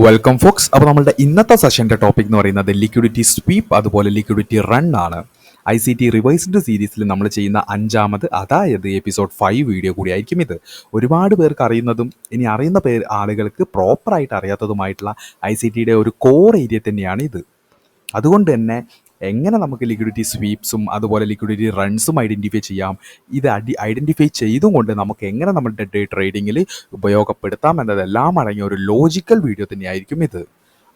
Welcome Fox. അപ്പോൾ നമ്മളുടെ ഇന്നത്തെ സെഷൻ്റെ ടോപ്പിക് എന്ന് പറയുന്നത് ലിക്വിഡിറ്റി സ്വീപ്പ് അതുപോലെ ലിക്വിഡിറ്റി റൺ ആണ്. ICT റിവൈസ്ഡ് സീരീസിൽ നമ്മൾ ചെയ്യുന്ന അഞ്ചാമത്, അതായത് എപ്പിസോഡ് 5 വീഡിയോ കൂടിയായിരിക്കും ഇത്. ഒരുപാട് പേർക്ക് അറിയുന്നതും ഇനി അറിയുന്ന ആളുകൾക്ക് പ്രോപ്പറായിട്ട് അറിയാത്തതുമായിട്ടുള്ള ICTയുടെ ഒരു കോർ ഏരിയ തന്നെയാണ് ഇത്. അതുകൊണ്ട് തന്നെ എങ്ങനെ നമുക്ക് ലിക്വിഡിറ്റി സ്വീപ്സും അതുപോലെ ലിക്വിഡിറ്റി റൺസും ഐഡൻറ്റിഫൈ ചെയ്യാം, ഇത് ഐഡൻറ്റിഫൈ ചെയ്തുകൊണ്ട് നമുക്ക് എങ്ങനെ നമ്മുടെ ഡേ ട്രേഡിങ്ങിൽ ഉപയോഗപ്പെടുത്താം എന്നതെല്ലാം അടങ്ങിയ ഒരു ലോജിക്കൽ വീഡിയോ തന്നെയായിരിക്കും ഇത്.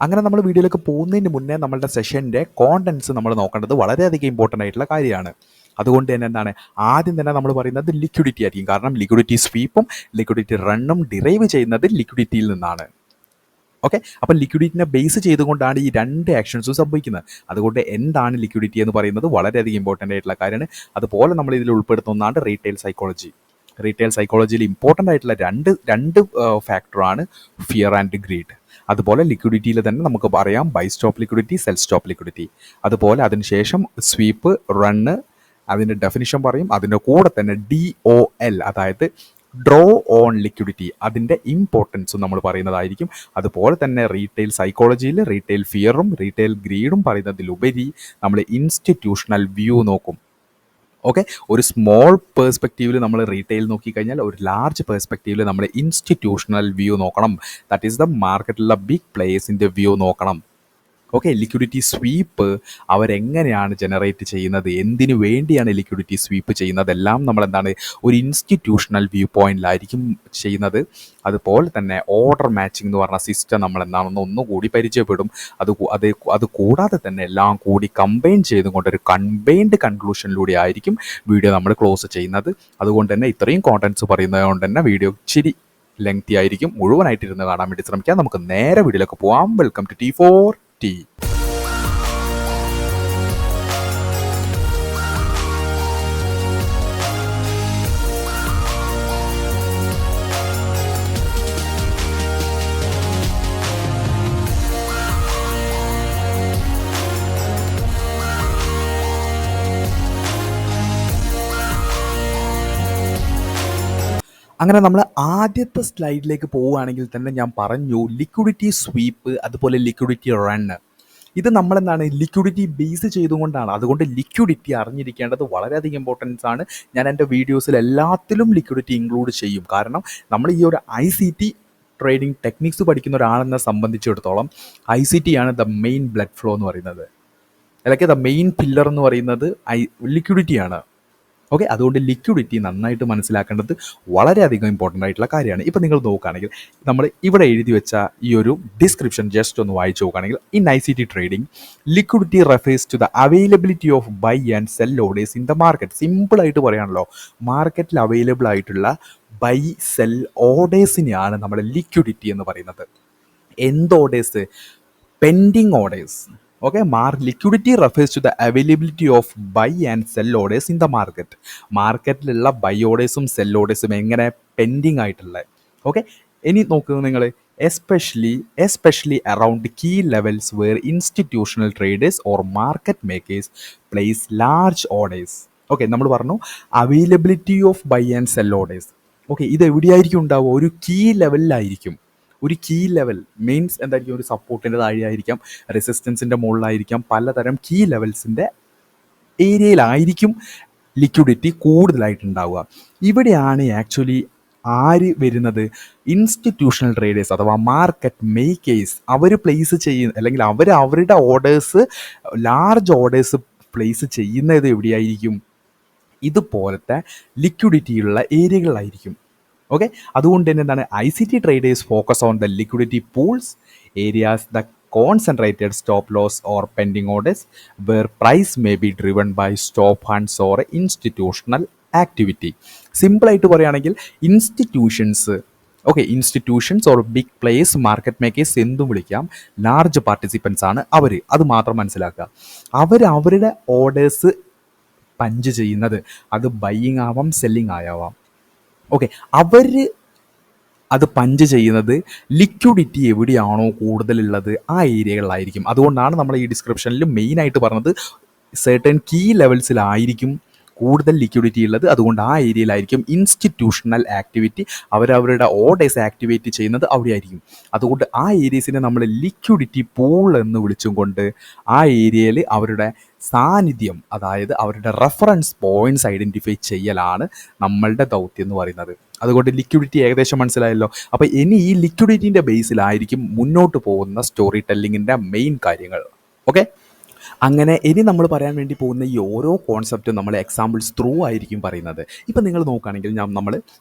അങ്ങനെ നമ്മൾ വീഡിയോയിലേക്ക് പോകുന്നതിന് മുന്നേ നമ്മളുടെ സെഷൻ്റെ കോണ്ടൻസ് നമ്മൾ നോക്കേണ്ടത് വളരെയധികം ഇമ്പോർട്ടൻ്റ് ആയിട്ടുള്ള കാര്യമാണ്. അതുകൊണ്ട് തന്നെ എന്താണ്, ആദ്യം തന്നെ നമ്മൾ പറയുന്നത് ലിക്വിഡിറ്റി ആയിരിക്കും. കാരണം ലിക്വിഡിറ്റി സ്വീപ്പും ലിക്വിഡിറ്റി റണ്ണും ഡിറൈവ് ചെയ്യുന്നത് ലിക്വിഡിറ്റിയിൽ നിന്നാണ്. ഓക്കെ, അപ്പം ലിക്വിഡിറ്റിനെ ബേസ് ചെയ്തുകൊണ്ടാണ് ഈ രണ്ട് ആക്ഷൻസും സംഭവിക്കുന്നത്. അതുകൊണ്ട് എന്താണ് ലിക്വിഡിറ്റി എന്ന് പറയുന്നത് വളരെയധികം ഇമ്പോർട്ടൻ്റ് ആയിട്ടുള്ള കാര്യമാണ്. അതുപോലെ നമ്മൾ ഇതിൽ ഉൾപ്പെടുത്തുന്ന ഒന്നാണ് റീറ്റെയിൽ സൈക്കോളജി. റീറ്റെയിൽ സൈക്കോളജിയിൽ ഇമ്പോർട്ടൻ്റ് ആയിട്ടുള്ള രണ്ട് ഫാക്ടറാണ് ഫിയർ ആൻഡ് ഗ്രീഡ്. അതുപോലെ ലിക്വിഡിറ്റിയിൽ തന്നെ നമുക്ക് പറയാം buy stop liquidity, sell stop liquidity. അതുപോലെ അതിനുശേഷം സ്വീപ്പ്, റണ്ണ്, അതിൻ്റെ ഡെഫിനിഷൻ പറയും. അതിൻ്റെ കൂടെ തന്നെ DOL, അതായത് ഡ്രോ ഓൺ ലിക്വിഡിറ്റി, അതിൻ്റെ ഇമ്പോർട്ടൻസും നമ്മൾ പറയുന്നതായിരിക്കും. അതുപോലെ തന്നെ റീറ്റെയിൽ സൈക്കോളജിയിൽ റീറ്റെയിൽ ഫിയറും റീറ്റെയിൽ ഗ്രീഡും പറയുന്നതിലുപരി നമ്മൾ ഇൻസ്റ്റിറ്റ്യൂഷണൽ വ്യൂ നോക്കും. ഓക്കെ, ഒരു സ്മോൾ പേഴ്സ്പെക്റ്റീവിൽ നമ്മൾ റീറ്റെയിൽ നോക്കിക്കഴിഞ്ഞാൽ ഒരു ലാർജ് പേഴ്സ്പെക്റ്റീവിൽ നമ്മൾ ഇൻസ്റ്റിറ്റ്യൂഷണൽ വ്യൂ നോക്കണം. ദാറ്റ് ഈസ് ദ മാർക്കറ്റിലുള്ള ബിഗ് പ്ലേയേഴ്സിൻ്റെ വ്യൂ നോക്കണം. ഓക്കെ, ലിക്വിഡിറ്റി സ്വീപ്പ് അവരെങ്ങനെയാണ് ജനറേറ്റ് ചെയ്യുന്നത്, എന്തിനു വേണ്ടിയാണ് ലിക്വിഡിറ്റി സ്വീപ്പ് ചെയ്യുന്നത്, എല്ലാം നമ്മളെന്താണ് ഒരു ഇൻസ്റ്റിറ്റ്യൂഷണൽ വ്യൂ പോയിന്റിലായിരിക്കും ചെയ്യുന്നത്. അതുപോലെ തന്നെ ഓർഡർ മാച്ചിങ് എന്ന് പറഞ്ഞ സിസ്റ്റം നമ്മൾ എന്താണെന്ന് ഒന്നുകൂടി പരിചയപ്പെടും. അത് കൂടാതെ തന്നെ എല്ലാം കൂടി കമ്പൈൻ ചെയ്തുകൊണ്ട് ഒരു കമ്പൈൻഡ് കൺക്ലൂഷനിലൂടെ ആയിരിക്കും വീഡിയോ നമ്മൾ ക്ലോസ് ചെയ്യുന്നത്. അതുകൊണ്ട് തന്നെ ഇത്രയും കോണ്ടൻറ്റ്സ് പറയുന്നത് കൊണ്ട് തന്നെ വീഡിയോ ഇച്ചിരി ലെങ്തി ആയിരിക്കും. മുഴുവനായിട്ടിരുന്ന് കാണാൻ വേണ്ടി ശ്രമിക്കാം. നമുക്ക് നേരെ വീഡിയോയിലേക്ക് പോവാം. Welcome to T4T. അങ്ങനെ നമ്മൾ ആദ്യത്തെ സ്ലൈഡിലേക്ക് പോവുകയാണെങ്കിൽ തന്നെ ഞാൻ പറഞ്ഞു ലിക്വിഡിറ്റി സ്വീപ്പ് അതുപോലെ ലിക്വിഡിറ്റി റണ്ണ്. ഇത് നമ്മളെന്താണ് ലിക്വിഡിറ്റി ബേസ് ചെയ്തുകൊണ്ടാണ്. അതുകൊണ്ട് ലിക്വിഡിറ്റി അറിഞ്ഞിരിക്കേണ്ടത് വളരെയധികം ഇമ്പോർട്ടൻസ് ആണ്. ഞാൻ എൻ്റെ വീഡിയോസിൽ എല്ലാത്തിലും ലിക്വിഡിറ്റി ഇൻക്ലൂഡ് ചെയ്യും. കാരണം നമ്മൾ ഈ ഒരു ICT ട്രേഡിംഗ് ടെക്നിക്സ് പഠിക്കുന്ന ഒരാളെന്നെ സംബന്ധിച്ചിടത്തോളം ICT ആണ് ദ മെയിൻ ബ്ലഡ് ഫ്ലോ എന്ന് പറയുന്നത്, അല്ലെങ്കിൽ ദ മെയിൻ പില്ലർ എന്ന് പറയുന്നത് ലിക്വിഡിറ്റിയാണ്. ഓക്കെ, അതുകൊണ്ട് ലിക്വിഡിറ്റി നന്നായിട്ട് മനസ്സിലാക്കേണ്ടത് വളരെയധികം ഇമ്പോർട്ടൻ്റ് ആയിട്ടുള്ള കാര്യമാണ്. ഇപ്പോൾ നിങ്ങൾ നോക്കുകയാണെങ്കിൽ നമ്മൾ ഇവിടെ എഴുതി വെച്ച ഈ ഒരു ഡിസ്ക്രിപ്ഷൻ ജസ്റ്റ് ഒന്ന് വായിച്ചു നോക്കുകയാണെങ്കിൽ, in ICT trading liquidity refers to the availability of buy and sell orders in the market. സിമ്പിളായിട്ട് പറയാണല്ലോ, മാർക്കറ്റിൽ അവൈലബിൾ ആയിട്ടുള്ള ബൈ സെൽ ഓർഡേഴ്സിനെയാണ് നമ്മൾ ലിക്വിഡിറ്റി എന്ന് പറയുന്നത്. എന്ത് orders? Pending orders. Okay, liquidity refers to the availability of buy and sell orders in the market. മാർക്കറ്റിലുള്ള buy ഓർഡേഴ്സും സെൽ ഓർഡേഴ്സും എങ്ങനെ പെൻഡിങ് ആയിട്ടുള്ള. ഓക്കെ, ഇനി നോക്കുക നിങ്ങൾ, especially around key levels where institutional traders or market makers place large orders. Okay, നമ്മൾ പറഞ്ഞു availability of buy and sell orders. Okay, ഇത് എവിടെയായിരിക്കും ഉണ്ടാവുക? ഒരു കീ ലെവലിലായിരിക്കും. ഒരു കീ ലെവൽ മീൻസ് എന്തായിരിക്കും? ഒരു സപ്പോർട്ടിൻ്റെ താഴെയായിരിക്കാം, റെസിസ്റ്റൻസിൻ്റെ മുകളിലായിരിക്കാം, പലതരം കീ ലെവൽസിൻ്റെ ഏരിയയിലായിരിക്കും ലിക്വിഡിറ്റി കൂടുതലായിട്ടുണ്ടാവുക. ഇവിടെയാണ് ആക്ച്വലി ആര് വരുന്നത്? ഇൻസ്റ്റിറ്റ്യൂഷണൽ ട്രേഡേഴ്സ് അഥവാ മാർക്കറ്റ് മേക്കേഴ്സ്. അവർ പ്ലേസ് ചെയ്യുന്ന, അല്ലെങ്കിൽ അവരുടെ ഓർഡേഴ്സ്, ലാർജ് ഓർഡേഴ്സ് പ്ലേസ് ചെയ്യുന്നത് എവിടെയായിരിക്കും? ഇതുപോലത്തെ ലിക്വിഡിറ്റിയുള്ള ഏരിയകളിലായിരിക്കും. ഓക്കെ, അതുകൊണ്ട് തന്നെ എന്താണ്, ICT traders focus on the liquidity pools areas the concentrated stop loss or pending orders where price may be driven by stop hunts or institutional activity. സിമ്പിളായിട്ട് പറയുകയാണെങ്കിൽ institutions or big players, market makers എന്തും വിളിക്കാം, large participants ആണ് അവർ. അത് മാത്രം മനസ്സിലാക്കുക. അവരുടെ orders punch ചെയ്യുന്നത് അത് ബൈയിങ് ആവാം, സെല്ലിങ് ആവാം. ഓക്കെ, അവർ അത് പഞ്ച് ചെയ്യുന്നത് ലിക്വിഡിറ്റി എവിടെയാണോ കൂടുതലുള്ളത് ആ ഏരിയകളിലായിരിക്കും. അതുകൊണ്ടാണ് നമ്മൾ ഈ ഡിസ്ക്രിപ്ഷനിൽ മെയിനായിട്ട് പറഞ്ഞത് സെർട്ടൻ കീ ലെവൽസിലായിരിക്കും കൂടുതൽ ലിക്വിഡിറ്റി ഉള്ളത്. അതുകൊണ്ട് ആ ഏരിയയിലായിരിക്കും ഇൻസ്റ്റിറ്റ്യൂഷണൽ ആക്ടിവിറ്റി, അവരവരുടെ ഓർഡേഴ്സ് ആക്ടിവേറ്റ് ചെയ്യുന്നത് അവിടെയായിരിക്കും. അതുകൊണ്ട് ആ ഏരിയസിനെ നമ്മൾ ലിക്വിഡിറ്റി പൂൾ എന്ന് വിളിച്ചും കൊണ്ട് ആ ഏരിയയിൽ അവരുടെ സാന്നിധ്യം, അതായത് അവരുടെ റെഫറൻസ് പോയിന്റ്സ് ഐഡൻറ്റിഫൈ ചെയ്യലാണ് നമ്മളുടെ ദൗത്യം എന്ന് പറയുന്നത്. അതുകൊണ്ട് ലിക്വിഡിറ്റി ഏകദേശം മനസ്സിലായല്ലോ. അപ്പോൾ ഇനി ഈ ലിക്വിഡിറ്റിൻ്റെ ബേസിലായിരിക്കും മുന്നോട്ട് പോകുന്ന സ്റ്റോറി ടെല്ലിങ്ങിൻ്റെ മെയിൻ കാര്യങ്ങൾ. ഓക്കെ, അങ്ങനെ ഇനി നമ്മൾ പറയാൻ വേണ്ടി പോകുന്ന ഈ ഓരോ കോൺസെപ്റ്റും നമ്മൾ എക്സാമ്പിൾസ് ത്രൂ ആയിരിക്കും പറയുന്നത്. ഇപ്പം നിങ്ങൾ നോക്കുകയാണെങ്കിൽ നമ്മൾ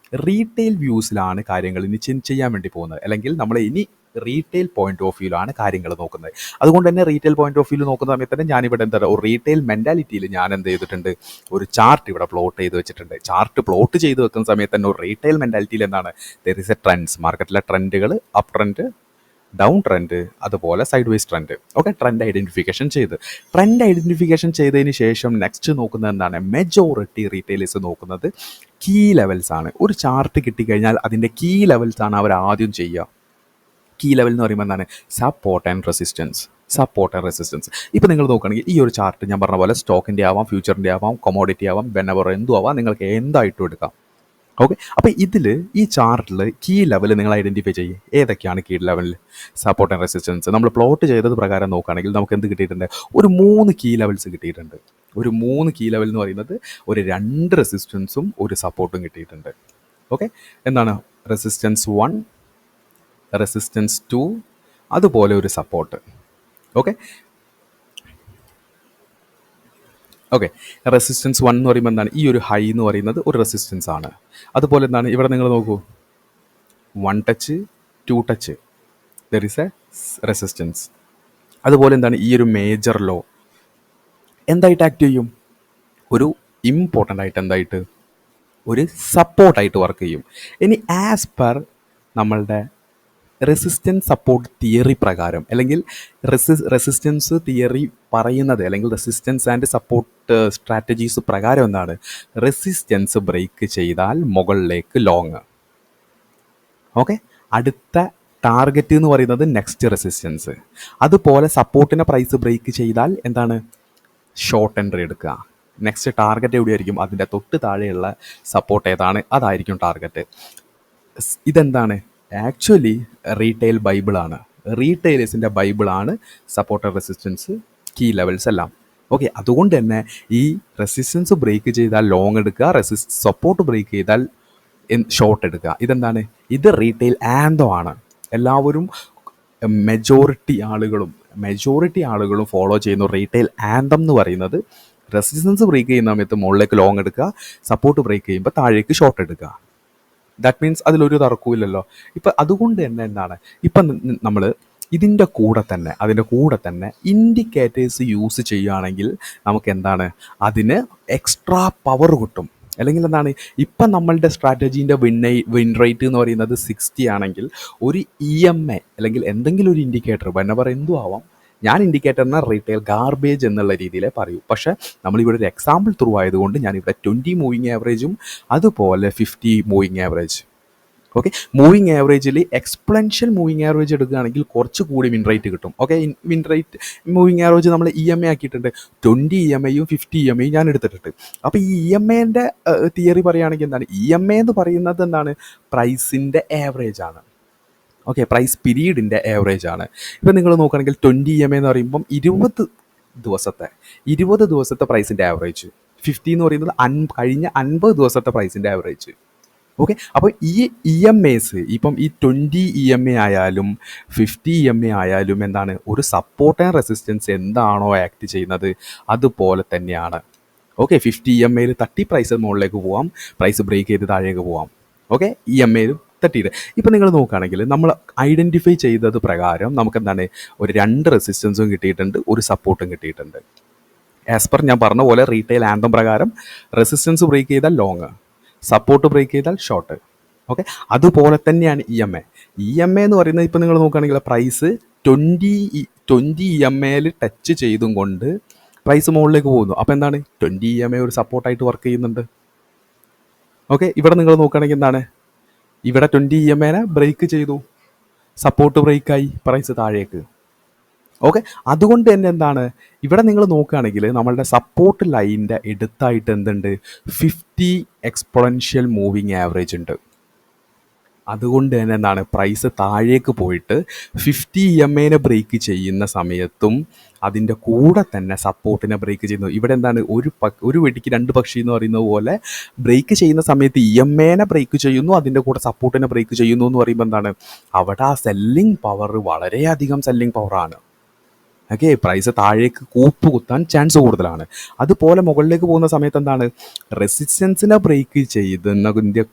റീറ്റെയിൽ വ്യൂസിലാണ് കാര്യങ്ങൾ ഇനി ചെയ്യാൻ വേണ്ടി പോകുന്നത്, അല്ലെങ്കിൽ നമ്മൾ ഇനി റീറ്റെയിൽ പോയിന്റ് ഓഫ് വ്യൂവിലാണ് കാര്യങ്ങൾ നോക്കുന്നത്. അതുകൊണ്ട് തന്നെ റീറ്റെയിൽ പോയിന്റ് ഓഫ് വ്യൂ നോക്കുന്ന സമയത്ത് തന്നെ ഞാനിവിടെ എന്താ ഒരു റീറ്റെയിൽ മെൻറ്റാലിറ്റിയിൽ ഞാൻ എന്ത് ചെയ്തിട്ടുണ്ട്, ഒരു ചാർട്ട് ഇവിടെ പ്ലോട്ട് ചെയ്ത് വെച്ചിട്ടുണ്ട്. ചാർട്ട് പ്ലോട്ട് ചെയ്ത് വെക്കുന്ന സമയത്ത് തന്നെ ഒരു റീറ്റെയിൽ മെൻറ്റാലിറ്റിയിൽ എന്താണ്, ദർ ഇസ് എ ട്രെൻഡ്സ്, മാർക്കറ്റിലെ ട്രെൻഡുകൾ, അപ്പ് ട്രെൻഡ്, ഡൗൺ ട്രെൻഡ്, അതുപോലെ side vase trend. Okay, trend identification ചെയ്തതിന് ശേഷം നെക്സ്റ്റ് നോക്കുന്നത് എന്താണ്, മെജോറിറ്റി റീറ്റെയിലേഴ്സ് നോക്കുന്നത് കീ ലെവൽസ് ആണ്. ഒരു ചാർട്ട് കിട്ടിക്കഴിഞ്ഞാൽ അതിൻ്റെ കീ ലെവൽസ് ആണ് അവർ ആദ്യം ചെയ്യുക. കീ ലെവൽ എന്ന് പറയുമ്പോൾ എന്താണ്, സപ്പോർട്ട് ആൻഡ് റെസിസ്റ്റൻസ്. ഇപ്പോൾ നിങ്ങൾ നോക്കുകയാണെങ്കിൽ ഈ ഒരു ചാർട്ട് ഞാൻ പറഞ്ഞ പോലെ സ്റ്റോക്കിൻ്റെ ആവാം, ഫ്യൂച്ചറിൻ്റെ ആവാം, കൊമോഡിറ്റി ആവാം, വെനെവർ എന്തും ആവാം, നിങ്ങൾക്ക് എന്തായിട്ടും എടുക്കാം. ഓക്കെ, അപ്പോൾ ഇതിൽ ഈ ചാർട്ടിൽ കീ ലെവൽ നിങ്ങൾ ഐഡൻറ്റിഫൈ ചെയ്യും. ഏതൊക്കെയാണ് കീ ലെവലിൽ? സപ്പോർട്ട് ആൻഡ് റെസിസ്റ്റൻസ് നമ്മൾ പ്ലോട്ട് ചെയ്തത് പ്രകാരം നോക്കുകയാണെങ്കിൽ നമുക്ക് എന്ത് കിട്ടിയിട്ടുണ്ട്, ഒരു 3 കീ ലെവൽസ് കിട്ടിയിട്ടുണ്ട്. ഒരു 3 കീ ലെവൽ എന്ന് പറയുന്നത് ഒരു 2 റെസിസ്റ്റൻസും ഒരു സപ്പോർട്ടും കിട്ടിയിട്ടുണ്ട്. ഓക്കെ, എന്താണ് റെസിസ്റ്റൻസ് 1, റെസിസ്റ്റൻസ് 2, അതുപോലെ ഒരു സപ്പോർട്ട്. ഓക്കെ, റെസിസ്റ്റൻസ് 1 എന്ന് പറയുമ്പോൾ എന്താണ്, ഈ ഒരു ഹൈ എന്ന് പറയുന്നത് ഒരു റെസിസ്റ്റൻസ് ആണ്. അതുപോലെ എന്താണ്, ഇവിടെ നിങ്ങൾ നോക്കൂ, 1 touch, 2 touch, there is A resistance. അതുപോലെ എന്താണ്, ഈ ഒരു മേജർ ലോ എന്തായിട്ട് ആക്ട് ചെയ്യും, ഒരു ഇമ്പോർട്ടൻ്റ് ആയിട്ട് എന്തായിട്ട്, ഒരു സപ്പോർട്ടായിട്ട് വർക്ക് ചെയ്യും. ഇനി ആസ് പെർ നമ്മളുടെ റെസിസ്റ്റൻസ് സപ്പോർട്ട് തിയറി പ്രകാരം, അല്ലെങ്കിൽ റെസിസ്റ്റൻസ് തിയറി പറയുന്നത്, അല്ലെങ്കിൽ റെസിസ്റ്റൻസ് ആൻഡ് സപ്പോർട്ട് സ്ട്രാറ്റജീസ് പ്രകാരം എന്താണ്, റെസിസ്റ്റൻസ് ബ്രേക്ക് ചെയ്താൽ മുകളിലേക്ക് ലോങ്. ഓക്കെ, അടുത്ത ടാർഗറ്റ് എന്ന് പറയുന്നത് നെക്സ്റ്റ് റെസിസ്റ്റൻസ്. അതുപോലെ സപ്പോർട്ടിനെ പ്രൈസ് ബ്രേക്ക് ചെയ്താൽ എന്താണ്, ഷോർട്ട് എൻട്രി എടുക്കുക. നെക്സ്റ്റ് ടാർഗറ്റ് എവിടെയായിരിക്കും, അതിൻ്റെ തൊട്ട് താഴെയുള്ള സപ്പോർട്ട് ഏതാണ്, അതായിരിക്കും ടാർഗറ്റ്. ഇതെന്താണ്, ആക്ച്വലി റീറ്റെയിൽ ബൈബിളാണ്, റീറ്റെയിലേഴ്സിൻ്റെ ബൈബിളാണ് സപ്പോർട്ട് റെസിസ്റ്റൻസ് കീ ലെവൽസ് എല്ലാം. ഓക്കെ, അതുകൊണ്ട് തന്നെ ഈ റെസിസ്റ്റൻസ് ബ്രേക്ക് ചെയ്താൽ ലോങ് എടുക്കുക, സപ്പോർട്ട് ബ്രേക്ക് ചെയ്താൽ ഷോർട്ട് എടുക്കുക. ഇതെന്താണ്, ഇത് റീറ്റെയിൽ ആന്തം ആണ്. എല്ലാവരും മെജോറിറ്റി ആളുകളും ഫോളോ ചെയ്യുന്ന റീറ്റെയിൽ ആന്തം എന്ന് പറയുന്നത് റെസിസ്റ്റൻസ് ബ്രേക്ക് ചെയ്യുന്ന സമയത്ത് മുകളിലേക്ക് ലോങ് എടുക്കുക, സപ്പോർട്ട് ബ്രേക്ക് ചെയ്യുമ്പോൾ താഴേക്ക് ഷോർട്ട് എടുക്കുക. ദാറ്റ് മീൻസ് അതിലൊരു തർക്കമില്ലല്ലോ. ഇപ്പം അതുകൊണ്ട് തന്നെ എന്താണ്, ഇപ്പം നമ്മൾ അതിൻ്റെ കൂടെ തന്നെ ഇൻഡിക്കേറ്റേഴ്സ് യൂസ് ചെയ്യുകയാണെങ്കിൽ നമുക്ക് എന്താണ്, അതിന് എക്സ്ട്രാ പവർ കിട്ടും. അല്ലെങ്കിൽ എന്താണ്, ഇപ്പം നമ്മളുടെ സ്ട്രാറ്റജീൻ്റെ വിൻ റേറ്റ് എന്ന് പറയുന്നത് 60 ആണെങ്കിൽ ഒരു EMA അല്ലെങ്കിൽ എന്തെങ്കിലും ഒരു ഇൻഡിക്കേറ്റർ വെനെവർ എന്തും ആവാം, ഞാൻ ഇൻഡിക്കേറ്ററിനെ റീറ്റെയിൽ ഗാർബേജ് എന്നുള്ള രീതിയിലേ പറയൂ. പക്ഷേ നമ്മളിവിടെ ഒരു എക്സാമ്പിൾ ത്രൂ ആയതുകൊണ്ട് ഞാനിവിടെ 20 മൂവിങ് ആവറേജും അതുപോലെ 50 മൂവിങ് ആവറേജ്. ഓക്കെ, മൂവിങ് ആവറേജിൽ എക്സ്പൊണൻഷ്യൽ മൂവിങ് ആവറേജ് എടുക്കുകയാണെങ്കിൽ കുറച്ച് കൂടി വിൻ റേറ്റ് കിട്ടും. Okay, win rate moving average നമ്മൾ EMA ആക്കിയിട്ടുണ്ട്. 20 EMAയും 50 EMAയും ഞാൻ എടുത്തിട്ടുണ്ട്. അപ്പോൾ ഈ EMAൻ്റെ തിയറി പറയുകയാണെങ്കിൽ എന്താണ്, EMA എന്ന് പറയുന്നത് എന്താണ്, പ്രൈസിൻ്റെ ആവറേജ് ആണ്. ഓക്കെ, പ്രൈസ് പീരീഡിൻ്റെ ആവറേജ് ആണ്. ഇപ്പം നിങ്ങൾ നോക്കുകയാണെങ്കിൽ 20 EMA എന്ന് പറയുമ്പം 20 ദിവസത്തെ പ്രൈസിൻ്റെ ആവറേജ്, 50 എന്ന് പറയുന്നത് കഴിഞ്ഞ 50 ദിവസത്തെ പ്രൈസിൻ്റെ ആവറേജ്. ഓക്കെ, അപ്പോൾ ഈ EMAs ഇപ്പം ഈ 20 EMA ആയാലും 50 EMA ആയാലും എന്താണ്, ഒരു സപ്പോർട്ട് ആൻഡ് റെസിസ്റ്റൻസ് എന്താണോ ആക്ട് ചെയ്യുന്നത് അതുപോലെ തന്നെയാണ്. ഓക്കെ, 50 EMAയിൽ തട്ടി പ്രൈസ് മുകളിലേക്ക് പോവാം, പ്രൈസ് ബ്രേക്ക് ചെയ്ത് താഴേക്ക് പോവാം. ഓക്കെ, EMAയിൽ തട്ടിയിട്ട് ഇപ്പം നിങ്ങൾ നോക്കുകയാണെങ്കിൽ നമ്മൾ ഐഡൻറ്റിഫൈ ചെയ്തത് പ്രകാരം നമുക്ക് എന്താണ്, ഒരു 2 റെസിസ്റ്റൻസും കിട്ടിയിട്ടുണ്ട്, ഒരു സപ്പോർട്ടും കിട്ടിയിട്ടുണ്ട്. ആസ് പെർ ഞാൻ പറഞ്ഞ പോലെ റീറ്റെയിൽ ആന്തം പ്രകാരം റെസിസ്റ്റൻസ് ബ്രേക്ക് ചെയ്താൽ ലോങ്, സപ്പോർട്ട് ബ്രേക്ക് ചെയ്താൽ ഷോർട്ട്. ഓക്കെ, അതുപോലെ തന്നെയാണ് EMA എന്ന് പറയുന്നത്. ഇപ്പം നിങ്ങൾ നോക്കുകയാണെങ്കിൽ പ്രൈസ് 20 EMAയിൽ ടച്ച് ചെയ്തും കൊണ്ട് പ്രൈസ് മുകളിലേക്ക് പോകുന്നു. അപ്പോൾ എന്താണ്, 20 EMA ഒരു സപ്പോർട്ടായിട്ട് വർക്ക് ചെയ്യുന്നുണ്ട്. ഓക്കെ, ഇവിടെ നിങ്ങൾ നോക്കുകയാണെങ്കിൽ എന്താണ്, ഇവിടെ 20 EMAനെ ബ്രേക്ക് ചെയ്തു, സപ്പോർട്ട് ബ്രേക്കായി, പ്രൈസ് താഴേക്ക്. ഓക്കെ. അതുകൊണ്ട് തന്നെ എന്താണ്, ഇവിടെ നിങ്ങൾ നോക്കുകയാണെങ്കിൽ നമ്മളുടെ സപ്പോർട്ട് ലൈനിൻ്റെ അടുത്തായിട്ട് എന്തുണ്ട്, 50 എക്സ്പൊണൻഷ്യൽ മൂവിങ് ആവറേജ് ഉണ്ട്. അതുകൊണ്ട് തന്നെ എന്താണ്, പ്രൈസ് താഴേക്ക് പോയിട്ട് 50 EMAനെ ബ്രേക്ക് ചെയ്യുന്ന സമയത്തും അതിൻ്റെ കൂടെ തന്നെ സപ്പോർട്ടിനെ ബ്രേക്ക് ചെയ്യുന്നു. ഇവിടെ എന്താണ്, ഒരു വെടിക്ക് രണ്ട് പക്ഷി എന്ന് പറയുന്നത് പോലെ ബ്രേക്ക് ചെയ്യുന്ന സമയത്ത് EMAനെ ബ്രേക്ക് ചെയ്യുന്നു, അതിൻ്റെ കൂടെ സപ്പോർട്ടിനെ ബ്രേക്ക് ചെയ്യുന്നു എന്ന് പറയുമ്പോൾ എന്താണ്, അവിടെ ആ സെല്ലിംഗ് പവർ വളരെയധികം സെല്ലിംഗ് പവറാണ്. ഓക്കെ, പ്രൈസ് താഴേക്ക് കൂപ്പ് കുത്താൻ ചാൻസ് കൂടുതലാണ്. അതുപോലെ മുകളിലേക്ക് പോകുന്ന സമയത്ത് എന്താണ്, റെസിസ്റ്റൻസിനെ ബ്രേക്ക് ചെയ്യുന്നതിൻ്റെ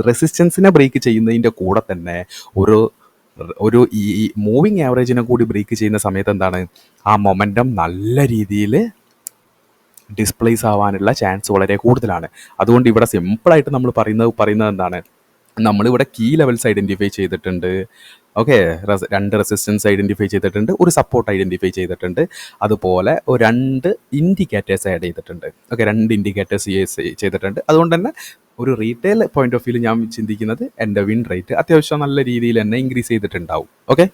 റെസിസ്റ്റൻസിനെ ബ്രേക്ക് ചെയ്യുന്നതിൻ്റെ കൂടെ തന്നെ ഒരു ഒരു ഈ മൂവിങ് ആവറേജിനെ കൂടി ബ്രേക്ക് ചെയ്യുന്ന സമയത്ത് എന്താണ്, ആ മൊമെൻറ്റം നല്ല രീതിയിൽ ഡിസ്പ്ലേസ് ആവാനുള്ള ചാൻസ് വളരെ കൂടുതലാണ്. അതുകൊണ്ട് ഇവിടെ സിമ്പിളായിട്ട് നമ്മൾ പറയുന്നത് എന്താണ്, നമ്മളിവിടെ കീ ലെവൽസ് ഐഡൻറ്റിഫൈ ചെയ്തിട്ടുണ്ട്. ഓക്കെ, രണ്ട് റെസിസ്റ്റൻസ് ഐഡൻറ്റിഫൈ ചെയ്തിട്ടുണ്ട്, ഒരു സപ്പോർട്ട് ഐഡൻറ്റിഫൈ ചെയ്തിട്ടുണ്ട്, അതുപോലെ ഒരു 2 ഇൻഡിക്കേറ്റേഴ്സ് ആഡ് ചെയ്തിട്ടുണ്ട്. ഓക്കെ, 2 ഇൻഡിക്കേറ്റേഴ്സ് ചെയ്തിട്ടുണ്ട്. അതുകൊണ്ട് തന്നെ ഒരു റീറ്റെയിൽ പോയിന്റ് ഓഫ് വ്യൂവിൽ ഞാൻ ചിന്തിക്കുന്നത് എൻ്റെ വിൻ റേറ്റ് അത്യാവശ്യം നല്ല രീതിയിൽ തന്നെ ഇൻക്രീസ് ചെയ്തിട്ടുണ്ടാവും. ഓക്കെ,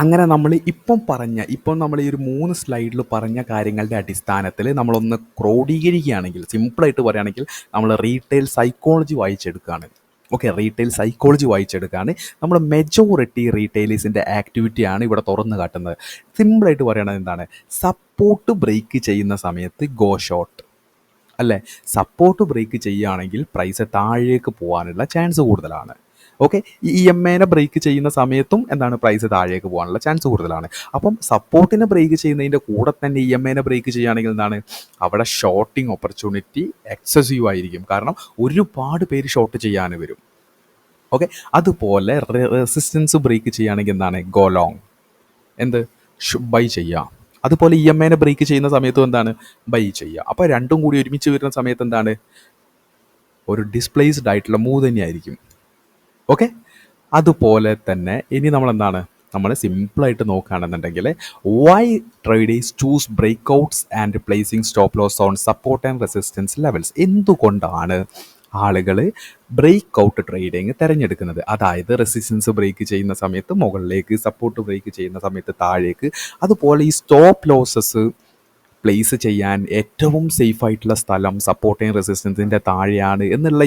അങ്ങനെ നമ്മൾ ഇപ്പം നമ്മൾ ഈ ഒരു 3 സ്ലൈഡിൽ പറഞ്ഞ കാര്യങ്ങളുടെ അടിസ്ഥാനത്തിൽ നമ്മളൊന്ന് ക്രോഡീകരിക്കുകയാണെങ്കിൽ, സിമ്പിളായിട്ട് പറയുകയാണെങ്കിൽ നമ്മൾ റീറ്റെയിൽ സൈക്കോളജി വായിച്ചെടുക്കുകയാണ്. ഓക്കെ, റീറ്റെയിൽ സൈക്കോളജി വായിച്ചെടുക്കുകയാണ്. നമ്മൾ മെജോറിറ്റി റീറ്റെയിലേഴ്സിൻ്റെ ആക്ടിവിറ്റിയാണ് ഇവിടെ തുറന്നു കാട്ടുന്നത്. സിമ്പിളായിട്ട് പറയുകയാണെങ്കിൽ എന്താണ്, സപ്പോർട്ട് ബ്രേക്ക് ചെയ്യുന്ന സമയത്ത് ഗോ ഷോർട്ട്, അല്ലേ? സപ്പോർട്ട് ബ്രേക്ക് ചെയ്യുകയാണെങ്കിൽ പ്രൈസ് താഴേക്ക് പോകാനുള്ള ചാൻസ് കൂടുതലാണ്. ഓക്കെ, ഈ EMAനെ ബ്രേക്ക് ചെയ്യുന്ന സമയത്തും എന്താണ്, പ്രൈസ് താഴേക്ക് പോകാനുള്ള ചാൻസ് കൂടുതലാണ്. അപ്പം സപ്പോർട്ടിനെ ബ്രേക്ക് ചെയ്യുന്നതിൻ്റെ കൂടെ തന്നെ EMAനെ ബ്രേക്ക് ചെയ്യുകയാണെങ്കിൽ എന്താണ്, അവിടെ ഷോർട്ടിങ് ഓപ്പർച്യൂണിറ്റി എക്സസീവ് ആയിരിക്കും. കാരണം ഒരുപാട് പേര് ഷോർട്ട് ചെയ്യാൻ വരും. ഓക്കെ, അതുപോലെ റെസിസ്റ്റൻസ് ബ്രേക്ക് ചെയ്യുകയാണെങ്കിൽ എന്താണ്, ഗോ ലോങ്, എന്ത് ബൈ ചെയ്യുക. അതുപോലെ EMAനെ ബ്രേക്ക് ചെയ്യുന്ന സമയത്തും എന്താണ്, ബൈ ചെയ്യുക. അപ്പോൾ രണ്ടും കൂടി ഒരുമിച്ച് വരുന്ന സമയത്ത് എന്താണ്, ഒരു ഡിസ്പ്ലേസ്ഡ് ആയിട്ടുള്ള മൂവ് തന്നെയായിരിക്കും. ഓക്കെ, അതുപോലെ തന്നെ ഇനി നമ്മൾ സിമ്പിളായിട്ട് നോക്കുകയാണെന്നുണ്ടെങ്കിൽ, why traders choose breakouts and placing stop loss on support and resistance levels. എന്തുകൊണ്ടാണ് ആളുകൾ ബ്രേക്ക് ഔട്ട് ട്രേഡിങ് തിരഞ്ഞെടുക്കുന്നത്? അതായത് റെസിസ്റ്റൻസ് ബ്രേക്ക് ചെയ്യുന്ന സമയത്ത് മുകളിലേക്ക്, സപ്പോർട്ട് ബ്രേക്ക് ചെയ്യുന്ന സമയത്ത് താഴേക്ക്. അതുപോലെ ഈ സ്റ്റോപ്പ് ലോസസ് പ്ലേസ് ചെയ്യാൻ ഏറ്റവും സേഫ് ആയിട്ടുള്ള സ്ഥലം സപ്പോർട്ടിങ് റെസിസ്റ്റൻസിൻ്റെ താഴെയാണ് എന്നുള്ള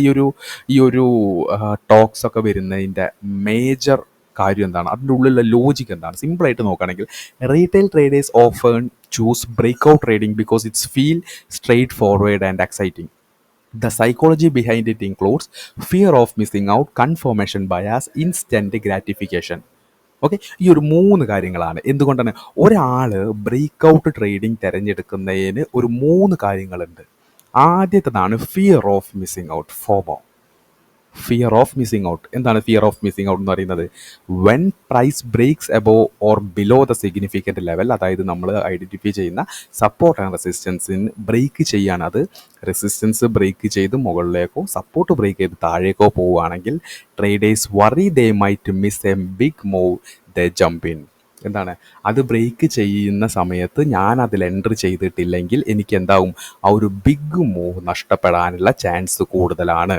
ഈ ഒരു ടോക്സ് ഒക്കെ വരുന്നതിൻ്റെ മേജർ കാര്യം എന്താണ്, അതിൻ്റെ ഉള്ളിലുള്ള ലോജിക്ക് എന്താണ്? സിമ്പിളായിട്ട് നോക്കുകയാണെങ്കിൽ, retail traders often choose break out trading because it's feel straight forward and exciting. The psychology behind it includes fear of missing out, confirmation bias, instant gratification. Okay, ഈ ഒരു 3 കാര്യങ്ങളാണ്. എന്തുകൊണ്ടാണ് ഒരാൾ ബ്രേക്ക് ഔട്ട് ട്രേഡിംഗ് തിരഞ്ഞെടുക്കുന്നതിന് ഒരു 3 കാര്യങ്ങളുണ്ട്. ആദ്യത്തേതാണ് fear of missing out, FOMO. Fear of missing out. എന്താണ് ഫിയർ ഓഫ് മിസ്സിങ് ഔട്ട് എന്ന് പറയുന്നത്? When price breaks above or below the significant level, അതായത് നമ്മൾ ഐഡൻറ്റിഫൈ ചെയ്യുന്ന സപ്പോർട്ട് ആൻഡ് റെസിസ്റ്റൻസിന് ബ്രേക്ക് ചെയ്യാണ്. അത് റെസിസ്റ്റൻസ് ബ്രേക്ക് ചെയ്ത് മുകളിലേക്കോ സപ്പോർട്ട് ബ്രേക്ക് ചെയ്ത് താഴേക്കോ പോവുകയാണെങ്കിൽ traders worry they might miss a big move they jump in. എന്താണ്, അത് ബ്രേക്ക് ചെയ്യുന്ന സമയത്ത് ഞാൻ അതിൽ എൻട്രി ചെയ്തിട്ടില്ലെങ്കിൽ എനിക്ക് എന്താവും, ആ ഒരു ബിഗ് മൂവ് നഷ്ടപ്പെടാനുള്ള ചാൻസ് കൂടുതലാണ്.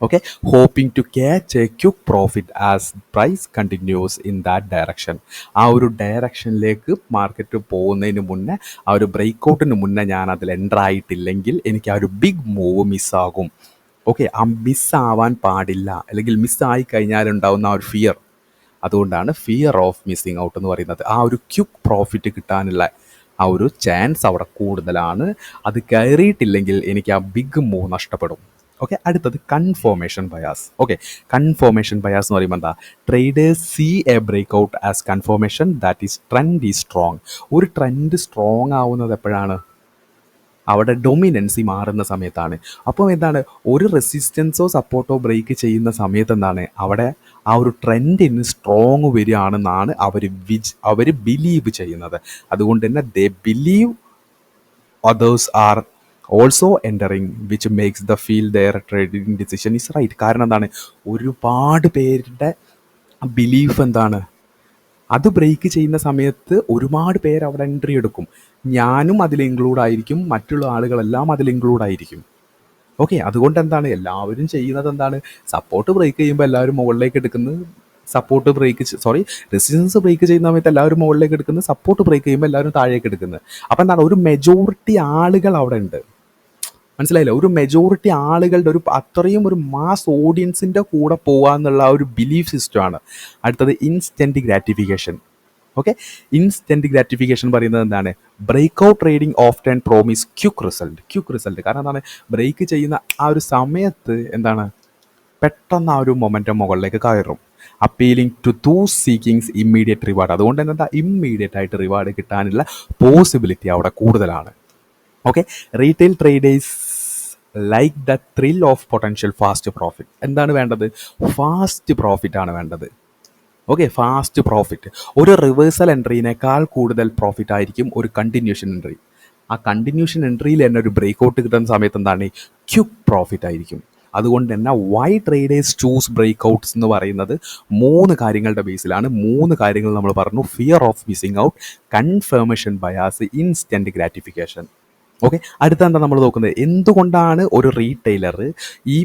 Okay, hoping to catch a quick profit as price continues in that direction. ആ ഒരു ഡയറക്ഷനിലേക്ക് മാർക്കറ്റ് പോകുന്നതിന് മുന്നേ, ആ ഒരു ബ്രേക്ക് മുന്നേ ഞാൻ അതിൽ എൻ്റർ ആയിട്ടില്ലെങ്കിൽ എനിക്ക് ആ ഒരു ബിഗ് മൂവ് മിസ്സാകും. ഓക്കെ, ആ മിസ്സാവാൻ പാടില്ല, അല്ലെങ്കിൽ മിസ്സായി കഴിഞ്ഞാലുണ്ടാവുന്ന ആ ഒരു ഫിയർ. അതുകൊണ്ടാണ് ഫിയർ ഓഫ് മിസ്സിങ് ഔട്ട് എന്ന് പറയുന്നത്. ആ ഒരു ക്വിക്ക് പ്രോഫിറ്റ് കിട്ടാനുള്ള ആ ഒരു ചാൻസ് അവിടെ കൂടുതലാണ്. അത് കയറിയിട്ടില്ലെങ്കിൽ എനിക്ക് ആ ബിഗ് മൂവ് നഷ്ടപ്പെടും. ഓക്കെ, അടുത്തത് confirmation bias. Okay, confirmation bias എന്ന് പറയുമ്പോൾ എന്താ, traders see a break out as confirmation that is trend is strong. ഒരു ട്രെൻഡ് സ്ട്രോങ് ആവുന്നത് എപ്പോഴാണ്? അവിടെ ഡൊമിനൻസി മാറുന്ന സമയത്താണ്. അപ്പോൾ എന്താണ്, ഒരു റെസിസ്റ്റൻസോ സപ്പോർട്ടോ ബ്രേക്ക് ചെയ്യുന്ന സമയത്ത് എന്താണ്, അവിടെ ആ ഒരു ട്രെൻഡിന് സ്ട്രോങ് വരികയാണെന്നാണ് അവർ ബിലീവ് ചെയ്യുന്നത്. അതുകൊണ്ട് തന്നെ ദേ believe others are also entering which makes the feel their trading decision is right. കാരണം എന്താണ്, ഒരുപാട് പേരുടെ ബിലീഫ് എന്താണ്, അത് ബ്രേക്ക് ചെയ്യുന്ന സമയത്ത് ഒരുപാട് പേര് അവിടെ എൻട്രി എടുക്കും. ഞാനും അതിൽ ഇൻക്ലൂഡ് ആയിരിക്കും, മറ്റുള്ള ആളുകളെല്ലാം അതിൽ ഇൻക്ലൂഡ് ആയിരിക്കും. ഓക്കെ, അതുകൊണ്ട് എന്താണ്, എല്ലാവരും ചെയ്യുന്നത് എന്താണ്, സപ്പോർട്ട് ബ്രേക്ക് ചെയ്യുമ്പോൾ എല്ലാവരും മുകളിലേക്ക് എടുക്കുന്നത് സപ്പോർട്ട് ബ്രേക്ക് റെസിസ്റ്റൻസ് ബ്രേക്ക് ചെയ്യുന്ന സമയത്ത് എല്ലാവരും മുകളിലേക്ക് എടുക്കുന്നത്, സപ്പോർട്ട് ബ്രേക്ക് ചെയ്യുമ്പോൾ എല്ലാവരും താഴേക്ക് എടുക്കുന്നത്. അപ്പം എന്താണ്, ഒരു മെജോറിറ്റി ആളുകൾ അവിടെ ഉണ്ട്. മനസ്സിലായില്ല? ഒരു മെജോറിറ്റി ആളുകളുടെ ഒരു അത്രയും ഒരു മാസ് ഓഡിയൻസിൻ്റെ കൂടെ പോകാന്നുള്ള ഒരു ബിലീഫ് സിസ്റ്റമാണ്. അടുത്തത് instant gratification. Okay, instant gratification പറയുന്നത് എന്താണ്? Break out trading often promise quick result. കാരണം എന്താണ്, ബ്രേക്ക് ചെയ്യുന്ന ആ ഒരു സമയത്ത് എന്താണ്, പെട്ടെന്ന് ആ ഒരു മൊമെൻറ്റം മുകളിലേക്ക് കയറും. Appealing to those seeking immediate reward. അതുകൊണ്ട് തന്നെ എന്താ, ഇമ്മീഡിയറ്റ് ആയിട്ട് റിവാർഡ് കിട്ടാനുള്ള പോസിബിലിറ്റി അവിടെ കൂടുതലാണ്. Okay, retail traders like the thrill of potential fast profit. എന്താണ് വേണ്ടത്? ഫാസ്റ്റ് പ്രോഫിറ്റ് ആണ് വേണ്ടത്. Okay, fast profit. ഒരു റിവേഴ്സൽ എൻട്രീനേക്കാൾ കൂടുതൽ പ്രോഫിറ്റ് ആയിരിക്കും ഒരു കണ്ടിന്യൂഷൻ എൻട്രി. ആ കണ്ടിന്യൂഷൻ എൻട്രിയിൽ തന്നെ ഒരു ബ്രേക്ക് ഔട്ട് കിട്ടുന്ന സമയത്ത് എന്താണ്, ക്യുക്ക് പ്രോഫിറ്റ് ആയിരിക്കും. അതുകൊണ്ട് തന്നെ why traders choose break outs എന്ന് പറയുന്നത് 3 കാര്യങ്ങളുടെ ബേസിലാണ്. 3 കാര്യങ്ങൾ നമ്മൾ പറഞ്ഞു: fear of missing out, confirmation bias, instant gratification. Okay, അടുത്ത എന്താ നമ്മൾ നോക്കുന്നത്? എന്തുകൊണ്ടാണ് ഒരു റീറ്റെയിലർ ഈ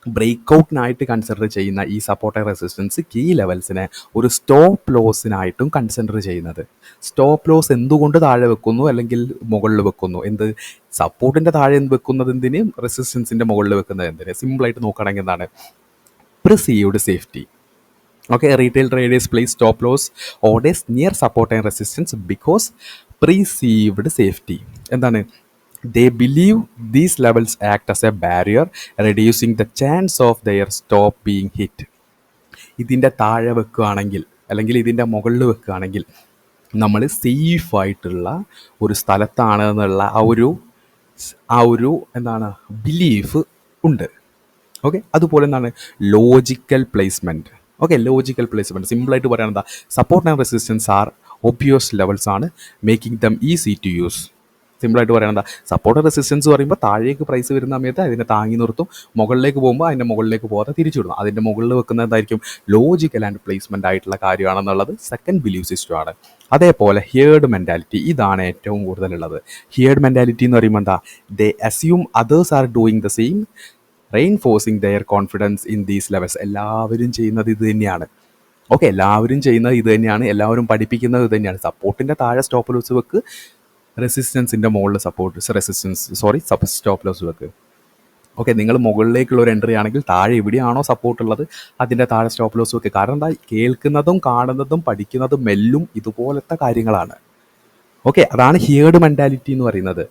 ബ്രേക്ക് ഔട്ടിനായിട്ട് കൺസിഡർ ചെയ്യുന്ന ഈ സപ്പോർട്ട് ആൻഡ് റെസിസ്റ്റൻസ് കീ ലെവൽസിനെ ഒരു സ്റ്റോപ്പ് ലോസിനായിട്ടും കൺസിഡർ ചെയ്യുന്നത്? സ്റ്റോപ്പ് ലോസ് എന്തുകൊണ്ട് താഴെ വെക്കുന്നു അല്ലെങ്കിൽ മുകളിൽ വെക്കുന്നു? സപ്പോർട്ടിൻ്റെ താഴെ വെക്കുന്നത് എന്തിന്, റെസിസ്റ്റൻസിൻ്റെ മുകളിൽ വെക്കുന്നത് എന്തിന്? സിമ്പിളായിട്ട് നോക്കുകയാണെങ്കിൽ എന്താണ്, perceived safety. Okay, retail traders place stop loss orders near support and resistance because perceived safety. എന്താണ്, they believe these levels act as a barrier, reducing the chance of their stop being hit. ഇതിൻ്റെ താഴെ വെക്കുകയാണെങ്കിൽ അല്ലെങ്കിൽ ഇതിൻ്റെ മുകളിൽ വെക്കുകയാണെങ്കിൽ നമ്മൾ സേഫായിട്ടുള്ള ഒരു സ്ഥലത്താണ് എന്നുള്ള ആ ഒരു എന്താണ് ബിലീഫ് ഉണ്ട്. ഓക്കെ, അതുപോലെ എന്താണ് logical placement. Okay, logical placement സിമ്പിളായിട്ട് പറയാൻ എന്താ, support and resistance are obvious levels ആണ്, making them easy to use. സിമ്പിളായിട്ട് പറയാൻ എന്താ, സപ്പോർട്ട് റെസിസ്റ്റൻസ് പറയുമ്പോൾ താഴേക്ക് പ്രൈസ് വരുന്ന സമയത്ത് അതിനെ താങ്ങി നിർത്തും, മുകളിലേക്ക് പോകുമ്പോൾ അതിൻ്റെ മുകളിലേക്ക് പോകാതെ തിരിച്ചുവിടും. അതിൻ്റെ മുകളിൽ വെക്കുന്നത് എന്തായിരിക്കും, ലോജിക്കൽ ആൻഡ് പ്ലേസ്മെൻ്റ് ആയിട്ടുള്ള കാര്യമാണെന്നുള്ളത് സെക്കൻഡ് ബിലീവ് സിസ്റ്റമാണ്. അതേപോലെ ഹിയേർഡ് മെൻറ്റാലിറ്റി, ഇതാണ് ഏറ്റവും കൂടുതലുള്ളത്. ഹിയേർഡ് മെൻറ്റാലിറ്റി എന്ന് പറയുമ്പോൾ എന്താ, they assume others are doing the same, reinforcing their confidence in these levels. എല്ലാവരും ചെയ്യുന്നത് ഇത് തന്നെയാണ്. ഓക്കെ, എല്ലാവരും ചെയ്യുന്നത് ഇത് തന്നെയാണ്, എല്ലാവരും പഠിപ്പിക്കുന്നത് ഇത് തന്നെയാണ്. സപ്പോർട്ടിൻ്റെ താഴെ സ്റ്റോപ്പ് ലോസ് വെക്ക്, റെസിസ്റ്റൻസിൻ്റെ മുകളിൽ സ്റ്റോപ്പ് ലോസ് വെക്ക്. ഓക്കെ, നിങ്ങൾ മുകളിലേക്കുള്ള ഒരു എൻട്രി ആണെങ്കിൽ താഴെ എവിടെയാണോ സപ്പോർട്ട് ഉള്ളത് അതിൻ്റെ താഴെ സ്റ്റോപ്പ് ലോസ് വെക്ക്. കാരണം എന്താ, കേൾക്കുന്നതും കാണുന്നതും പഠിക്കുന്നതും എല്ലാം ഇതുപോലത്തെ കാര്യങ്ങളാണ്. ഓക്കെ, അതാണ് ഹിയേർഡ് മെൻറ്റാലിറ്റി എന്ന് പറയുന്നത്.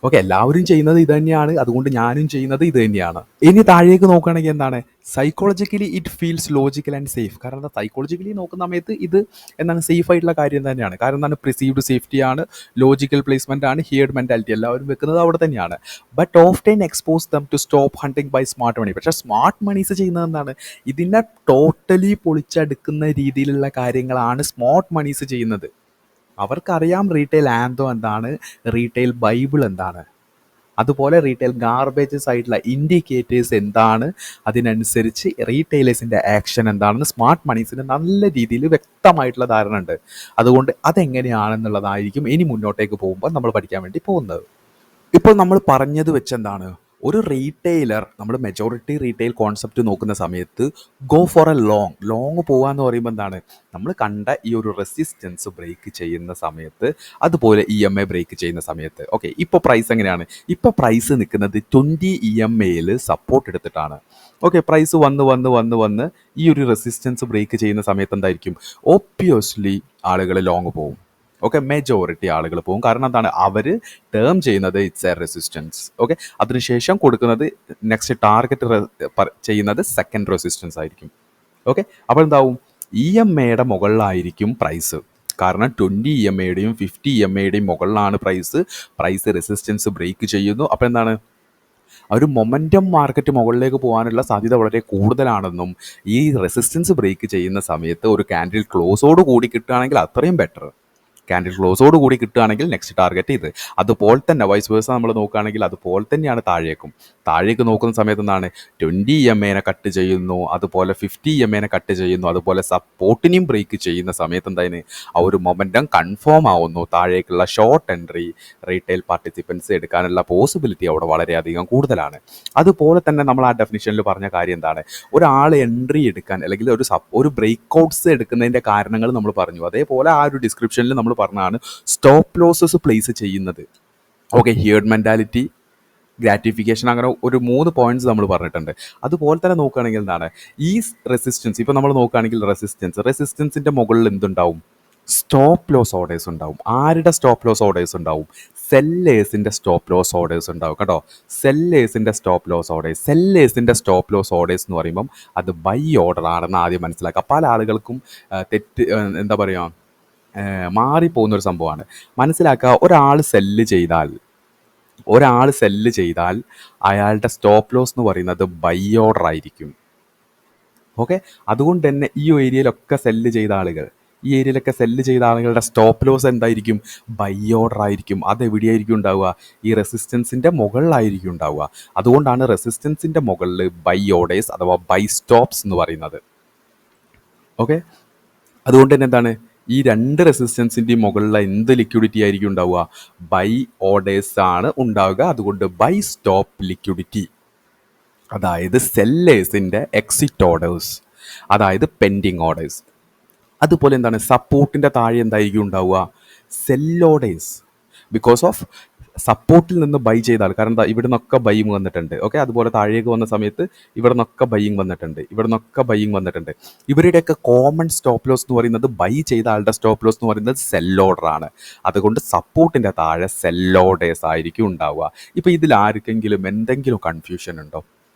ഓക്കെ, എല്ലാവരും ചെയ്യുന്നത് ഇത് തന്നെയാണ്, അതുകൊണ്ട് ഞാനും ചെയ്യുന്നത് ഇത് തന്നെയാണ്. ഇനി താഴേക്ക് നോക്കുകയാണെങ്കിൽ എന്താണ്, psychologically it feels logical and safe. കാരണം എന്താ, സൈക്കോളജിക്കലി നോക്കുന്ന സമയത്ത് ഇത് എന്താണ്, സേഫ് ആയിട്ടുള്ള കാര്യം തന്നെയാണ്. കാരണം എന്താണ്, പ്രിസീവ്ഡ് സേഫ്റ്റി ആണ്, ലോജിക്കൽ പ്ലേസ്മെൻ്റ് ആണ്, ഹിയേർഡ് മെൻറ്റാലിറ്റി, എല്ലാവരും വെക്കുന്നത് അവിടെ തന്നെയാണ്. But often expose them to stop hunting by smart money. പക്ഷേ സ്മാർട്ട് മണീസ് ചെയ്യുന്നത് എന്താണ്, ഇതിനെ ടോട്ടലി പൊളിച്ചെടുക്കുന്ന രീതിയിലുള്ള കാര്യങ്ങളാണ് സ്മാർട്ട് മണീസ് ചെയ്യുന്നത്. അവർക്കറിയാം റീറ്റെയിൽ ആന്തോ എന്താണ്, റീറ്റെയിൽ ബൈബിൾ എന്താണ്, അതുപോലെ റീറ്റെയിൽ ഗാർബേജസ് ആയിട്ടുള്ള ഇൻഡിക്കേറ്റേഴ്സ് എന്താണ്, അതിനനുസരിച്ച് റീറ്റെയിലേഴ്സിൻ്റെ ആക്ഷൻ എന്താണെന്ന് സ്മാർട്ട് മണീസിന് നല്ല രീതിയിൽ വ്യക്തമായിട്ടുള്ള ധാരണ ഉണ്ട്. അതുകൊണ്ട് അതെങ്ങനെയാണെന്നുള്ളതായിരിക്കും ഇനി മുന്നോട്ടേക്ക് പോകുമ്പോൾ നമ്മൾ പഠിക്കാൻ വേണ്ടി പോകുന്നത്. ഇപ്പോൾ നമ്മൾ പറഞ്ഞത് വെച്ചെന്താണ്, ഒരു റീറ്റെയിലർ, നമ്മൾ മെജോറിറ്റി റീറ്റെയിൽ കോൺസെപ്റ്റ് നോക്കുന്ന സമയത്ത് ഗോ ഫോർ എ ലോങ് പോകാമെന്ന് പറയുമ്പോൾ എന്താണ്, നമ്മൾ കണ്ട ഈ ഒരു റെസിസ്റ്റൻസ് ബ്രേക്ക് ചെയ്യുന്ന സമയത്ത്, അതുപോലെ EMA ബ്രേക്ക് ചെയ്യുന്ന സമയത്ത്. ഓക്കെ, ഇപ്പോൾ പ്രൈസ് എങ്ങനെയാണ്, ഇപ്പോൾ പ്രൈസ് നിൽക്കുന്നത് 20 EMAയിൽ സപ്പോർട്ട് എടുത്തിട്ടാണ്. ഓക്കെ, പ്രൈസ് വന്ന് ഈ ഒരു റെസിസ്റ്റൻസ് ബ്രേക്ക് ചെയ്യുന്ന സമയത്ത് എന്തായിരിക്കും, ഒബ്വിയസ്ലി ആളുകൾ ലോങ് പോകും. ഓക്കെ, മെജോറിറ്റി ആളുകൾ പോകും. കാരണം എന്താണ്, അവർ ടേം ചെയ്യുന്നത് ഇറ്റ്സ് എ റെസിസ്റ്റൻസ്. ഓക്കെ, അതിനുശേഷം കൊടുക്കുന്നത് നെക്സ്റ്റ് ടാർഗറ്റ് ചെയ്യുന്നത് സെക്കൻഡ് റെസിസ്റ്റൻസ് ആയിരിക്കും. ഓക്കെ, അപ്പോൾ എന്താവും, EMAയുടെ മുകളിലായിരിക്കും പ്രൈസ്. കാരണം 20 EMAയുടെയും 50 EMAയുടെയും മുകളിലാണ് പ്രൈസ് റെസിസ്റ്റൻസ് ബ്രേക്ക് ചെയ്യുന്നു. അപ്പോൾ എന്താണ്, ഒരു മൊമെൻറ്റം മാർക്കറ്റ് മുകളിലേക്ക് പോകാനുള്ള സാധ്യത വളരെ കൂടുതലാണെന്നും, ഈ റെസിസ്റ്റൻസ് ബ്രേക്ക് ചെയ്യുന്ന സമയത്ത് ഒരു ക്യാൻഡിൽ ക്ലോസോട് കൂടി കിട്ടുകയാണെങ്കിൽ അത്രയും ബെറ്റർ. ക്യാൻഡിൽ ക്ലോസോട് കൂടി കിട്ടുകയാണെങ്കിൽ നെക്സ്റ്റ് ടാർഗറ്റ് ഇത്. അതുപോലെ തന്നെ വൈസ് വേഴ്സ നമ്മൾ നോക്കുകയാണെങ്കിൽ അതുപോലെ തന്നെയാണ് താഴേക്ക് നോക്കുന്ന സമയത്ത് എന്താണ് 20 EMA കട്ട് ചെയ്യുന്നു, അതുപോലെ 50 EMA കട്ട് ചെയ്യുന്നു, അതുപോലെ സപ്പോർട്ടിനെയും ബ്രേക്ക് ചെയ്യുന്ന സമയത്ത് എന്തായാലും ആ ഒരു മൊമെൻറ്റം കൺഫേം ആവുന്നു. താഴേക്കുള്ള ഷോർട്ട് എൻട്രി റീറ്റെയിൽ പാർട്ടിസിപ്പൻസ് എടുക്കാനുള്ള പോസിബിലിറ്റി അവിടെ വളരെയധികം കൂടുതലാണ്. അതുപോലെ തന്നെ നമ്മൾ ആ ഡെഫിനിഷനിൽ പറഞ്ഞ കാര്യം എന്താണ്, ഒരാൾ എൻട്രി എടുക്കാൻ അല്ലെങ്കിൽ ഒരു ബ്രേക്ക് ഔട്ട്സ് എടുക്കുന്നതിൻ്റെ കാരണങ്ങൾ നമ്മൾ പറഞ്ഞു. അതേപോലെ ആ ഒരു ഡിസ്ക്രിപ്ഷനിൽ നമ്മൾ പറഞ്ഞതാണ് സ്റ്റോപ്പ് ലോസസ് പ്ലേസ് ചെയ്യുന്നത്. ഓക്കെ, ഹിയർഡ് മെൻറ്റാലിറ്റി, ഗ്രാറ്റിഫിക്കേഷൻ, അങ്ങനെ ഒരു 3 പോയിന്റ്സ് നമ്മൾ പറഞ്ഞിട്ടുണ്ട്. അതുപോലെ തന്നെ നോക്കുകയാണെങ്കിൽ എന്താണ് ഈ റെസിസ്റ്റൻസ്, ഇപ്പോൾ നമ്മൾ നോക്കുകയാണെങ്കിൽ റെസിസ്റ്റൻസിൻ്റെ മുകളിൽ എന്തുണ്ടാവും, സ്റ്റോപ്പ് ലോസ് ഓർഡേഴ്സ് ഉണ്ടാവും. ആരുടെ സ്റ്റോപ്പ് ലോസ് ഓർഡേഴ്സ് ഉണ്ടാവും? സെല്ലേഴ്സിൻ്റെ സ്റ്റോപ്പ് ലോസ് ഓർഡേഴ്സ് ഉണ്ടാവും കേട്ടോ. സെല്ലേഴ്സിൻ്റെ സ്റ്റോപ്പ് ലോസ് ഓർഡേഴ്സ് എന്ന് പറയുമ്പം അത് ബൈ ഓർഡർ ആണെന്ന് ആദ്യം മനസ്സിലാക്കുക. പല ആളുകൾക്കും എന്താ പറയുക, മാറിപ്പോകുന്നൊരു സംഭവമാണ്. മനസ്സിലാക്കുക, ഒരാൾ സെല്ല് ചെയ്താൽ അയാളുടെ സ്റ്റോപ്പ് ലോസ് എന്ന് പറയുന്നത് ബൈ ഓർഡർ ആയിരിക്കും. ഓക്കെ, അതുകൊണ്ട് തന്നെ ഈ ഏരിയയിലൊക്കെ സെല്ല് ചെയ്ത ആളുകളുടെ സ്റ്റോപ്പ് ലോസ് എന്തായിരിക്കും? ബൈ ഓർഡർ ആയിരിക്കും. അതെവിടെയായിരിക്കും ഉണ്ടാവുക? ഈ റെസിസ്റ്റൻസിൻ്റെ മുകളിലായിരിക്കും ഉണ്ടാവുക. അതുകൊണ്ടാണ് റെസിസ്റ്റൻസിൻ്റെ മുകളിൽ ബൈ ഓർഡേഴ്സ് അഥവാ ബൈ സ്റ്റോപ്സ് എന്ന് പറയുന്നത്. ഓക്കെ, അതുകൊണ്ട് തന്നെ എന്താണ്, ഈ 2 റെസിസ്റ്റൻസിൻ്റെയും മുകളിലുള്ള എന്ത് ലിക്വിഡിറ്റി ആയിരിക്കും ഉണ്ടാവുക? ബൈ ഓർഡേഴ്സ് ആണ് ഉണ്ടാവുക. അതുകൊണ്ട് ബൈ സ്റ്റോപ്പ് ലിക്വിഡിറ്റി, അതായത് സെല്ലേഴ്സിൻ്റെ എക്സിറ്റ് ഓർഡേഴ്സ്, അതായത് പെൻഡിങ് ഓർഡേഴ്സ്. അതുപോലെ എന്താണ്, സപ്പോർട്ടിൻ്റെ താഴെ എന്തായിരിക്കും ഉണ്ടാവുക? Cell orders. ബിക്കോസ് ഓഫ് സപ്പോർട്ടിൽ നിന്ന് ബൈ ചെയ്ത ആൾ, കാരണം എന്താ, ഇവിടെ നിന്നൊക്കെ ബൈയിങ് വന്നിട്ടുണ്ട്. ഓക്കെ, അതുപോലെ താഴേക്ക് വന്ന സമയത്ത് ഇവിടെ നിന്നൊക്കെ ബൈയിങ് വന്നിട്ടുണ്ട്. ഇവരുടെയൊക്കെ കോമൺ സ്റ്റോപ്പ് ലോസ് എന്ന് പറയുന്നത്, ബൈ ചെയ്ത ആളുടെ സ്റ്റോപ്പ് ലോസ് എന്ന് പറയുന്നത് സെൽ ഓർഡർ ആണ്. അതുകൊണ്ട് സപ്പോർട്ടിൻ്റെ താഴെ സെൽ ഓർഡേഴ്സ് ആയിരിക്കും ഉണ്ടാവുക. ഇപ്പോൾ ഇതിൽ ആർക്കെങ്കിലും എന്തെങ്കിലും കൺഫ്യൂഷൻ ഉണ്ടോ?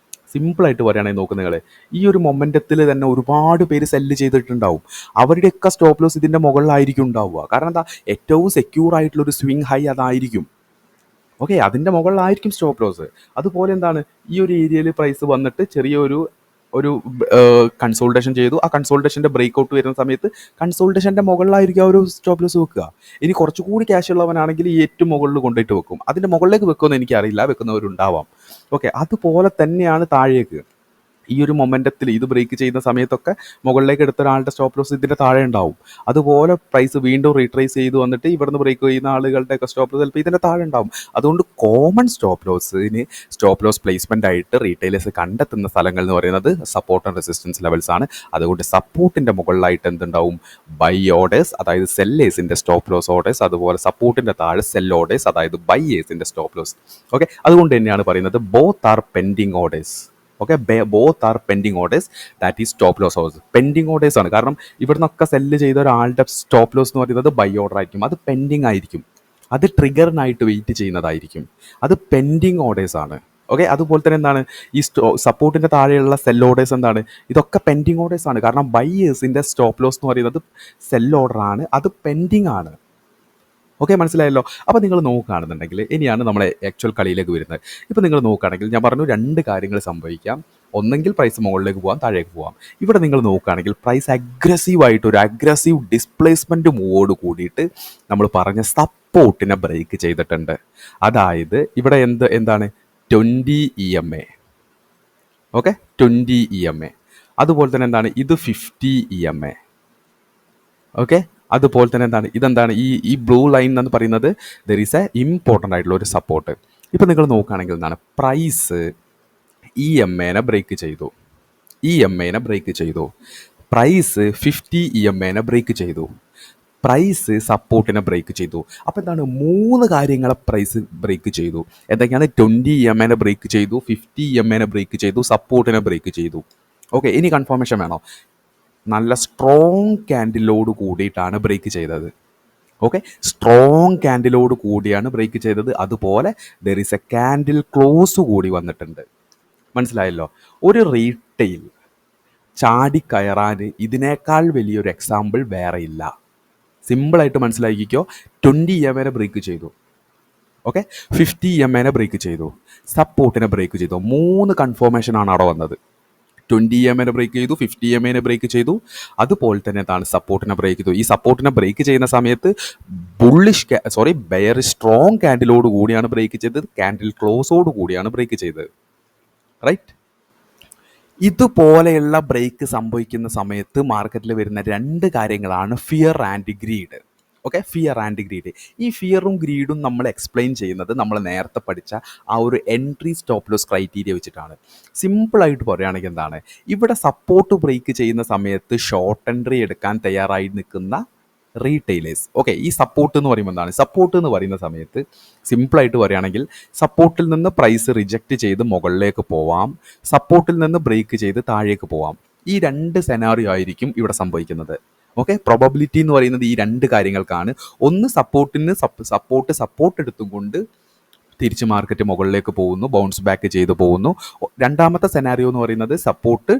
സിമ്പിളായിട്ട് പറയുകയാണെങ്കിൽ നോക്കുക, നിങ്ങൾ ഈ ഒരു മൊമെൻറ്റത്തിൽ തന്നെ ഒരുപാട് പേര് സെല്ല് ചെയ്തിട്ടുണ്ടാവും. അവരുടെയൊക്കെ സ്റ്റോപ്പ് ലോസ് ഇതിൻ്റെ മുകളിലായിരിക്കും ഉണ്ടാവുക. കാരണം എന്താ, ഏറ്റവും സെക്യൂർ ആയിട്ടുള്ളൊരു സ്വിങ് ഹൈ അതായിരിക്കും. ഓക്കെ, അതിൻ്റെ മുകളിലായിരിക്കും സ്റ്റോപ്പ് ലോസ്. അതുപോലെ എന്താണ്, ഈ ഒരു ഏരിയയിൽ പ്രൈസ് വന്നിട്ട് ചെറിയൊരു കൺസോൾട്ടേഷൻ ചെയ്തു. ആ കൺസോൾട്ടേഷൻ്റെ ബ്രേക്ക് ഔട്ട് വരുന്ന സമയത്ത് കൺസോൾട്ടേഷൻ്റെ മുകളിലായിരിക്കും ആ ഒരു സ്റ്റോപ്പ് ലോസ് വെക്കുക. ഇനി കുറച്ചുകൂടി ക്യാഷ് ഉള്ളവനാണെങ്കിൽ ഈ ഏറ്റവും മുകളിൽ കൊണ്ടുപോയിട്ട് വെക്കും. അതിൻ്റെ മുകളിലേക്ക് വെക്കുമെന്ന് എനിക്കറിയില്ല, വെക്കുന്നവരുണ്ടാവാം. ഓക്കെ, അതുപോലെ തന്നെയാണ് താഴേക്ക്. ഈ ഒരു മൊമെൻറ്റത്തിൽ ഇത് ബ്രേക്ക് ചെയ്യുന്ന സമയത്തൊക്കെ മുകളിലേക്ക് എടുത്ത ഒരാളുടെ സ്റ്റോപ്പ് ലോസ് ഇതിൻ്റെ താഴെ ഉണ്ടാവും. അതുപോലെ പ്രൈസ് വീണ്ടും റീട്രേസ് ചെയ്ത് വന്നിട്ട് ഇവിടുന്ന് ബ്രേക്ക് ചെയ്യുന്ന ആളുകളുടെയൊക്കെ സ്റ്റോപ്പ് ലോസ് ചിലപ്പോൾ ഇതിൻ്റെ താഴെ ഉണ്ടാവും. അതുകൊണ്ട് കോമൺ സ്റ്റോപ്പ് ലോസ് പ്ലേസ്മെൻ്റ് ആയിട്ട് റീറ്റെയിലേഴ്സ് കണ്ടെത്തുന്ന സ്ഥലങ്ങൾ എന്ന് പറയുന്നത് സപ്പോർട്ട് ആൻഡ് റെസിസ്റ്റൻസ് ലെവൽസ് ആണ്. അതുകൊണ്ട് സപ്പോർട്ടിൻ്റെ മുകളിലായിട്ട് എന്തുണ്ടാവും? ബൈ ഓർഡേഴ്സ്, അതായത് സെല്ലേഴ്സിൻ്റെ സ്റ്റോപ്പ് ലോസ് ഓർഡേഴ്സ്. അതുപോലെ സപ്പോർട്ടിൻ്റെ താഴെ സെൽ ഓർഡേഴ്സ്, അതായത് ബൈയേഴ്സിൻ്റെ സ്റ്റോപ്പ് ലോസ്. ഓക്കെ, അതുകൊണ്ട് തന്നെയാണ് പറയുന്നത് both are pending orders. Okay, both are pending orders, that is stop loss orders. Pending orders ആണ്, കാരണം ഇവിടെ നിന്നൊക്കെ സെല്ല് ചെയ്ത ഒരാളുടെ സ്റ്റോപ്പ് ലോസ് എന്ന് പറയുന്നത് ബൈ ഓർഡർ ആയിരിക്കും. അത് പെൻഡിങ് ആയിരിക്കും, അത് ട്രിഗറിനായിട്ട് വെയിറ്റ് ചെയ്യുന്നതായിരിക്കും. അത് പെൻഡിങ് ഓർഡേഴ്സ് ആണ്. ഓക്കെ, അതുപോലെ തന്നെ എന്താണ്, ഈ സപ്പോർട്ടിൻ്റെ താഴെയുള്ള സെൽ ഓർഡേഴ്സ് എന്താണ്, ഇതൊക്കെ പെൻഡിങ് ഓർഡേഴ്സ് ആണ്. കാരണം ബൈയേഴ്സിൻ്റെ സ്റ്റോപ്പ് ലോസ് എന്ന് പറയുന്നത് സെൽ ഓർഡർ ആണ്, അത് പെൻഡിങ് ആണ്. ഓക്കെ, മനസ്സിലായല്ലോ. അപ്പോൾ നിങ്ങൾ നോക്കുകയാണെന്നുണ്ടെങ്കിൽ ഇനിയാണ് നമ്മളെ ആക്ച്വൽ കളിയിലേക്ക് വരുന്നത്. ഇപ്പോൾ നിങ്ങൾ നോക്കുകയാണെങ്കിൽ ഞാൻ പറഞ്ഞു 2 കാര്യങ്ങൾ സംഭവിക്കാം. ഒന്നെങ്കിൽ പ്രൈസ് മുകളിലേക്ക് പോകാം, താഴേക്ക് പോകാം. ഇവിടെ നിങ്ങൾ നോക്കുകയാണെങ്കിൽ പ്രൈസ് അഗ്രസീവായിട്ട് ഒരു അഗ്രസീവ് ഡിസ്പ്ലേസ്മെൻറ്റ് മൂവോട് കൂടിയിട്ട് നമ്മൾ പറഞ്ഞ സപ്പോർട്ടിനെ ബ്രേക്ക് ചെയ്തിട്ടുണ്ട്. അതായത് ഇവിടെ എന്താണ് 20 EMA. Okay, 20 EMA. അതുപോലെ തന്നെ എന്താണ്, ഇത് 50 EMA. ഓക്കെ, അതുപോലെ തന്നെ ഇതെന്താണ്, ഈ ബ്ലൂ ലൈൻ എന്ന് പറയുന്നത് ദർ ഈസ് എ ഇമ്പോർട്ടൻ്റ് ആയിട്ടുള്ള ഒരു സപ്പോർട്ട്. ഇപ്പോൾ നിങ്ങൾ നോക്കുകയാണെങ്കിൽ പ്രൈസ് EMA ബ്രേക്ക് ചെയ്തു. പ്രൈസ് 50 EMA ബ്രേക്ക് ചെയ്തു. പ്രൈസ് സപ്പോർട്ടിനെ ബ്രേക്ക് ചെയ്തു. അപ്പോൾ എന്താണ്, 3 കാര്യങ്ങളെ പ്രൈസ് ബ്രേക്ക് ചെയ്തു. എന്തൊക്കെയാണ്? 20 EMA ബ്രേക്ക് ചെയ്തു, 50 EMA ബ്രേക്ക് ചെയ്തു, സപ്പോർട്ടിനെ ബ്രേക്ക് ചെയ്തു. ഓക്കെ, ഇനി കൺഫർമേഷൻ വേണോ? നല്ല സ്ട്രോങ് ക്യാൻഡിലോട് കൂടിയിട്ടാണ് ബ്രേക്ക് ചെയ്തത്. ഓക്കെ, സ്ട്രോങ് ക്യാൻഡിലോട് കൂടിയാണ് ബ്രേക്ക് ചെയ്തത്. അതുപോലെ there is A candle close കൂടി വന്നിട്ടുണ്ട്. മനസ്സിലായല്ലോ. ഒരു റീറ്റെയിൽ ചാടിക്കയറാൻ ഇതിനേക്കാൾ വലിയൊരു എക്സാമ്പിൾ വേറെ ഇല്ല. സിമ്പിളായിട്ട് മനസ്സിലാക്കിക്കോ. 20 EMA ബ്രേക്ക് ചെയ്തു. ഓക്കെ, 50 EMA ബ്രേക്ക് ചെയ്തു, സപ്പോർട്ടിനെ ബ്രേക്ക് ചെയ്തു. 3 കൺഫർമേഷനാണ് അവിടെ വന്നത്. 20 ബ്രേക്ക് ചെയ്തു, 50 ബ്രേക്ക് ചെയ്തു. അതുപോലെ തന്നെ എന്താണ് സപ്പോർട്ടിനെ ബ്രേക്ക് ചെയ്തു. ഈ സപ്പോർട്ടിനെ ബ്രേക്ക് ചെയ്യുന്ന സമയത്ത് ബെയർ സ്ട്രോങ് ക്യാൻഡിലോട് കൂടിയാണ് ബ്രേക്ക് ചെയ്തത്, ക്യാൻഡിൽ ക്ലോസോട് കൂടിയാണ് ബ്രേക്ക് ചെയ്തത്. റൈറ്റ്. ഇതുപോലെയുള്ള ബ്രേക്ക് സംഭവിക്കുന്ന സമയത്ത് മാർക്കറ്റിൽ വരുന്ന രണ്ട് കാര്യങ്ങളാണ് fear and greed. Okay, fear and greed. ഈ ഫിയറും ഗ്രീഡും നമ്മൾ എക്സ്പ്ലെയിൻ ചെയ്യുന്നത് നമ്മൾ നേരത്തെ പഠിച്ച ആ ഒരു എൻട്രി സ്റ്റോപ്പ് ലോസ് ക്രൈറ്റീരിയ വെച്ചിട്ടാണ്. സിമ്പിളായിട്ട് പറയുകയാണെങ്കിൽ എന്താണ്, ഇവിടെ സപ്പോർട്ട് ബ്രേക്ക് ചെയ്യുന്ന സമയത്ത് ഷോർട്ട് എൻട്രി എടുക്കാൻ തയ്യാറായി നിൽക്കുന്ന റീറ്റെയിലേഴ്സ്. ഓക്കെ, ഈ സപ്പോർട്ട് എന്ന് പറയുമ്പോൾ എന്താണ്, സപ്പോർട്ട് എന്ന് പറയുന്ന സമയത്ത് സിമ്പിളായിട്ട് പറയുകയാണെങ്കിൽ സപ്പോർട്ടിൽ നിന്ന് പ്രൈസ് റിജക്റ്റ് ചെയ്ത് മുകളിലേക്ക് പോവാം, സപ്പോർട്ടിൽ നിന്ന് ബ്രേക്ക് ചെയ്ത് താഴേക്ക് പോവാം. ഈ രണ്ട് സെനാറിയോ ആയിരിക്കും ഇവിടെ സംഭവിക്കുന്നത്. ഓക്കെ, പ്രോബബിലിറ്റി എന്ന് പറയുന്നത് ഈ രണ്ട് കാര്യങ്ങൾക്കാണ്. ഒന്ന് സപ്പോർട്ട് എടുത്തുകൊണ്ട് തിരിച്ച് മാർക്കറ്റ് മുകളിലേക്ക് പോകുന്നു, ബൗൺസ് ബാക്ക് ചെയ്ത് പോകുന്നു. രണ്ടാമത്തെ സെനാരിയോ എന്ന് പറയുന്നത് സപ്പോർട്ട്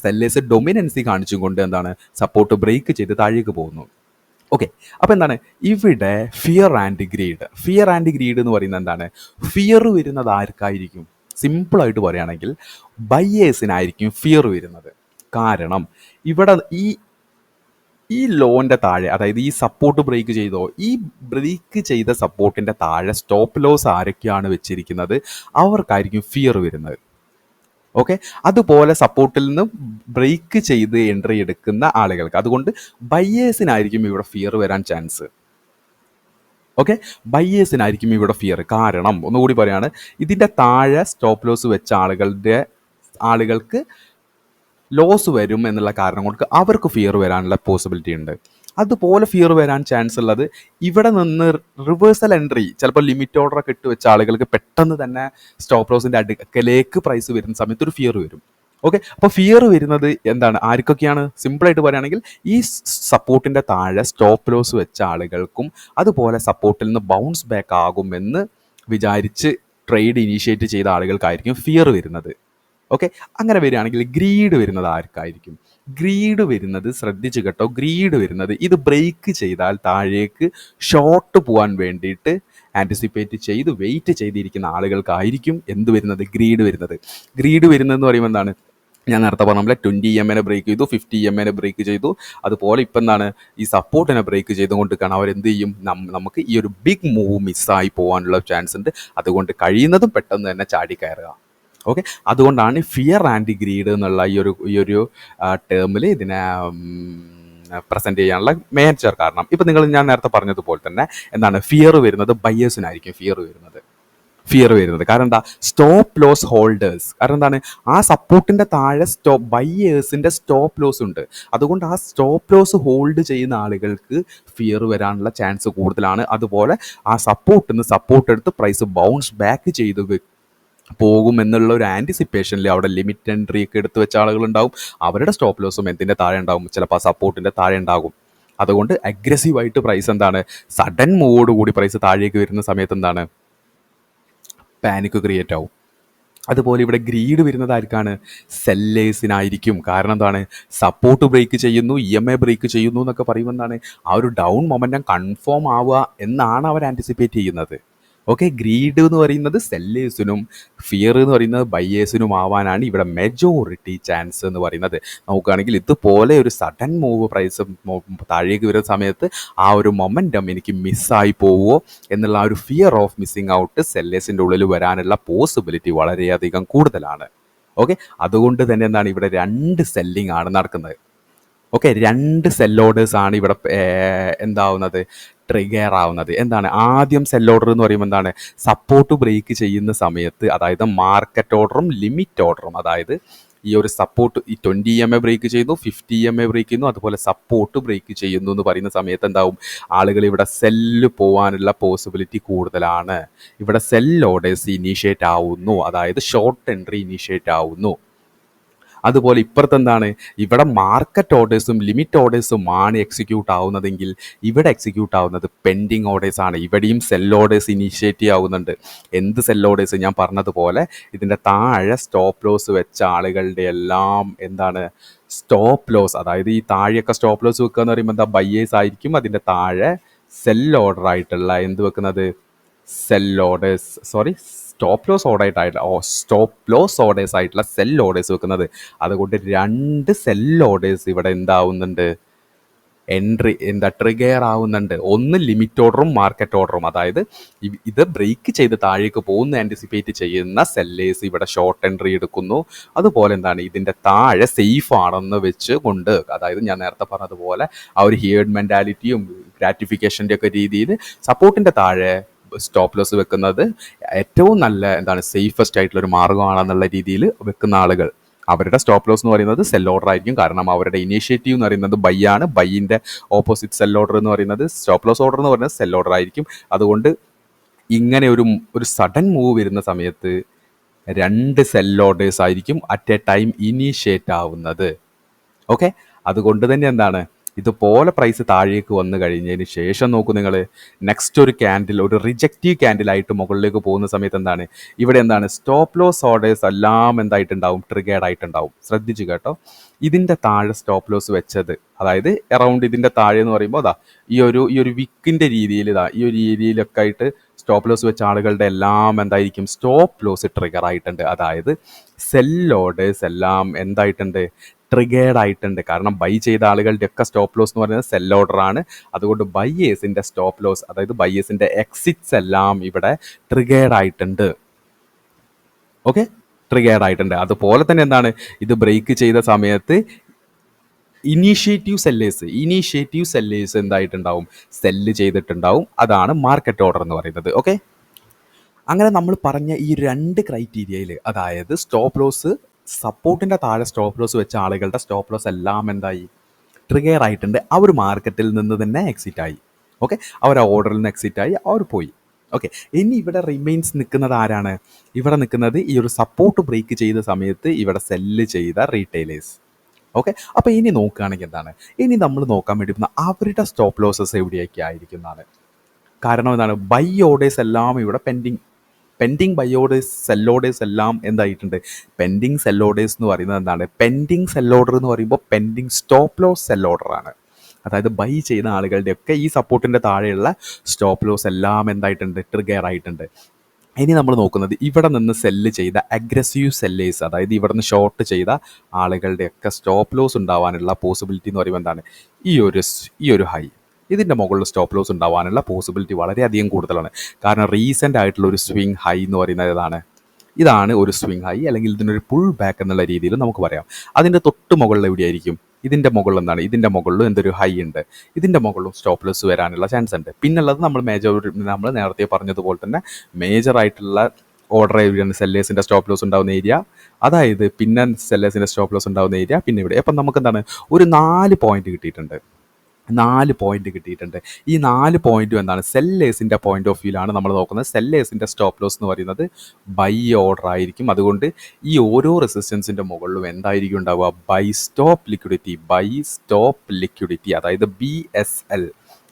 സെല്ലേഴ്സ് ഡൊമിനൻസി കാണിച്ചുകൊണ്ട് എന്താണ് സപ്പോർട്ട് ബ്രേക്ക് ചെയ്ത് താഴേക്ക് പോകുന്നു. ഓക്കെ, അപ്പോൾ എന്താണ് ഇവിടെ ഫിയർ ആൻഡ് ഗ്രീഡ് എന്ന് പറയുന്നത് എന്താണ്, ഫിയർ വരുന്നത് ആർക്കായിരിക്കും? സിമ്പിളായിട്ട് പറയുകയാണെങ്കിൽ ബയേഴ്സിനായിരിക്കും ഫിയർ വരുന്നത്. കാരണം ഇവിടെ ഈ ലോൻ്റെ താഴെ, അതായത് ഈ സപ്പോർട്ട് ബ്രേക്ക് ചെയ്തോ, ഈ ബ്രേക്ക് ചെയ്ത സപ്പോർട്ടിൻ്റെ താഴെ സ്റ്റോപ്പ് ലോസ് ആരൊക്കെയാണ് വെച്ചിരിക്കുന്നത്, അവർക്കായിരിക്കും ഫിയർ വരുന്നത്. ഓക്കെ, അതുപോലെ സപ്പോർട്ടിൽ നിന്ന് ബ്രേക്ക് ചെയ്ത് എൻട്രി എടുക്കുന്ന ആളുകൾക്ക്, അതുകൊണ്ട് ബയേഴ്സിനായിരിക്കും ഇവിടെ ഫിയർ വരാൻ ചാൻസ്. ഓക്കെ, ബയേഴ്സിനായിരിക്കും ഇവിടെ ഫിയർ. കാരണം ഒന്നുകൂടി പറയാണ്, ഇതിൻ്റെ താഴെ സ്റ്റോപ്പ് ലോസ് വെച്ച ആളുകൾക്ക് ലോസ് വരും എന്നുള്ള കാരണം കൊണ്ട് അവർക്ക് ഫിയർ വരാനുള്ള പോസിബിലിറ്റി ഉണ്ട്. അതുപോലെ ഫിയർ വരാൻ ചാൻസ് ഉള്ളത് ഇവിടെ നിന്ന് റിവേഴ്സൽ എൻട്രി, ചിലപ്പോൾ ലിമിറ്റ് ഓർഡറൊക്കെ ഇട്ട് വെച്ച ആളുകൾക്ക് പെട്ടെന്ന് തന്നെ സ്റ്റോപ്പ് ലോസിൻ്റെ അടുക്കലേക്ക് പ്രൈസ് വരുന്ന സമയത്ത് ഒരു ഫിയർ വരും. ഓക്കെ, അപ്പോൾ ഫിയർ വരുന്നത് എന്താണ്, ആർക്കൊക്കെയാണ്? സിമ്പിളായിട്ട് പറയുകയാണെങ്കിൽ ഈ സപ്പോർട്ടിൻ്റെ താഴെ സ്റ്റോപ്പ് ലോസ് വെച്ച ആളുകൾക്കും, അതുപോലെ സപ്പോർട്ടിൽ നിന്ന് ബൗൺസ് ബാക്ക് ആകുമെന്ന് വിചാരിച്ച് ട്രേഡ് ഇനീഷ്യേറ്റ് ചെയ്ത ആളുകൾക്കായിരിക്കും ഫിയർ വരുന്നത്. ഓക്കെ, അങ്ങനെ വരികയാണെങ്കിൽ ഗ്രീഡ് വരുന്നത് ആർക്കായിരിക്കും? ഗ്രീഡ് വരുന്നത്, ശ്രദ്ധിച്ച് കേട്ടോ, ഗ്രീഡ് വരുന്നത് ഇത് ബ്രേക്ക് ചെയ്താൽ താഴേക്ക് ഷോർട്ട് പോകാൻ വേണ്ടിയിട്ട് ആൻറ്റിസിപ്പേറ്റ് ചെയ്ത് വെയിറ്റ് ചെയ്തിരിക്കുന്ന ആളുകൾക്കായിരിക്കും എന്ത് വരുന്നത്, ഗ്രീഡ് വരുന്നത്. ഗ്രീഡ് വരുന്നതെന്ന് പറയുമ്പോൾ എന്താണ്, ഞാൻ നേരത്തെ പറഞ്ഞ പോലെ 20 ബ്രേക്ക് ചെയ്തു, 50 ബ്രേക്ക് ചെയ്തു. അതുപോലെ ഇപ്പം എന്താണ്, ഈ സപ്പോർട്ടിനെ ബ്രേക്ക് ചെയ്തുകൊണ്ട് കാണാൻ അവരെന്ത് ചെയ്യും, നമുക്ക് ഈ ഒരു ബിഗ് മൂവ് മിസ്സായി പോകാനുള്ള ചാൻസ് ഉണ്ട്. അതുകൊണ്ട് കഴിയുന്നതും പെട്ടെന്ന് തന്നെ ചാടി കയറുക. ഓക്കെ, അതുകൊണ്ടാണ് ഫിയർ ആൻഡ് ഗ്രീഡ് എന്നുള്ള ഈ ഒരു ടേമിൽ ഇതിനെ പ്രസൻറ്റ് ചെയ്യാനുള്ള മേജർ കാരണം. ഇപ്പം ഞാൻ നേരത്തെ പറഞ്ഞതുപോലെ തന്നെ എന്താണ്, ഫിയർ വരുന്നത് ബയേഴ്സിനായിരിക്കും ഫിയർ വരുന്നത്. കാരണം എന്താ, സ്റ്റോപ്പ് ലോസ് ഹോൾഡേഴ്സ്. കാരണം എന്താണ്, ആ സപ്പോർട്ടിൻ്റെ താഴെ ബയേഴ്സിൻ്റെ സ്റ്റോപ്പ് ലോസ് ഉണ്ട്. അതുകൊണ്ട് ആ സ്റ്റോപ്പ് ലോസ് ഹോൾഡ് ചെയ്യുന്ന ആളുകൾക്ക് ഫിയർ വരാനുള്ള ചാൻസ് കൂടുതലാണ്. അതുപോലെ ആ സപ്പോർട്ട് എടുത്ത് പ്രൈസ് ബൗൺസ് ബാക്ക് ചെയ്ത് പോകുമെന്നുള്ള ഒരു ആൻറ്റിസിപ്പേഷനിൽ അവിടെ ലിമിറ്റ് എൻട്രി ഒക്കെ എടുത്ത് വെച്ച ആളുകളുണ്ടാവും. അവരുടെ സ്റ്റോപ്പ് ലോസും എന്തിൻ്റെ താഴെ ഉണ്ടാവും, ചിലപ്പോൾ ആ സപ്പോർട്ടിൻ്റെ താഴെ ഉണ്ടാകും. അതുകൊണ്ട് അഗ്രസീവായിട്ട് പ്രൈസ് എന്താണ്, സഡൻ മൂവോട് കൂടി പ്രൈസ് താഴേക്ക് വരുന്ന സമയത്ത് എന്താണ്, പാനിക് ക്രിയേറ്റ് ആവും. അതുപോലെ ഇവിടെ ഗ്രീഡ് വരുന്നത് ആർക്കാണ്, സെല്ലേഴ്സിനായിരിക്കും. കാരണം എന്താണ്, സപ്പോർട്ട് ബ്രേക്ക് ചെയ്യുന്നു, EMA ബ്രേക്ക് ചെയ്യുന്നു എന്നൊക്കെ പറയുമ്പോൾ എന്താണ്, ആ ഒരു ഡൗൺ മൊമെൻറ്റം കൺഫേം ആവുക എന്നാണ് അവർ ആൻറ്റിസിപ്പേറ്റ് ചെയ്യുന്നത്. ഓക്കെ, ഗ്രീഡ് എന്ന് പറയുന്നത് സെല്ലേഴ്സിനും ഫിയർ എന്ന് പറയുന്നത് ബയേഴ്സിനും ആവാനാണ് ഇവിടെ മെജോറിറ്റി ചാൻസ് എന്ന് പറയുന്നത്. നോക്കുകയാണെങ്കിൽ ഇതുപോലെ ഒരു സഡൻ മൂവ് പ്രൈസ് താഴേക്ക് വരുന്ന സമയത്ത് ആ ഒരു മൊമെൻറ്റം എനിക്ക് മിസ്സായി പോവുമോ എന്നുള്ള ആ ഒരു ഫിയർ ഓഫ് മിസ്സിങ് ഔട്ട് സെല്ലേഴ്സിൻ്റെ ഉള്ളിൽ വരാനുള്ള പോസിബിലിറ്റി വളരെയധികം കൂടുതലാണ്. ഓക്കെ, അതുകൊണ്ട് തന്നെ എന്താണ്, ഇവിടെ രണ്ട് സെല്ലിംഗ് ആണ് നടക്കുന്നത്. ഓക്കെ, രണ്ട് സെൽ ഓർഡേഴ്സ് ആണ് ഇവിടെ എന്താവുന്നത്, ട്രിഗർ ആവുന്നത്. എന്താണ്, ആദ്യം സെൽ ഓർഡർ എന്ന് പറയുമ്പോൾ എന്താണ്, സപ്പോർട്ട് ബ്രേക്ക് ചെയ്യുന്ന സമയത്ത്, അതായത് മാർക്കറ്റ് ഓർഡറും ലിമിറ്റ് ഓർഡറും, അതായത് ഈ ഒരു സപ്പോർട്ട് ഈ 20 EMA ബ്രേക്ക് ചെയ്യുന്നു, 50 EMA ബ്രേക്ക് ചെയ്യുന്നു, അതുപോലെ സപ്പോർട്ട് ബ്രേക്ക് ചെയ്യുന്നു എന്ന് പറയുന്ന സമയത്ത് എന്താവും, ആളുകൾ ഇവിടെ സെല്ല് പോകാനുള്ള പോസിബിലിറ്റി കൂടുതലാണ്. ഇവിടെ സെൽ ഓർഡേഴ്സ് ഇനീഷ്യേറ്റ് ആവുന്നു, അതായത് ഷോർട്ട് എൻട്രി ഇനീഷ്യേറ്റ് ആവുന്നു. അതുപോലെ ഇപ്പുറത്ത് എന്താണ്, ഇവിടെ മാർക്കറ്റ് ഓർഡേഴ്സും ലിമിറ്റ് ഓർഡേഴ്സും ആണ് എക്സിക്യൂട്ട് ആവുന്നതെങ്കിൽ ഇവിടെ എക്സിക്യൂട്ട് ആവുന്നത് പെൻഡിങ് ഓർഡേഴ്സ് ആണ്. ഇവിടെയും സെൽ ഓർഡേഴ്സ് ഇനീഷ്യേറ്റ് ആവുന്നുണ്ട്. എന്ത് സെൽ ഓർഡേഴ്സ്? ഞാൻ പറഞ്ഞതുപോലെ ഇതിൻ്റെ താഴെ സ്റ്റോപ്പ് ലോസ് വെച്ച ആളുകളുടെ എല്ലാം എന്താണ്, സ്റ്റോപ്പ് ലോസ്, അതായത് ഈ താഴെയൊക്കെ സ്റ്റോപ്പ് ലോസ് വെക്കുക എന്ന് പറയുമ്പോൾ എന്താ, ബയേഴ്സ് ആയിരിക്കും. അതിൻ്റെ താഴെ സെൽ ഓർഡർ ആയിട്ടുള്ള എന്ത് വെക്കുന്നത്, സ്റ്റോപ്പ് ലോസ് ഓർഡേഴ്സ് ആയിട്ടുള്ള സെൽ ഓർഡേഴ്സ് വെക്കുന്നത്. അതുകൊണ്ട് 2 സെൽ ഓർഡേഴ്സ് ഇവിടെ എന്താവുന്നുണ്ട്, ട്രിഗർ ആവുന്നുണ്ട്. ഒന്ന് ലിമിറ്റ് ഓർഡറും മാർക്കറ്റ് ഓർഡറും. അതായത് ഇത് ബ്രേക്ക് ചെയ്ത് താഴേക്ക് പോകുന്ന ആൻറ്റിസിപ്പേറ്റ് ചെയ്യുന്ന സെല്ലേഴ്സ് ഇവിടെ ഷോർട്ട് എൻട്രി എടുക്കുന്നു. അതുപോലെ ഇതിൻ്റെ താഴെ സേഫ് ആണെന്ന് വെച്ച് കൊണ്ട്, അതായത് ഞാൻ നേരത്തെ പറഞ്ഞതുപോലെ ആ ഒരു ഹിയേർഡ് മെൻറ്റാലിറ്റിയും ഗ്രാറ്റിഫിക്കേഷൻ്റെ ഒക്കെ രീതിയിൽ സപ്പോർട്ടിൻ്റെ താഴെ സ്റ്റോപ്പ് ലോസ് വെക്കുന്നത് ഏറ്റവും നല്ല സേഫസ്റ്റ് ആയിട്ടുള്ള ഒരു മാർഗ്ഗമാണെന്നുള്ള രീതിയിൽ വെക്കുന്ന ആളുകൾ, അവരുടെ സ്റ്റോപ്പ് ലോസ് എന്ന് പറയുന്നത് സെൽ ഓർഡർ ആയിരിക്കും. കാരണം അവരുടെ ഇനീഷ്യേറ്റീവ് എന്ന് പറയുന്നത് ബൈ ആണ്. ബൈയിൻ്റെ ഓപ്പോസിറ്റ് സെൽ ഓർഡർ എന്ന് പറയുന്നത് സ്റ്റോപ്പ് ലോസ് ഓർഡർ എന്ന് പറയുന്നത് സെൽ ഓർഡർ ആയിരിക്കും. അതുകൊണ്ട് ഇങ്ങനെ ഒരു സഡൻ മൂവ് വരുന്ന സമയത്ത് 2 സെൽ ഓർഡേഴ്സ് ആയിരിക്കും അറ്റ് എ ടൈം ഇനീഷ്യേറ്റ് ആവുന്നത്. ഓക്കെ, അതുകൊണ്ട് തന്നെ ഇതുപോലെ പ്രൈസ് താഴേക്ക് വന്നു കഴിഞ്ഞതിന് ശേഷം നോക്കൂ നിങ്ങൾ, നെക്സ്റ്റ് ഒരു ക്യാൻഡിൽ, ഒരു റിജക്റ്റീവ് ക്യാൻഡിലായിട്ട് മുകളിലേക്ക് പോകുന്ന സമയത്ത് ഇവിടെ സ്റ്റോപ്പ് ലോസ് ഓർഡേഴ്സ് എല്ലാം എന്തായിട്ടുണ്ടാവും, ട്രിഗേർഡ് ആയിട്ടുണ്ടാവും. ശ്രദ്ധിച്ചു കേട്ടോ. ഇതിൻ്റെ താഴെ സ്റ്റോപ്പ് ലോസ് വെച്ചത്, അതായത് അറൗണ്ട് ഇതിൻ്റെ താഴെ എന്ന് പറയുമ്പോൾ ഈ ഒരു വിക്കിൻ്റെ രീതിയിൽ ഈ ഒരു രീതിയിലൊക്കെ ആയിട്ട് സ്റ്റോപ്പ് ലോസ് വെച്ച ആളുകളുടെ എല്ലാം എന്തായിരിക്കും, സ്റ്റോപ്പ് ലോസ് ട്രിഗർ ആയിട്ടുണ്ട്. അതായത് സെൽ ഓർഡേഴ്സ് എല്ലാം എന്തായിട്ടുണ്ട്, ട്രിഗേർഡ് ആയിട്ടുണ്ട്. കാരണം ബൈ ചെയ്ത ആളുകളുടെ ഒക്കെ സ്റ്റോപ്പ് ലോസ് എന്ന് പറയുന്നത് സെൽ ഓർഡർ ആണ്. അതുകൊണ്ട് ബൈയേഴ്സിൻ്റെ സ്റ്റോപ്പ് ലോസ്, അതായത് ബൈയേഴ്സിൻ്റെ എക്സിറ്റ്സ് എല്ലാം ഇവിടെ ട്രിഗേർഡ് ആയിട്ടുണ്ട്. ഓക്കെ, ട്രിഗേർഡ് ആയിട്ടുണ്ട്. അതുപോലെ തന്നെ ഇത് ബ്രേക്ക് ചെയ്ത സമയത്ത് ഇനീഷ്യേറ്റീവ് സെല്ലേഴ്സ് എന്തായിട്ടുണ്ടാവും, സെല്ല് ചെയ്തിട്ടുണ്ടാവും. അതാണ് മാർക്കറ്റ് ഓർഡർ എന്ന് പറയുന്നത്. ഓക്കെ, അങ്ങനെ നമ്മൾ പറഞ്ഞ ഈ 2 ക്രൈറ്റീരിയയിൽ, അതായത് സ്റ്റോപ്പ് ലോസ്, സപ്പോർട്ടിൻ്റെ താഴെ സ്റ്റോപ്പ് ലോസ് വെച്ച ആളുകളുടെ സ്റ്റോപ്പ് ലോസ് എല്ലാം എന്തായി, ട്രിഗർ ആയിട്ടുണ്ട്. അവർ മാർക്കറ്റിൽ നിന്ന് തന്നെ എക്സിറ്റ് ആയി. ഓക്കെ, അവർ ആ ഓർഡറിൽ നിന്ന് എക്സിറ്റ് ആയി, അവർ പോയി. ഓക്കെ, ഇനി ഇവിടെ റിമെയിൻസ് നിൽക്കുന്നത് ആരാണ്, ഇവിടെ നിൽക്കുന്നത് ഈ ഒരു സപ്പോർട്ട് ബ്രേക്ക് ചെയ്ത സമയത്ത് ഇവിടെ സെല്ല് ചെയ്ത റീറ്റെയിലേഴ്സ്. ഓക്കെ, അപ്പോൾ ഇനി നോക്കുകയാണെങ്കിൽ ഇനി നമ്മൾ നോക്കാൻ വേണ്ടി പോകുന്ന അവരുടെ സ്റ്റോപ്പ് ലോസസ് എവിടെയൊക്കെ ആയിരിക്കുന്നതാണ്. കാരണം ബൈ ഓർഡേഴ്സ് എല്ലാം ഇവിടെ pending buy orders, sell orders എല്ലാം എന്തായിട്ടുണ്ട്, പെൻഡിങ് സെൽ ഓർഡേഴ്സ് എന്ന് പറയുന്നത് പെൻഡിങ് സെൽ ഓർഡർ എന്ന് പറയുമ്പോൾ പെൻഡിങ് സ്റ്റോപ്പ് ലോസ് സെൽ ഓർഡറാണ്. അതായത് ബൈ ചെയ്യുന്ന ആളുകളുടെയൊക്കെ ഈ സപ്പോർട്ടിൻ്റെ താഴെയുള്ള സ്റ്റോപ്പ് ലോസ് എല്ലാം എന്തായിട്ടുണ്ട്, ട്രിഗർ ആയിട്ടുണ്ട്. ഇനി നമ്മൾ നോക്കുന്നത് ഇവിടെ നിന്ന് സെല്ല് ചെയ്ത അഗ്രസീവ് സെല്ലേഴ്സ്, അതായത് ഇവിടെ നിന്ന് ഷോർട്ട് ചെയ്ത ആളുകളുടെയൊക്കെ സ്റ്റോപ്പ് ലോസ് ഉണ്ടാവാനുള്ള പോസിബിലിറ്റി എന്ന് പറയുമ്പോൾ ഈ ഒരു ഹൈ, ഇതിൻ്റെ മുകളിൽ സ്റ്റോപ്പ് ലോസ് ഉണ്ടാവാനുള്ള പോസിബിലിറ്റി വളരെയധികം കൂടുതലാണ്. കാരണം റീസെൻ്റ് ആയിട്ടുള്ള ഒരു സ്വിങ് ഹൈ എന്ന് പറയുന്നത് ഇതാണ് ഒരു സ്വിങ് ഹൈ, അല്ലെങ്കിൽ ഇതിനൊരു പുൾ ബാക്ക് എന്നുള്ള രീതിയിൽ നമുക്ക് പറയാം. അതിൻ്റെ തൊട്ട് മുകളിൽ എവിടെയായിരിക്കും, ഇതിൻ്റെ മുകളിൽ ഇതിൻ്റെ മുകളിലും എന്തൊരു ഹൈ ഉണ്ട്, ഇതിൻ്റെ മുകളിലും സ്റ്റോപ്പ് ലോസ് വരാനുള്ള ചാൻസ് ഉണ്ട്. പിന്നുള്ളത് നമ്മൾ നേരത്തെ പറഞ്ഞതുപോലെ തന്നെ മേജറായിട്ടുള്ള ഓർഡർ ഏരിയയാണ് സെല്ലേഴ്സിൻ്റെ സ്റ്റോപ്പ് ലോസ് ഉണ്ടാകുന്ന ഏരിയ. അതായത് പിന്നെ സെല്ലേഴ്സിൻ്റെ സ്റ്റോപ്പ് ലോസ് ഉണ്ടാകുന്ന ഏരിയ, പിന്നെ ഇവിടെ. അപ്പം നമുക്ക് ഒരു 4 പോയിന്റ് കിട്ടിയിട്ടുണ്ട്. 4 പോയിന്റ് കിട്ടിയിട്ടുണ്ട്. ഈ 4 പോയിന്റും സെല്ലേഴ്സിൻ്റെ പോയിന്റ് ഓഫ് വ്യൂലാണ് നമ്മൾ നോക്കുന്നത്. സെല്ലേഴ്സിൻ്റെ സ്റ്റോപ്പ് ലോസ് എന്ന് പറയുന്നത് ബൈ ഓർഡർ ആയിരിക്കും. അതുകൊണ്ട് ഈ ഓരോ റെസിസ്റ്റൻസിൻ്റെ മുകളിലും എന്തായിരിക്കും ഉണ്ടാവുക, ബൈ സ്റ്റോപ്പ് ലിക്വിഡിറ്റി, അതായത് BSL.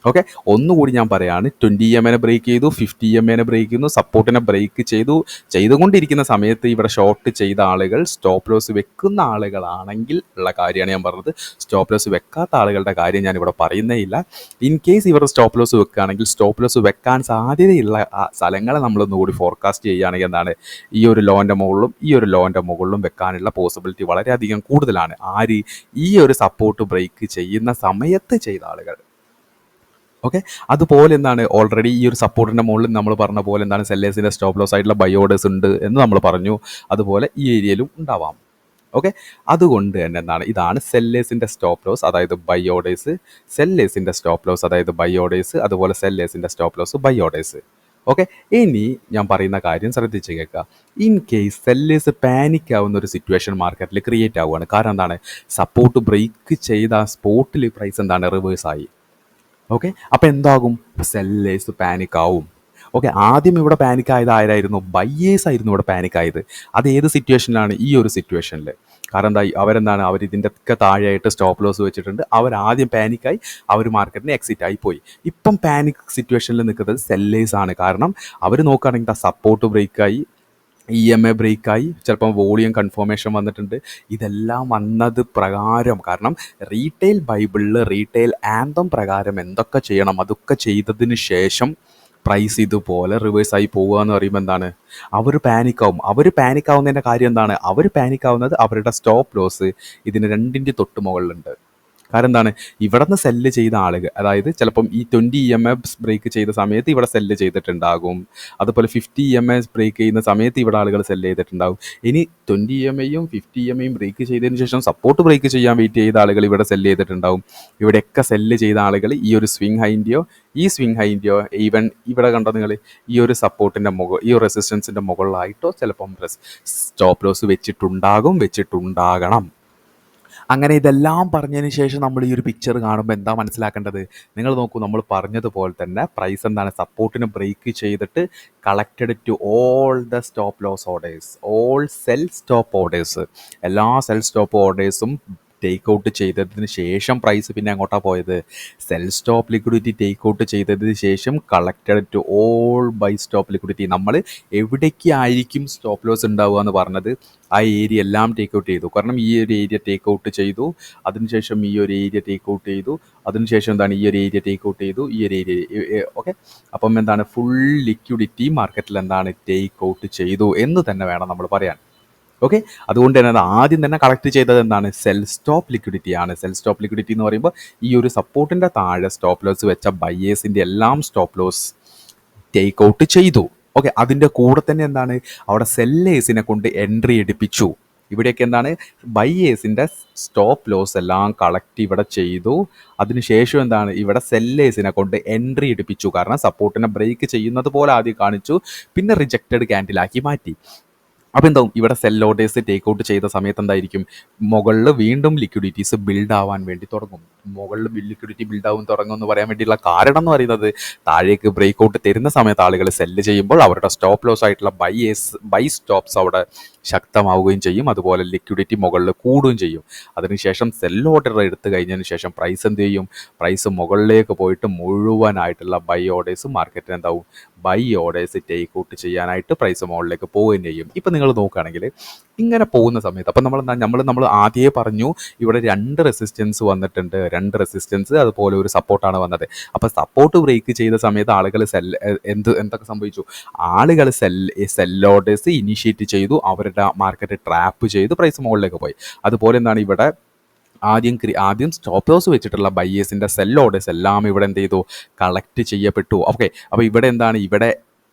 ഓക്കെ, ഒന്നുകൂടി ഞാൻ പറയാണ്, 20 EMA ബ്രേക്ക് ചെയ്തു, 50 EMA ബ്രേക്ക് ചെയ്യുന്നു, സപ്പോർട്ടിനെ ബ്രേക്ക് ചെയ്തുകൊണ്ടിരിക്കുന്ന സമയത്ത് ഇവിടെ ഷോർട്ട് ചെയ്ത ആളുകൾ സ്റ്റോപ്പ് ലോസ് വെക്കുന്ന ആളുകളാണെങ്കിൽ ഉള്ള കാര്യമാണ് ഞാൻ പറഞ്ഞത്. സ്റ്റോപ്പ് ലോസ് വെക്കാത്ത ആളുകളുടെ കാര്യം ഞാൻ ഇവിടെ പറയുന്നേ ഇല്ല. ഇൻ കേസ് ഇവർ സ്റ്റോപ്പ് ലോസ് വെക്കുകയാണെങ്കിൽ, സ്റ്റോപ്പ് ലോസ് വെക്കാൻ സാധ്യതയുള്ള സ്ഥലങ്ങളെ നമ്മളൊന്നുകൂടി ഫോർകാസ്റ്റ് ചെയ്യുകയാണെങ്കിൽ ഈ ഒരു ലോൻ്റെ മുകളിലും വെക്കാനുള്ള പോസിബിലിറ്റി വളരെയധികം കൂടുതലാണ്. ഈ ഒരു സപ്പോർട്ട് ബ്രേക്ക് ചെയ്യുന്ന സമയത്ത് ചെയ്ത ആളുകൾ. ഓക്കെ, അതുപോലെ ഓൾറെഡി ഈ ഒരു സപ്പോർട്ടിൻ്റെ മുകളിൽ നമ്മൾ പറഞ്ഞ പോലെ സെല്ലേഴ്സിൻ്റെ സ്റ്റോപ്പ് ലോസ് ആയിട്ടുള്ള ബൈ ഓർഡേഴ്സ് ഉണ്ട് എന്ന് നമ്മൾ പറഞ്ഞു. അതുപോലെ ഈ ഏരിയയിലും ഉണ്ടാവാം. ഓക്കെ, അതുകൊണ്ട് തന്നെ ഇതാണ് സെല്ലേഴ്സിൻ്റെ സ്റ്റോപ്പ് ലോസ്, അതായത് ബൈ ഓർഡേഴ്സ്, സെല്ലേഴ്സിൻ്റെ സ്റ്റോപ്പ് ലോസ്, അതായത് ബൈ ഓർഡേഴ്സ്, അതുപോലെ സെല്ലേഴ്സിൻ്റെ stop loss, buy orders. Okay, ഇനി ഞാൻ പറയുന്ന കാര്യം ശ്രദ്ധിച്ച് കേൾക്കുക. ഇൻ കേസ് സെല്ലേഴ്സ് പാനിക് ആവുന്ന ഒരു സിറ്റുവേഷൻ മാർക്കറ്റിൽ ക്രിയേറ്റ് ആവുകയാണ്. കാരണം സപ്പോർട്ട് ബ്രേക്ക് ചെയ്ത സ്പോട്ടിൽ പ്രൈസ് റിവേഴ്സ് ആയി. ഓക്കെ, അപ്പോൾ എന്താകും, സെല്ലേഴ്സ് പാനിക് ആവും. ഓക്കെ, ആദ്യം ഇവിടെ പാനിക് ആയത് ആരായിരുന്നു, ബയ്യേഴ്സ് ആയിരുന്നു ഇവിടെ പാനിക് ആയത്. അത് ഏത് സിറ്റുവേഷനിലാണ്, ഈ ഒരു സിറ്റുവേഷനിൽ. കാരണം അവർ ഇതിൻ്റെ ഒക്കെ താഴെയായിട്ട് സ്റ്റോപ്പ് ലോസ് വെച്ചിട്ടുണ്ട്. അവർ ആദ്യം പാനിക്കായി, അവർ മാർക്കറ്റിന് എക്സിറ്റ് ആയി പോയി. ഇപ്പം പാനിക് സിറ്റുവേഷനിൽ നിൽക്കുന്നത് സെല്ലേഴ്സ് ആണ്. കാരണം അവർ നോക്കുകയാണെങ്കിൽ സപ്പോർട്ട് ബ്രേക്കായി, EMA ബ്രേക്കായി, ചിലപ്പം വോളിയം കൺഫർമേഷൻ വന്നിട്ടുണ്ട്. ഇതെല്ലാം വന്നത് പ്രകാരം, കാരണം റീറ്റെയിൽ ബൈബിളിൽ റീറ്റെയിൽ ആന്തം പ്രകാരം എന്തൊക്കെ ചെയ്യണം അതൊക്കെ ചെയ്തതിന് ശേഷം പ്രൈസ് ഇതുപോലെ റിവേഴ്സായി പോവുക എന്ന് പറയുമ്പോൾ എന്താണ്, അവർ പാനിക്കാവുന്നതിൻ്റെ കാര്യം എന്താണ്, അവർ പാനിക്കാവുന്നത് അവരുടെ സ്റ്റോപ്പ് ലോസ് ഇതിന് രണ്ടിൻ്റെ തൊട്ട് മുകളിലുണ്ട്. കാരണം എന്താണ്, ഇവിടെ നിന്ന് സെല്ല് ചെയ്ത ആളുകൾ, അതായത് ചിലപ്പം ഈ 20 EMA ബ്രേക്ക് ചെയ്ത സമയത്ത് ഇവിടെ സെല്ല് ചെയ്തിട്ടുണ്ടാകും, അതുപോലെ 50 EMA ബ്രേക്ക് ചെയ്യുന്ന സമയത്ത് ഇവിടെ ആളുകൾ സെല്ല് ചെയ്തിട്ടുണ്ടാകും. ഇനി 20 EMAയും 50 EMAയും ബ്രേക്ക് ചെയ്തതിന് ശേഷം സപ്പോർട്ട് ബ്രേക്ക് ചെയ്യാൻ വെയിറ്റ് ചെയ്ത ആളുകൾ ഇവിടെ സെല്ല് ചെയ്തിട്ടുണ്ടാകും. ഇവിടെയൊക്കെ സെല്ല് ചെയ്ത ആളുകൾ ഈ ഒരു സ്വിംഗ് ഹൈൻ്റെയോ ഈവൻ ഇവിടെ കണ്ടോ നിങ്ങൾ, ഈ ഒരു സപ്പോർട്ടിൻ്റെ ഈ ഒരു റെസിസ്റ്റൻസിൻ്റെ മുകളിലായിട്ടോ ചിലപ്പം സ്റ്റോപ്പ് ലോസ് വെച്ചിട്ടുണ്ടാകണം. അങ്ങനെ ഇതെല്ലാം പറഞ്ഞതിന് ശേഷം നമ്മൾ ഈ ഒരു പിക്ചർ കാണുമ്പോൾ എന്താ മനസ്സിലാക്കേണ്ടത്, നിങ്ങൾ നോക്കൂ, നമ്മൾ പറഞ്ഞതുപോലെ തന്നെ പ്രൈസ് എന്താണ്, സപ്പോർട്ടിന് ബ്രേക്ക് ചെയ്തിട്ട് collected to all the stop loss orders, all sell stop orders, എല്ലാ സെൽ സ്റ്റോപ്പ് ഓർഡേഴ്സും ടേക്ക് ഔട്ട് ചെയ്തതിന് ശേഷം പ്രൈസ് പിന്നെ അങ്ങോട്ടാണ് പോയത്, sell stop liquidity take out ചെയ്തതിന് ശേഷം collected to all buy stop liquidity. നമ്മൾ എവിടേക്കായിരിക്കും സ്റ്റോപ്പ് ലോസ് ഉണ്ടാവുക എന്ന് പറഞ്ഞത് ആ ഏരിയ എല്ലാം ടേക്ക് ഔട്ട് ചെയ്തു. കാരണം ഈ ഒരു ഏരിയ ടേക്ക് ഔട്ട് ചെയ്തു, അതിനുശേഷം ഈ ഒരു ഏരിയ ടേക്ക് ഔട്ട് ചെയ്തു, അതിനുശേഷം എന്താണ്, ഈ ഒരു ഏരിയ ടേക്ക് ഔട്ട് ചെയ്തു, ഈ ഒരു ഏരിയ ഓക്കെ. അപ്പം എന്താണ്, ഫുൾ ലിക്വിഡിറ്റി മാർക്കറ്റിൽ എന്താണ് ടേക്ക് ഔട്ട് ചെയ്തു എന്ന് തന്നെ വേണം നമ്മൾ പറയാൻ. ഓക്കെ, അതുകൊണ്ട് തന്നെ അത് ആദ്യം തന്നെ കളക്ട് ചെയ്തത് എന്താണ്, സെൽ സ്റ്റോപ്പ് ലിക്വിഡിറ്റി ആണ്. സെൽ സ്റ്റോപ്പ് ലിക്വിഡിറ്റി എന്ന് പറയുമ്പോൾ ഈ ഒരു സപ്പോർട്ടിൻ്റെ താഴെ സ്റ്റോപ്പ് ലോസ് വെച്ച ബയേഴ്സിൻ്റെ എല്ലാം സ്റ്റോപ്പ് ലോസ് ടേക്ക് ഔട്ട് ചെയ്തു. ഓക്കെ, അതിൻ്റെ കൂടെ തന്നെ എന്താണ്, അവിടെ സെല്ലേഴ്സിനെ കൊണ്ട് എൻട്രി എടുപ്പിച്ചു. ഇവിടെയൊക്കെ എന്താണ്, ബയേഴ്സിൻ്റെ സ്റ്റോപ്പ് ലോസ് എല്ലാം കളക്ട് ഇവിടെ ചെയ്തു. അതിനുശേഷം എന്താണ്, ഇവിടെ സെല്ലേഴ്സിനെ കൊണ്ട് എൻട്രി എടുപ്പിച്ചു. കാരണം സപ്പോർട്ടിനെ ബ്രേക്ക് ചെയ്യുന്നത് പോലെ ആദ്യം കാണിച്ചു, പിന്നെ റിജക്റ്റഡ് ക്യാൻഡിലാക്കി മാറ്റി. അപ്പോൾ എന്താവും, ഇവിടെ സെൽ ഓർഡേഴ്സ് ടേക്ക് ഔട്ട് ചെയ്ത സമയത്ത് എന്തായിരിക്കും, മുകളിൽ വീണ്ടും ലിക്വിഡിറ്റീസ് ബിൽഡ് ആവാൻ വേണ്ടി തുടങ്ങും. മുകളിൽ ലിക്വിഡിറ്റി ബിൽഡ് ആവാൻ തുടങ്ങും എന്ന് പറയാൻ വേണ്ടിയുള്ള കാരണം എന്ന് പറയുന്നത്, താഴേക്ക് ബ്രേക്ക് ഔട്ട് തരുന്ന സമയത്ത് ആളുകൾ സെല്ല് ചെയ്യുമ്പോൾ അവരുടെ സ്റ്റോപ്പ് ലോസ് ആയിട്ടുള്ള ബൈ സ്റ്റോപ്സ് അവിടെ ശക്തമാവുകയും ചെയ്യും. അതുപോലെ ലിക്വിഡിറ്റി മുകളിൽ കൂടുകയും ചെയ്യും. അതിനുശേഷം സെൽ ഓർഡർ എടുത്തു കഴിഞ്ഞതിന് ശേഷം പ്രൈസ് എന്ത് ചെയ്യും, പ്രൈസ് മുകളിലേക്ക് പോയിട്ട് മുഴുവനായിട്ടുള്ള ബൈ ഓർഡേഴ്സ് മാർക്കറ്റിന് എന്താവും, ബൈ ഓർഡേഴ്സ് ടേക്ക് ഔട്ട് ചെയ്യാനായിട്ട് പ്രൈസ് മുകളിലേക്ക് പോവുകയും ചെയ്യും. ഇപ്പം നിങ്ങൾ നോക്കുകയാണെങ്കിൽ ഇങ്ങനെ പോകുന്ന സമയത്ത് അപ്പം നമ്മൾ ആദ്യമേ പറഞ്ഞു, ഇവിടെ 2 റെസിസ്റ്റൻസ് വന്നിട്ടുണ്ട്, 2 റെസിസ്റ്റൻസ് അതുപോലെ ഒരു സപ്പോർട്ടാണ് വന്നത്. അപ്പോൾ സപ്പോർട്ട് ബ്രേക്ക് ചെയ്ത സമയത്ത് ആളുകൾ എന്തൊക്കെ സംഭവിച്ചു, ആളുകൾ സെൽ ഓർഡേഴ്സ് ഇനിഷ്യേറ്റ് ചെയ്തു, അവരുടെ മാർക്കറ്റ് ട്രാപ്പ് ചെയ്ത് പ്രൈസ് മുകളിലേക്ക് പോയി. അതുപോലെ എന്താണ്, ഇവിടെ ആദ്യം സ്റ്റോപ്പ് ലോസ് വെച്ചിട്ടുള്ള ബയേഴ്സിൻ്റെ സെൽ ഓർഡേഴ്സ് എല്ലാം ഇവിടെ എന്ത് ചെയ്തു, കളക്ട് ചെയ്യപ്പെട്ടു. ഓക്കെ, അപ്പോൾ ഇവിടെ എന്താണ്, ഇവിടെ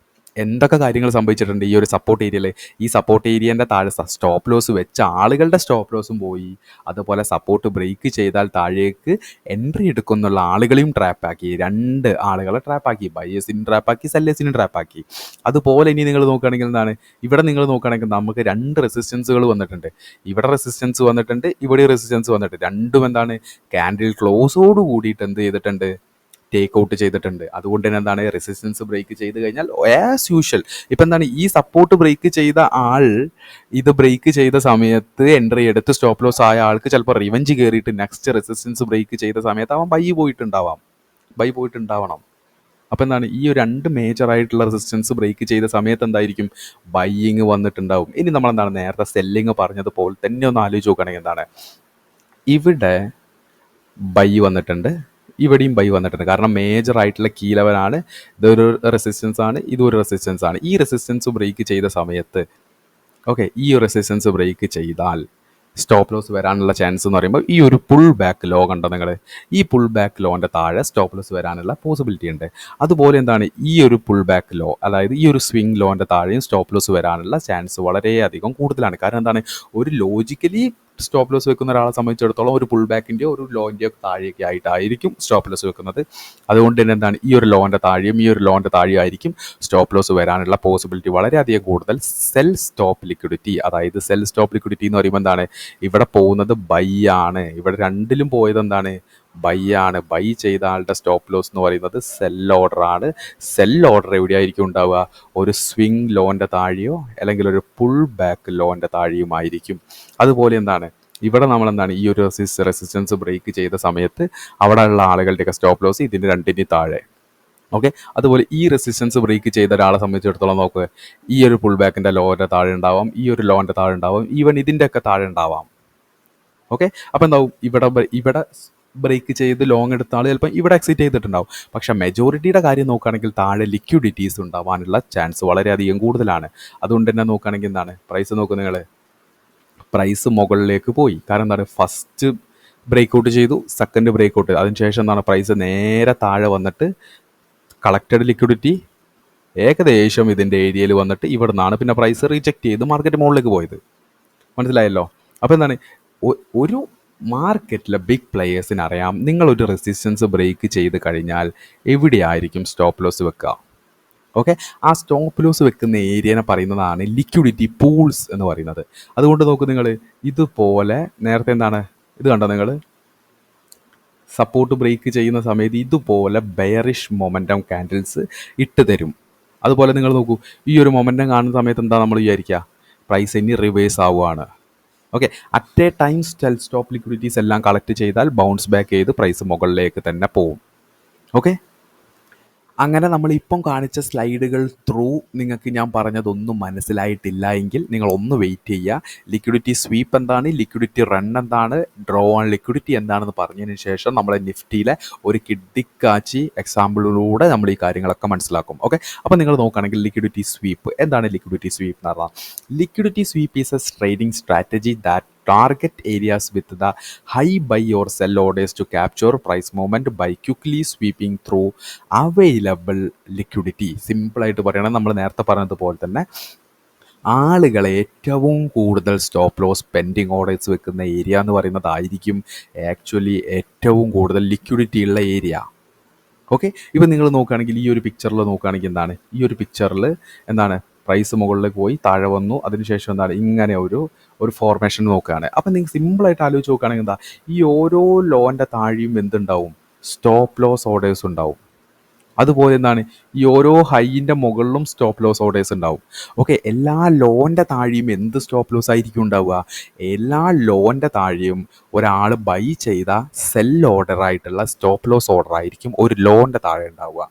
എന്തൊക്കെ കാര്യങ്ങൾ സംഭവിച്ചിട്ടുണ്ട് ഈ ഒരു സപ്പോർട്ട് ഏരിയയിൽ. ഈ സപ്പോർട്ട് ഏരിയൻ്റെ താഴെ സ്റ്റോപ്പ് ലോസ് വെച്ച ആളുകളുടെ സ്റ്റോപ്പ് ലോസും പോയി. അതുപോലെ സപ്പോർട്ട് ബ്രേക്ക് ചെയ്താൽ താഴേക്ക് എൻട്രി എടുക്കുന്നുള്ള ആളുകളെയും ട്രാപ്പാക്കി, 2 ആളുകളെ ട്രാപ്പാക്കി, ബയേഴ്സിനും ട്രാപ്പാക്കി, സെല്ലേഴ്സിനും ട്രാപ്പാക്കി. അതുപോലെ ഇനി നിങ്ങൾ നോക്കുകയാണെങ്കിൽ എന്താണ്, ഇവിടെ നിങ്ങൾ നോക്കുകയാണെങ്കിൽ നമുക്ക് 2 റെസിസ്റ്റൻസുകൾ വന്നിട്ടുണ്ട്. ഇവിടെ റെസിസ്റ്റൻസ് വന്നിട്ടുണ്ട്, ഇവിടെ റെസിസ്റ്റൻസ് വന്നിട്ടുണ്ട്. രണ്ടും എന്താണ്, ക്യാൻഡിൽ ക്ലോസോട് കൂടിയിട്ട് എന്ത് ചെയ്തിട്ടുണ്ട്, ടേക്ക് ഔട്ട് ചെയ്തിട്ടുണ്ട്. അതുകൊണ്ട് തന്നെ എന്താണ്, റെസിസ്റ്റൻസ് ബ്രേക്ക് ചെയ്ത് കഴിഞ്ഞാൽ ആസ് യൂഷ്വൽ ഇപ്പം എന്താണ്, ഈ സപ്പോർട്ട് ബ്രേക്ക് ചെയ്ത ആൾ ഇത് ബ്രേക്ക് ചെയ്ത സമയത്ത് എൻട്രി എടുത്ത് സ്റ്റോപ്പ് ലോസ് ആയ ആൾക്ക് ചിലപ്പോൾ റിവഞ്ച് കയറിയിട്ട് നെക്സ്റ്റ് റെസിസ്റ്റൻസ് ബ്രേക്ക് ചെയ്ത സമയത്ത് അവൻ ബൈ പോയിട്ടുണ്ടാവണം. അപ്പോൾ എന്താണ്, ഈ 2 മേജറായിട്ടുള്ള റെസിസ്റ്റൻസ് ബ്രേക്ക് ചെയ്ത സമയത്ത് എന്തായിരിക്കും, ബൈയിങ് വന്നിട്ടുണ്ടാവും. ഇനി നമ്മളെന്താണ്, നേരത്തെ സെല്ലിങ് പറഞ്ഞതുപോലെ തന്നെ ഒന്ന് ആലോചിച്ച് നോക്കുകയാണെങ്കിൽ എന്താണ്, ഇവിടെ ബൈ വന്നിട്ടുണ്ട്, ഇവിടെയും ബൈ വന്നിട്ടുണ്ട്. കാരണം മേജർ ആയിട്ടുള്ള കീ ലെവലാണ്, ഇതൊരു റെസിസ്റ്റൻസ് ആണ്, ഇതൊരു റെസിസ്റ്റൻസ് ആണ്. ഈ റെസിസ്റ്റൻസ് ബ്രേക്ക് ചെയ്ത സമയത്ത് ഓക്കെ, ഈ റെസിസ്റ്റൻസ് ബ്രേക്ക് ചെയ്താൽ സ്റ്റോപ്പ് ലോസ് വരാനുള്ള ചാൻസ് എന്ന് പറയുമ്പോൾ ഈ ഒരു പുൾ ബാക്ക് ലോ കണ്ടോ നിങ്ങൾ, ഈ പുൾ ബാക്ക് ലോൻ്റെ താഴെ സ്റ്റോപ്പ് ലോസ് വരാനുള്ള പോസിബിലിറ്റി ഉണ്ട്. അതുപോലെ എന്താണ്, ഈ ഒരു പുൾ ബാക്ക് ലോ, അതായത് ഈ ഒരു സ്വിംഗ് ലോൻ്റെ താഴെയും സ്റ്റോപ്പ് ലോസ് വരാനുള്ള ചാൻസ് വളരെയധികം കൂടുതലാണ്. കാരണം എന്താണ്, ഒരു ലോജിക്കലി സ്റ്റോപ്പ് ലോസ് വെക്കുന്ന ഒരാളെ സംബന്ധിച്ചിടത്തോളം ഒരു പുൾ ബാക്കിൻ്റെയോ ഒരു ലോൻ്റെയോ താഴെയൊക്കെ ആയിട്ടായിരിക്കും സ്റ്റോപ്പ് ലോസ് വെക്കുന്നത്. അതുകൊണ്ട് തന്നെ എന്താണ്, ഈ ഒരു ലോൻ്റെ താഴെയും ഈ ഒരു ലോൻ്റെ താഴെയും ആയിരിക്കും സ്റ്റോപ്പ് ലോസ് വരാനുള്ള പോസിബിലിറ്റി വളരെയധികം കൂടുതൽ. സെൽ സ്റ്റോപ്പ് ലിക്വിഡിറ്റി, അതായത് സെൽ സ്റ്റോപ്പ് ലിക്വിഡിറ്റി എന്ന് പറയുമ്പോൾ എന്താണ്, ഇവിടെ പോകുന്നത് ബൈ ആണ്, ഇവിടെ രണ്ടിലും പോയത് എന്താണ്, ബൈ ആണ്. ബൈ ചെയ്ത ആളുടെ സ്റ്റോപ്പ് ലോസ് എന്ന് പറയുന്നത് സെൽ ഓർഡർ ആണ്. സെൽ ഓർഡർ എവിടെയായിരിക്കും ഉണ്ടാവുക, ഒരു സ്വിംഗ് ലോൻ്റെ താഴെയോ അല്ലെങ്കിൽ ഒരു പുൾ ബാക്ക് ലോൻ്റെ താഴെയുമായിരിക്കും. അതുപോലെ എന്താണ്, ഇവിടെ നമ്മളെന്താണ്, ഈ ഒരു റെസിസ്റ്റൻസ് ബ്രേക്ക് ചെയ്ത സമയത്ത് അവിടെ ഉള്ള ആളുകളുടെയൊക്കെ സ്റ്റോപ്പ് ലോസ് ഇതിൻ്റെ 2-നും താഴെ. ഓക്കെ, അതുപോലെ ഈ റെസിസ്റ്റൻസ് ബ്രേക്ക് ചെയ്ത ഒരാളെ സംബന്ധിച്ചിടത്തോളം നോക്കുക, ഈ ഒരു പുൾ ബാക്കിൻ്റെ ലോൻ്റെ താഴെ ഉണ്ടാവാം, ഈ ഒരു ലോൻ്റെ താഴെ ഉണ്ടാവാം, ഈവൻ ഇതിൻ്റെയൊക്കെ താഴെ ഉണ്ടാവാം. ഓക്കെ, അപ്പോൾ എന്താവും, ഇവിടെ ബ്രേക്ക് ചെയ്ത് ലോങ് എടുത്ത ആൾ ചിലപ്പോൾ ഇവിടെ എക്സിറ്റ് ചെയ്തിട്ടുണ്ടാവും. പക്ഷേ മെജോറിറ്റിയുടെ കാര്യം നോക്കുകയാണെങ്കിൽ താഴെ ലിക്വിഡിറ്റീസ് ഉണ്ടാവാനുള്ള ചാൻസ് വളരെയധികം കൂടുതലാണ്. അതുകൊണ്ട് തന്നെ നോക്കുകയാണെങ്കിൽ എന്താണ് പ്രൈസ് നോക്കുക നിങ്ങൾ, പ്രൈസ് മുകളിലേക്ക് പോയി. കാരണം എന്താണ്, ഫസ്റ്റ് ബ്രേക്ക് ഔട്ട് ചെയ്തു, സെക്കൻഡ് ബ്രേക്ക് ഔട്ട്, അതിനുശേഷം എന്താണ് പ്രൈസ് നേരെ താഴെ വന്നിട്ട് കളക്റ്റഡ് ലിക്വിഡിറ്റി ഏകദേശം ഇതിൻ്റെ ഏരിയയിൽ വന്നിട്ട് ഇവിടെ നിന്നാണ് പിന്നെ പ്രൈസ് റിജക്റ്റ് ചെയ്ത് മാർക്കറ്റ് മുകളിലേക്ക് പോയത്. മനസ്സിലായല്ലോ? അപ്പോൾ എന്താണ്, ഒരു മാർക്കറ്റിലെ ബിഗ് പ്ലെയേഴ്സിന് അറിയാം നിങ്ങളൊരു റെസിസ്റ്റൻസ് ബ്രേക്ക് ചെയ്ത് കഴിഞ്ഞാൽ എവിടെയായിരിക്കും സ്റ്റോപ്പ് ലോസ് വെക്കുക. ഓക്കെ, ആ സ്റ്റോപ്പ് ലോസ് വെക്കുന്ന ഏരിയനെ പറയുന്നതാണ് ലിക്വിഡിറ്റി പൂൾസ് എന്ന് പറയുന്നത്. അതുകൊണ്ട് നോക്കൂ നിങ്ങൾ, ഇതുപോലെ നേരത്തെ എന്താണ് ഇത് കണ്ടോ നിങ്ങൾ, സപ്പോർട്ട് ബ്രേക്ക് ചെയ്യുന്ന സമയത്ത് ഇതുപോലെ ബെയറിഷ് മൊമെൻറ്റം കാൻഡിൽസ് ഇട്ട് തരും. അതുപോലെ നിങ്ങൾ നോക്കൂ, ഈ ഒരു മൊമെൻറ്റം കാണുന്ന സമയത്ത് എന്താ നമ്മൾ വിചാരിക്കുക, പ്രൈസ് ഇനി റിവേഴ്സ് ആവുകയാണ്. Okay, at A time stop liquidities എല്ലാം കളക്ട് ചെയ്താൽ ബൗൺസ് ബാക്ക് ചെയ്ത് പ്രൈസ് മുകളിലേക്ക് തന്നെ പോവും. ഓക്കെ, അങ്ങനെ നമ്മളിപ്പം കാണിച്ച സ്ലൈഡുകൾ ത്രൂ നിങ്ങൾക്ക് ഞാൻ പറഞ്ഞതൊന്നും മനസ്സിലായിട്ടില്ല എങ്കിൽ നിങ്ങൾ ഒന്ന് വെയിറ്റ് ചെയ്യുക. ലിക്വിഡിറ്റി സ്വീപ്പ് എന്താണ്, ലിക്വിഡിറ്റി റൺ എന്താണ്, ഡ്രോ ഓൺ ലിക്വിഡിറ്റി എന്താണെന്ന് പറഞ്ഞതിന് ശേഷം നമ്മളെ നിഫ്റ്റിയിലെ ഒരു കിഡിക്കാച്ചി എക്സാമ്പിളിലൂടെ നമ്മൾ ഈ കാര്യങ്ങളൊക്കെ മനസ്സിലാക്കും. ഓക്കെ, അപ്പോൾ നിങ്ങൾ നോക്കുകയാണെങ്കിൽ ലിക്വിഡിറ്റി സ്വീപ്പ് എന്താണ്, ലിക്വിഡിറ്റി സ്വീപ്പ് എന്ന് പറഞ്ഞാൽ liquidity sweep is A trading strategy that target areas with the high buy or sell orders to capture price movement by quickly sweeping through available liquidity. സിമ്പിളായിട്ട് പറയണം, നമ്മൾ നേരത്തെ പറഞ്ഞതുപോലെ തന്നെ ആളുകളെ ഏറ്റവും കൂടുതൽ സ്റ്റോപ്പ് ലോസ് പെൻഡിങ് ഓർഡേഴ്സ് വെക്കുന്ന ഏരിയ എന്ന് പറയുന്നതായിരിക്കും ആക്ച്വലി ഏറ്റവും കൂടുതൽ ലിക്വിഡിറ്റി ഉള്ള ഏരിയ. ഓക്കെ, ഇപ്പം നിങ്ങൾ നോക്കുകയാണെങ്കിൽ ഈ ഒരു പിക്ചറിൽ നോക്കുകയാണെങ്കിൽ എന്താണ്, ഈ ഒരു പിക്ചറിൽ എന്താണ് പ്രൈസ് മുകളിലേക്ക് പോയി താഴെ വന്നു, അതിനുശേഷം എന്താണ് ഇങ്ങനെ ഒരു ഫോർമേഷൻ നോക്കുകയാണ്. അപ്പം നിങ്ങൾക്ക് സിമ്പിളായിട്ട് ആലോചിച്ച് നോക്കുകയാണെങ്കിൽ എന്താ, ഈ ഓരോ ലോൻ്റെ താഴെയും എന്തുണ്ടാവും, സ്റ്റോപ്പ് ലോസ് ഓർഡേഴ്സ് ഉണ്ടാവും. അതുപോലെ എന്താണ് ഈ ഓരോ ഹൈയിൻ്റെ മുകളിലും സ്റ്റോപ്പ് ലോസ് ഓർഡേഴ്സ് ഉണ്ടാവും. ഓക്കെ, എല്ലാ ലോൻ്റെ താഴെയും എന്ത് സ്റ്റോപ്പ് ലോസ് ആയിരിക്കും ഉണ്ടാവുക, എല്ലാ ലോൻ്റെ താഴെയും ഒരാൾ ബൈ ചെയ്ത സെൽ ഓർഡർ ആയിട്ടുള്ള സ്റ്റോപ്പ് ലോസ് ഓർഡർ ആയിരിക്കും ഒരു ലോൻ്റെ താഴെ ഉണ്ടാവുക.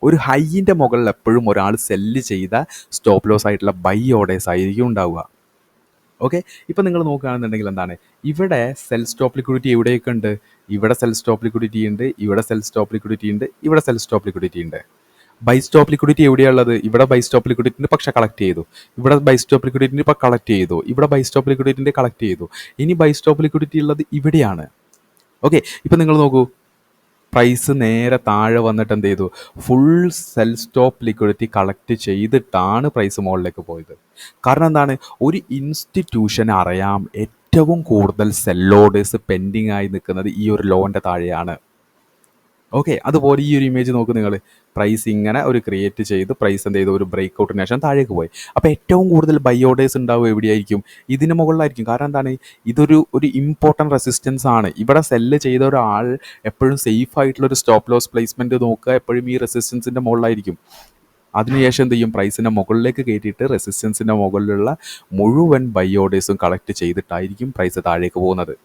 ഒരു ഹൈയിൻ്റെ മുകളിൽ എപ്പോഴും ഒരാൾ സെല്ല് ചെയ്ത സ്റ്റോപ്പ് ലോസ് ആയിട്ടുള്ള ബൈ ഓർഡേഴ്സ് ആയിരിക്കും ഉണ്ടാവുക. ഓക്കെ, ഇപ്പം നിങ്ങൾ നോക്കുകയാണെന്നുണ്ടെങ്കിൽ എന്താണ്, ഇവിടെ സെൽ സ്റ്റോപ്പ് ലിക്വിഡിറ്റി എവിടെയൊക്കെ ഉണ്ട്, ഇവിടെ സെൽ സ്റ്റോപ്പ് ലിക്വിഡിറ്റി ഉണ്ട്, ഇവിടെ സെൽ സ്റ്റോപ്പ് ലിക്വിഡിറ്റി ഉണ്ട്, ഇവിടെ സെൽ സ്റ്റോപ്പ് ലിക്വിഡിറ്റി ഉണ്ട്. ബൈ സ്റ്റോപ്പ് ലിക്വിഡിറ്റി എവിടെയുള്ളത്, ഇവിടെ ബൈ സ്റ്റോപ്പ് ലിക്വിഡിറ്റിൻ്റെ പക്ഷേ കളക്ട് ചെയ്തു, ഇവിടെ ബൈ സ്റ്റോപ്പ് ലിക്വിഡിറ്റിൻ്റെ ഇപ്പോൾ കളക്ട് ചെയ്തു, ഇവിടെ ബൈ സ്റ്റോപ്പ് ലിക്വിഡിറ്റിൻ്റെ കളക്ട് ചെയ്തു, ഇനി ബൈ സ്റ്റോപ്പ് ലിക്വിഡിറ്റി ഉള്ളത് ഇവിടെയാണ്. ഓക്കെ, ഇപ്പം നിങ്ങൾ നോക്കൂ, പ്രൈസ് നേരെ താഴെ വന്നിട്ട് എന്ത് ചെയ്തു, full cell stop liquidity collect ചെയ്തിട്ടാണ് പ്രൈസ് മുകളിലേക്ക് പോയത്. കാരണം എന്താണ്, ഒരു ഇൻസ്റ്റിറ്റ്യൂഷന് അറിയാം ഏറ്റവും കൂടുതൽ സെൽ ഓർഡേഴ്സ് പെൻഡിങ് ആയി നിൽക്കുന്നത് ഈ ഒരു ലോൻ്റെ താഴെയാണ്. ഓക്കെ, അതുപോലെ ഈ ഒരു ഇമേജ് നോക്ക് നിങ്ങൾ, പ്രൈസ് ഇങ്ങനെ ഒരു ക്രിയേറ്റ് ചെയ്ത് പ്രൈസ് എന്ത് ചെയ്തു, ഒരു ബ്രേക്ക് ഔട്ടിന് ശേഷം താഴേക്ക് പോയി. അപ്പോൾ ഏറ്റവും കൂടുതൽ ബൈ ഓർഡേഴ്സ് ഉണ്ടാവും എവിടെയായിരിക്കും, ഇതിന് മുകളിലായിരിക്കും. കാരണം എന്താണ്, ഒരു ഇമ്പോർട്ടൻറ്റ് റെസിസ്റ്റൻസ് ആണ്. ഇവിടെ സെല്ല് ചെയ്ത ഒരാൾ എപ്പോഴും സേഫ് ആയിട്ടുള്ളൊരു സ്റ്റോപ്പ് ലോസ് പ്ലേസ്മെൻറ്റ് നോക്കുക എപ്പോഴും ഈ റെസിസ്റ്റൻസിൻ്റെ മുകളിലായിരിക്കും. അതിനുശേഷം എന്ത് ചെയ്യും, പ്രൈസിൻ്റെ മുകളിലേക്ക് കയറ്റിയിട്ട് റെസിസ്റ്റൻസിൻ്റെ മുകളിലുള്ള മുഴുവൻ ബൈ ഓർഡേഴ്സും കളക്ട് ചെയ്തിട്ടായിരിക്കും പ്രൈസ് താഴേക്ക് പോകുന്നത്.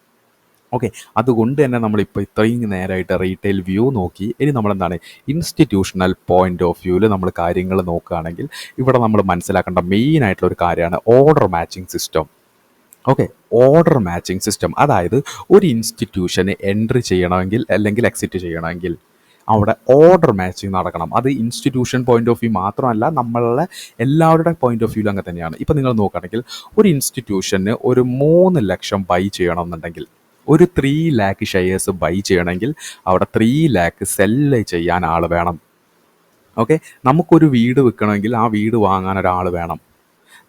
ഓക്കെ, അതുകൊണ്ട് തന്നെ നമ്മളിപ്പോൾ ഇത്രയും നേരമായിട്ട് റീറ്റെയിൽ വ്യൂ നോക്കി. ഇനി നമ്മളെന്താണ് ഇൻസ്റ്റിറ്റ്യൂഷണൽ പോയിന്റ് ഓഫ് വ്യൂവിൽ നമ്മൾ കാര്യങ്ങൾ നോക്കുകയാണെങ്കിൽ ഇവിടെ നമ്മൾ മനസ്സിലാക്കേണ്ട മെയിൻ ആയിട്ടുള്ള ഒരു കാര്യമാണ് order matching system. Okay, order matching system, അതായത് ഒരു ഇൻസ്റ്റിറ്റ്യൂഷന് എൻട്രി ചെയ്യണമെങ്കിൽ അല്ലെങ്കിൽ എക്സിറ്റ് ചെയ്യണമെങ്കിൽ അവിടെ ഓർഡർ മാച്ചിങ് നടക്കണം. അത് ഇൻസ്റ്റിറ്റ്യൂഷൻ പോയിന്റ് ഓഫ് വ്യൂ മാത്രമല്ല, നമ്മളുടെ എല്ലാവരുടെ പോയിന്റ് ഓഫ് വ്യൂവിൽ അങ്ങനെ തന്നെയാണ്. ഇപ്പോൾ നിങ്ങൾ നോക്കുകയാണെങ്കിൽ ഒരു ഇൻസ്റ്റിറ്റ്യൂഷന് ഒരു 3 ലക്ഷം ബൈ ചെയ്യണമെന്നുണ്ടെങ്കിൽ, ഒരു 3 ലാക്ക് ഷെയർസ് ബൈ ചെയ്യണമെങ്കിൽ അവിടെ 3 ലാക്ക് സെല്ല് ചെയ്യാൻ ആൾ വേണം. ഓക്കെ, നമുക്കൊരു വീട് വിൽക്കണമെങ്കിൽ ആ വീട് വാങ്ങാൻ ഒരാൾ വേണം.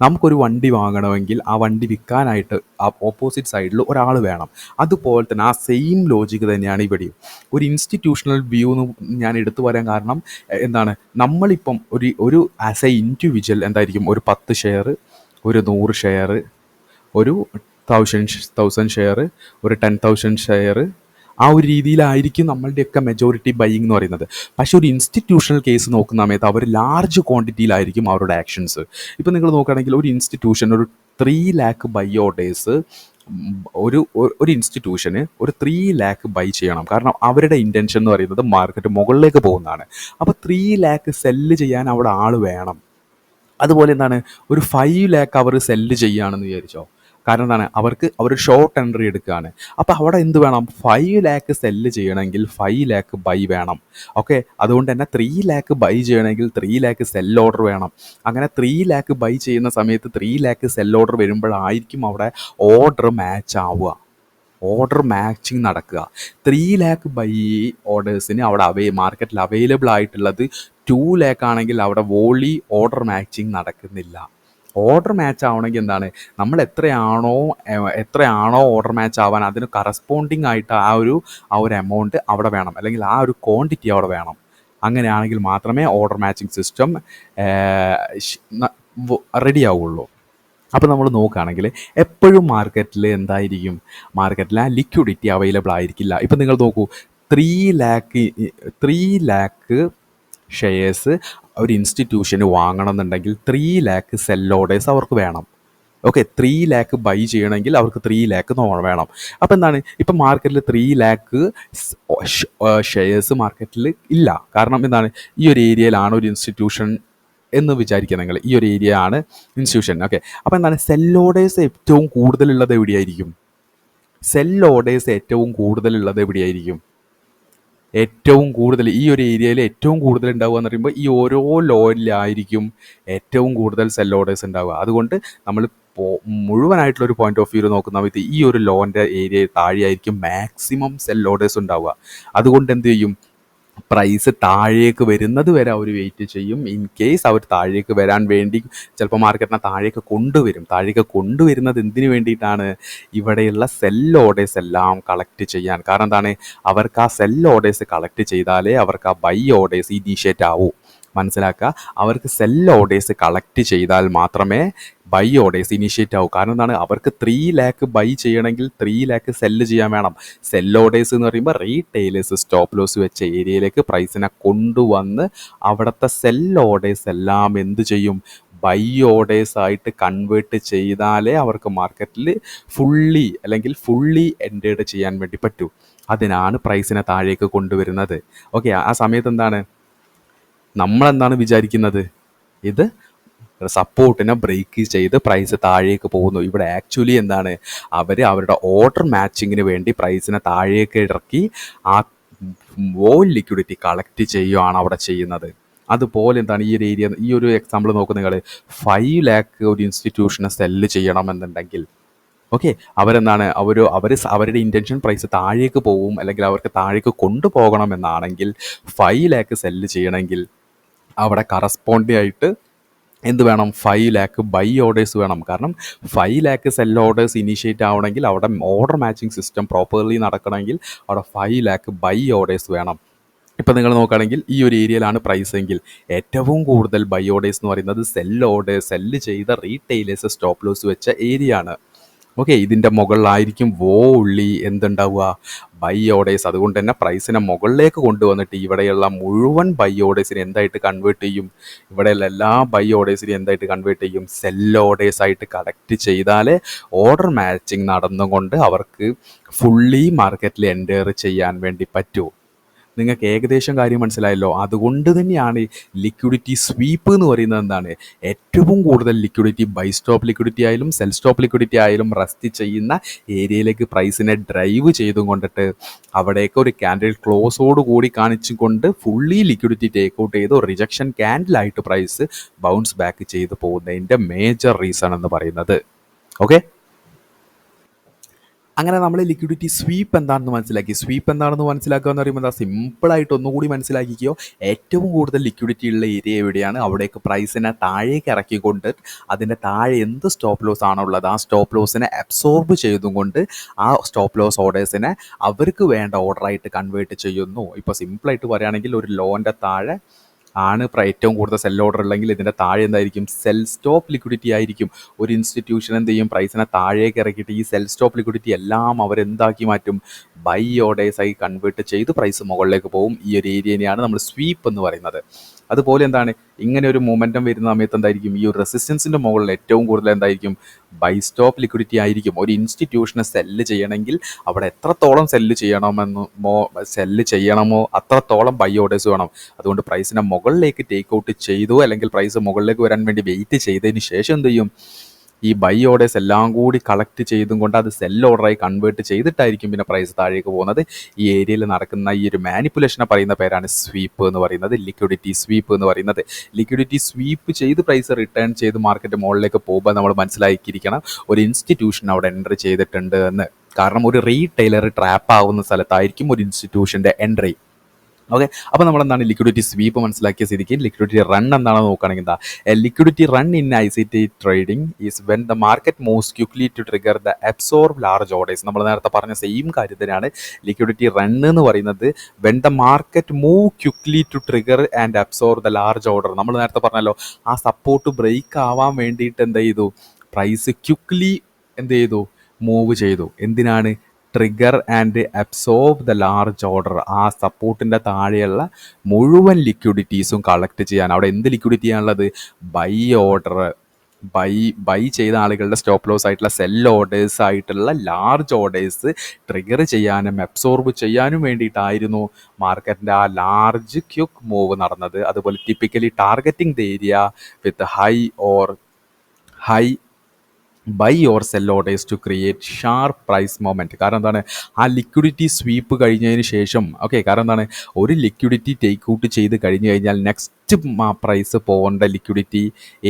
നമുക്കൊരു വണ്ടി വാങ്ങണമെങ്കിൽ ആ വണ്ടി വിൽക്കാനായിട്ട് ആ ഓപ്പോസിറ്റ് സൈഡിൽ ഒരാൾ വേണം. അതുപോലെ തന്നെ ആ സെയിം ലോജിക്ക് തന്നെയാണ് ഇവിടെയും. ഒരു ഇൻസ്റ്റിറ്റ്യൂഷണൽ വ്യൂ എന്ന് ഞാൻ എടുത്തു പറയാൻ കാരണം എന്താണ്, നമ്മളിപ്പം ഒരു ആസ് എ ഇൻഡിവിജ്വൽ എന്തായിരിക്കും, ഒരു 10 ഷെയർ, ഒരു 100 ഷെയർ, ഒരു 1000 ഷെയർ, ഒരു 10,000 ഷെയർ, ആ ഒരു രീതിയിലായിരിക്കും നമ്മളുടെയൊക്കെ മെജോറിറ്റി ബൈയിങ് എന്ന് പറയുന്നത്. പക്ഷേ ഒരു ഇൻസ്റ്റിറ്റ്യൂഷണൽ കേസ് നോക്കുന്ന സമയത്ത് അവർ ലാർജ് ക്വാണ്ടിറ്റിയിലായിരിക്കും അവരുടെ ആക്ഷൻസ്. ഇപ്പോൾ നിങ്ങൾ നോക്കുകയാണെങ്കിൽ ഒരു ഇൻസ്റ്റിറ്റ്യൂഷൻ ഒരു 3 ലാക്ക് ബൈ ഓർഡേഴ്സ് ഒരു ഇൻസ്റ്റിറ്റ്യൂഷന് ഒരു 3 ലാക്ക് ബൈ ചെയ്യണം. കാരണം അവരുടെ ഇൻറ്റൻഷൻ എന്ന് പറയുന്നത് മാർക്കറ്റ് മുകളിലേക്ക് പോകുന്നതാണ്. അപ്പോൾ 3 ലാക്ക് സെല്ല് ചെയ്യാൻ അവിടെ ആൾ വേണം. അതുപോലെ എന്താണ്, ഒരു 5 ലാക്ക് അവർ സെല്ല് ചെയ്യുകയാണെന്ന് വിചാരിച്ചോ, കാരണം എന്താണ്, അവർ ഷോർട്ട് എൻട്രി എടുക്കുകയാണ്. അപ്പോൾ അവിടെ എന്ത് വേണം, 5 lakh സെല്ല് ചെയ്യണമെങ്കിൽ 5 lakh ബൈ വേണം. ഓക്കെ, അതുകൊണ്ട് തന്നെ 3 lakh ബൈ ചെയ്യണമെങ്കിൽ 3 lakh സെൽ ഓർഡർ വേണം. അങ്ങനെ 3 lakh ബൈ ചെയ്യുന്ന സമയത്ത് 3 lakh സെൽ ഓർഡർ വരുമ്പോഴായിരിക്കും അവിടെ ഓർഡർ മാച്ച് ആവുക, ഓർഡർ മാച്ചിങ് നടക്കുക. 3 lakh ബൈ ഓർഡേഴ്സിന് അവിടെ മാർക്കറ്റിൽ അവൈലബിൾ ആയിട്ടുള്ളത് 2 lakh ആണെങ്കിൽ അവിടെ വോളി ഓർഡർ മാച്ചിങ് നടക്കുന്നില്ല. ഓർഡർ മാച്ച് ആവണമെങ്കിൽ എന്താണ്, നമ്മൾ എത്രയാണോ ഓർഡർ മാച്ച് ആവാൻ അതിന് കറസ്പോണ്ടിങ് ആയിട്ട് ആ ഒരു എമൗണ്ട് അവിടെ വേണം, അല്ലെങ്കിൽ ആ ഒരു ക്വാണ്ടിറ്റി അവിടെ വേണം. അങ്ങനെയാണെങ്കിൽ മാത്രമേ ഓർഡർ മാച്ചിങ് സിസ്റ്റം റെഡി ആവുള്ളൂ. അപ്പോൾ നമ്മൾ നോക്കുകയാണെങ്കിൽ എപ്പോഴും മാർക്കറ്റിൽ എന്തായിരിക്കും, മാർക്കറ്റിൽ ആ ലിക്വിഡിറ്റി അവൈലബിൾ ആയിരിക്കില്ല. ഇപ്പം നിങ്ങൾ നോക്കൂ, 3 lakh ഷെയർസ് ഒരു ഇൻസ്റ്റിറ്റ്യൂഷന് വാങ്ങണമെന്നുണ്ടെങ്കിൽ 3 lakh സെൽ ഓർഡേഴ്സ് അവർക്ക് വേണം. ഓക്കെ, 3 lakh ബൈ ചെയ്യണമെങ്കിൽ അവർക്ക് 3 lakh വേണം. അപ്പോൾ എന്താണ്, ഇപ്പം മാർക്കറ്റിൽ 3 lakh ഷെയർസ് മാർക്കറ്റിൽ ഇല്ല. കാരണം എന്താണ്, ഈ ഒരു ഏരിയയിലാണ് ഒരു ഇൻസ്റ്റിറ്റ്യൂഷൻ എന്ന് വിചാരിക്കുക നിങ്ങൾ, ഈ ഒരു ഏരിയ ആണ് ഇൻസ്റ്റിറ്റ്യൂഷൻ. ഓക്കെ, അപ്പോൾ എന്താണ്, സെൽ ഓർഡേഴ്സ് ഏറ്റവും കൂടുതലുള്ളത് എവിടെയായിരിക്കും? സെൽ ഓർഡേഴ്സ് ഏറ്റവും കൂടുതലുള്ളത് എവിടെയായിരിക്കും? ഏറ്റവും കൂടുതൽ ഈ ഒരു ഏരിയയിൽ ഏറ്റവും കൂടുതൽ ഉണ്ടാവുക എന്ന് പറയുമ്പോൾ ഈ ഓരോ ലോയിലായിരിക്കും ഏറ്റവും കൂടുതൽ സെൽ ഓർഡേഴ്സ് ഉണ്ടാവുക. അതുകൊണ്ട് നമ്മൾ മുഴുവനായിട്ടുള്ളൊരു പോയിന്റ് ഓഫ് വ്യൂ നോക്കുന്ന സമയത്ത് ഈ ഒരു ലോൻ്റെ ഏരിയയിൽ താഴെയായിരിക്കും മാക്സിമം സെൽ ഓർഡേഴ്സ് ഉണ്ടാവുക. അതുകൊണ്ട് എന്ത് ചെയ്യും, പ്രൈസ് താഴേക്ക് വരുന്നത് വരെ അവർ വെയിറ്റ് ചെയ്യും. ഇൻ കേസ് അവർ താഴേക്ക് വരാൻ വേണ്ടി ചിലപ്പോൾ മാർക്കറ്റിനെ താഴേക്ക് കൊണ്ടുവരുന്നത് എന്തിനു വേണ്ടിയിട്ടാണ്, ഇവിടെയുള്ള സെൽ ഓർഡേഴ്സ് എല്ലാം കളക്ട് ചെയ്യാൻ. കാരണം എന്താണ്, അവർക്ക് ആ സെൽ ഓർഡേഴ്സ് കളക്ട് ചെയ്താലേ അവർക്ക് ആ ബൈ ഓർഡേഴ്സ് ഇനീഷ്യേറ്റ് ആവൂ. മനസ്സിലാക്കുക, അവർക്ക് സെൽ ഓർഡേഴ്സ് കളക്ട് ചെയ്താൽ മാത്രമേ ബൈ ഓർഡേഴ്സ് ഇനീഷ്യേറ്റ് ആവും. കാരണം എന്താണ്, അവർക്ക് 3 lakh ബൈ ചെയ്യണമെങ്കിൽ 3 lakh സെല്ല് ചെയ്യാൻ വേണം. സെൽ ഓർഡേഴ്സ് എന്ന് പറയുമ്പോൾ റീറ്റെയിലേഴ്സ് സ്റ്റോപ്പ് ലോസ് വെച്ച ഏരിയയിലേക്ക് പ്രൈസിനെ കൊണ്ടുവന്ന് അവിടുത്തെ സെൽ ഓർഡേഴ്സ് എല്ലാം എന്ത് ചെയ്യും, ബൈ ഓർഡേഴ്സ് ആയിട്ട് കൺവേർട്ട് ചെയ്താലേ അവർക്ക് മാർക്കറ്റിൽ ഫുള്ളി എൻറ്റേർഡ് ചെയ്യാൻ വേണ്ടി പറ്റൂ. അതിനാണ് പ്രൈസിനെ താഴേക്ക് കൊണ്ടുവരുന്നത്. ഓക്കെ, ആ സമയത്ത് എന്താണ്, നമ്മളെന്താണ് വിചാരിക്കുന്നത്, ഇത് സപ്പോർട്ടിനെ ബ്രേക്ക് ചെയ്ത് പ്രൈസ് താഴേക്ക് പോകുന്നു. ഇവിടെ ആക്ച്വലി എന്താണ്, അവരുടെ ഓർഡർ മാച്ചിങ്ങിന് വേണ്ടി പ്രൈസിനെ താഴേക്ക് ഇറക്കി ആ വോൾ ലിക്വിഡിറ്റി കളക്ട് ചെയ്യുകയാണ് അവിടെ ചെയ്യുന്നത്. അതുപോലെ എന്താണ്, ഈ ഒരു എക്സാമ്പിൾ നോക്കുക നിങ്ങൾ, 5 lakh ഒരു ഇൻസ്റ്റിറ്റ്യൂഷനെ സെല്ല് ചെയ്യണമെന്നുണ്ടെങ്കിൽ ഓക്കെ, അവരുടെ ഇൻറ്റൻഷൻ പ്രൈസ് താഴേക്ക് പോവും, അല്ലെങ്കിൽ അവർക്ക് താഴേക്ക് കൊണ്ടുപോകണമെന്നാണെങ്കിൽ 5 lakh സെല്ല് ചെയ്യണമെങ്കിൽ അവിടെ കറസ്പോണ്ടിങ് ആയിട്ട് എന്ത് വേണം, 5 lakh ബൈ ഓർഡേഴ്സ് വേണം. കാരണം 5 lakh സെൽ ഓർഡേഴ്സ് ഇനീഷ്യേറ്റ് ആവണമെങ്കിൽ അവിടെ ഓർഡർ മാച്ചിങ് സിസ്റ്റം പ്രോപ്പർലി നടക്കണമെങ്കിൽ അവിടെ 5 lakh ബൈ ഓർഡേഴ്സ് വേണം. ഇപ്പം നിങ്ങൾ നോക്കുകയാണെങ്കിൽ ഈ ഒരു ഏരിയയിലാണ് പ്രൈസ് എങ്കിൽ ഏറ്റവും കൂടുതൽ ബൈ ഓർഡേഴ്സ് എന്ന് പറയുന്നത് സെല്ല് ചെയ്ത റീറ്റെയിലേഴ്സ് സ്റ്റോപ്പ് ലോസ് വെച്ച ഏരിയ ആണ്. ഓക്കെ, ഇതിൻ്റെ മുകളിലായിരിക്കും എന്തുണ്ടാവുക, ബൈ ഓർഡേഴ്സ്. അതുകൊണ്ട് തന്നെ പ്രൈസിനെ മുകളിലേക്ക് കൊണ്ടുവന്നിട്ട് ഇവിടെയുള്ള മുഴുവൻ ബൈ ഓർഡേഴ്സിനെ എന്തായിട്ട് കൺവേർട്ട് ചെയ്യും, ഇവിടെയുള്ള എല്ലാ ബൈ ഓർഡേഴ്സിനെയും എന്തായിട്ട് കൺവേർട്ട് ചെയ്യും, സെൽ ഓർഡേഴ്സ് ആയിട്ട് കണക്ട് ചെയ്താലേ ഓർഡർ മാച്ചിങ് നടന്നുകൊണ്ട് അവർക്ക് ഫുള്ളി മാർക്കറ്റിൽ എൻറ്റർ ചെയ്യാൻ വേണ്ടി പറ്റൂ. നിങ്ങൾക്ക് ഏകദേശം കാര്യം മനസ്സിലായല്ലോ. അതുകൊണ്ട് തന്നെയാണ് ലിക്വിഡിറ്റി സ്വീപ്പ് എന്ന് പറയുന്നത് എന്താണ്, ഏറ്റവും കൂടുതൽ ലിക്വിഡിറ്റി ബൈ സ്റ്റോപ്പ് ലിക്വിഡിറ്റി ആയാലും സെൽ സ്റ്റോപ്പ് ലിക്വിഡിറ്റി ആയാലും റെസ്റ്റ് ചെയ്യുന്ന ഏരിയയിലേക്ക് പ്രൈസിനെ ഡ്രൈവ് ചെയ്തും കൊണ്ടിട്ട് അവിടേക്ക് ഒരു ക്യാൻഡിൽ ക്ലോസോട് കൂടി കാണിച്ചുകൊണ്ട് ഫുള്ളി ലിക്വിഡിറ്റി ടേക്ക് ഔട്ട് ചെയ്ത് റിജക്ഷൻ ക്യാൻഡിലായിട്ട് പ്രൈസ് ബൗൺസ് ബാക്ക് ചെയ്ത് പോകുന്നതിൻ്റെ മേജർ റീസൺ എന്ന് പറയുന്നത്. ഓക്കെ, അങ്ങനെ നമ്മൾ ലിക്വിഡിറ്റി സ്വീപ്പ് എന്താണെന്ന് മനസ്സിലാക്കി. സ്വീപ്പ് എന്താണെന്ന് മനസ്സിലാക്കുക എന്ന് പറയുമ്പോൾ സിമ്പിളായിട്ട് ഒന്നുകൂടി മനസ്സിലാക്കിക്കോ. ഏറ്റവും കൂടുതൽ ലിക്വിഡിറ്റി ഉള്ള ഏരിയ എവിടെയാണ്, അവിടേക്ക് പ്രൈസിനെ താഴേക്ക് ഇറക്കിക്കൊണ്ട് അതിൻ്റെ താഴെ എന്ത് സ്റ്റോപ്പ് ലോസ് ആണോ ഉള്ളത് ആ സ്റ്റോപ്പ് ലോസിനെ അബ്സോർബ് ചെയ്തും കൊണ്ട് ആ സ്റ്റോപ്പ് ലോസ് ഓർഡേഴ്സിനെ അവർക്ക് വേണ്ട ഓർഡറായിട്ട് കൺവേർട്ട് ചെയ്യുന്നു. ഇപ്പോൾ സിമ്പിളായിട്ട് പറയുകയാണെങ്കിൽ ഒരു ലോൻ്റെ താഴെ ആണ് ഏറ്റവും കൂടുതൽ സെൽ ഓർഡർ ഉള്ളെങ്കിൽ ഇതിൻ്റെ താഴെ എന്തായിരിക്കും, സെൽ സ്റ്റോപ്പ് ലിക്വിഡിറ്റി ആയിരിക്കും. ഒരു ഇൻസ്റ്റിറ്റ്യൂഷൻ എന്ത് ചെയ്യും, പ്രൈസിനെ താഴേക്ക് ഇറക്കിയിട്ട് ഈ സെൽ സ്റ്റോപ്പ് ലിക്വിഡിറ്റി എല്ലാം അവരെന്താക്കി മാറ്റും, ബൈ ഓർഡേഴ്സായി കൺവേർട്ട് ചെയ്ത് പ്രൈസ് മുകളിലേക്ക് പോകും. ഈ ഒരു ഏരിയനെയാണ് നമ്മൾ സ്വീപ്പ് എന്ന് പറയുന്നത്. അതുപോലെ എന്താണ്, ഇങ്ങനെ ഒരു മൊമെൻറ്റം വരുന്ന സമയത്ത് എന്തായിരിക്കും, ഈ ഒരു റെസിസ്റ്റൻസിൻ്റെ മുകളിൽ ഏറ്റവും കൂടുതൽ എന്തായിരിക്കും, ബൈ സ്റ്റോപ്പ് ലിക്വിഡിറ്റി ആയിരിക്കും. ഒരു ഇൻസ്റ്റിറ്റ്യൂഷനെ സെല്ല് ചെയ്യണമെങ്കിൽ അവിടെ എത്രത്തോളം സെല്ല് ചെയ്യണമോ അത്രത്തോളം ബൈ ഓർഡേഴ്സ് വേണം. അതുകൊണ്ട് പ്രൈസിനെ മുകളിലേക്ക് ടേക്ക് ഔട്ട് ചെയ്തു, അല്ലെങ്കിൽ പ്രൈസ് മുകളിലേക്ക് വരാൻ വേണ്ടി വെയിറ്റ് ചെയ്തതിന് ശേഷം എന്ത് ചെയ്യും, ഈ ബൈ ഓർഡേഴ്സ് എല്ലാം കൂടി കളക്ട് ചെയ്തും കൊണ്ട് അത് സെൽ ഓർഡറായി കൺവേർട്ട് ചെയ്തിട്ടായിരിക്കും പിന്നെ പ്രൈസ് താഴേക്ക് പോകുന്നത്. ഈ ഏരിയയിൽ നടക്കുന്ന ഈ ഒരു മാനിപ്പുലേഷനെ പറയുന്ന പേരാണ് സ്വീപ്പ് എന്ന് പറയുന്നത്, ലിക്വിഡിറ്റി സ്വീപ്പ് എന്ന് പറയുന്നത്. ലിക്വിഡിറ്റി സ്വീപ്പ് ചെയ്ത് പ്രൈസ് റിട്ടേൺ ചെയ്ത് മാർക്കറ്റ് മുകളിലേക്ക് പോകുമ്പോൾ നമ്മൾ മനസ്സിലാക്കിയിരിക്കണം ഒരു ഇൻസ്റ്റിറ്റ്യൂഷൻ അവിടെ എൻ്റർ ചെയ്തിട്ടുണ്ട് എന്ന്. കാരണം ഒരു റീറ്റെയിലർ ട്രാപ്പ് ആവുന്ന സ്ഥലത്തായിരിക്കും ഒരു ഇൻസ്റ്റിറ്റ്യൂഷൻ്റെ എൻട്രി. ഓക്കെ, അപ്പോൾ നമ്മളെന്താണ് ലിക്വിഡിറ്റി സ്വീപ്പ് മനസ്സിലാക്കിയ സ്ഥിതിക്ക് ലിക്വിഡിറ്റി റൺ എന്താണെന്ന് നോക്കുകയാണെങ്കിൽ എന്താ, liquidity run in ICT trading is when the market moves quickly to trigger the absorb large orders. നമ്മൾ നേരത്തെ പറഞ്ഞ സെയിം കാര്യത്തിനാണ് ലിക്വിഡിറ്റി റൺ എന്ന് പറയുന്നത്. When the market move quickly to trigger and absorb the large order. നമ്മൾ നേരത്തെ പറഞ്ഞല്ലോ ആ സപ്പോർട്ട് ബ്രേക്ക് ആവാൻ വേണ്ടിയിട്ട് എന്ത് ചെയ്തു, പ്രൈസ് ക്വിക്ലി എന്ത് ചെയ്തു, മൂവ് ചെയ്തു. എന്തിനാണ്, trigger and absorb the large order. ആ സപ്പോർട്ടിൻ്റെ താഴെയുള്ള മുഴുവൻ ലിക്വിഡിറ്റീസും കളക്ട് ചെയ്യാൻ. അവിടെ എന്ത് ലിക്വിഡിറ്റിയാണുള്ളത്, ബൈ ഓർഡർ, ബൈ ചെയ്ത ആളുകളുടെ സ്റ്റോപ്പ് ലോസ് ആയിട്ടുള്ള സെൽ ഓർഡേഴ്സ് ആയിട്ടുള്ള ലാർജ് ഓർഡേഴ്സ് ട്രിഗർ ചെയ്യാനും അബ്സോർബ് ചെയ്യാനും വേണ്ടിയിട്ടായിരുന്നു മാർക്കറ്റിൻ്റെ ആ ലാർജ് ക്വിക്ക് മൂവ് നടന്നത്. അതുപോലെ typically targeting the area with high buy or sell orders to create sharp price moment. കാരണം എന്താണ്, ആ ലിക്വിഡിറ്റി സ്വീപ്പ് കഴിഞ്ഞതിന് ശേഷം, ഓക്കെ, കാരണം എന്താണ്, ഒരു ലിക്വിഡിറ്റി ടേക്ക് ഔട്ട് ചെയ്ത് കഴിഞ്ഞ് കഴിഞ്ഞാൽ നെക്സ്റ്റ് പ്രൈസ് പോകേണ്ട ലിക്വിഡിറ്റി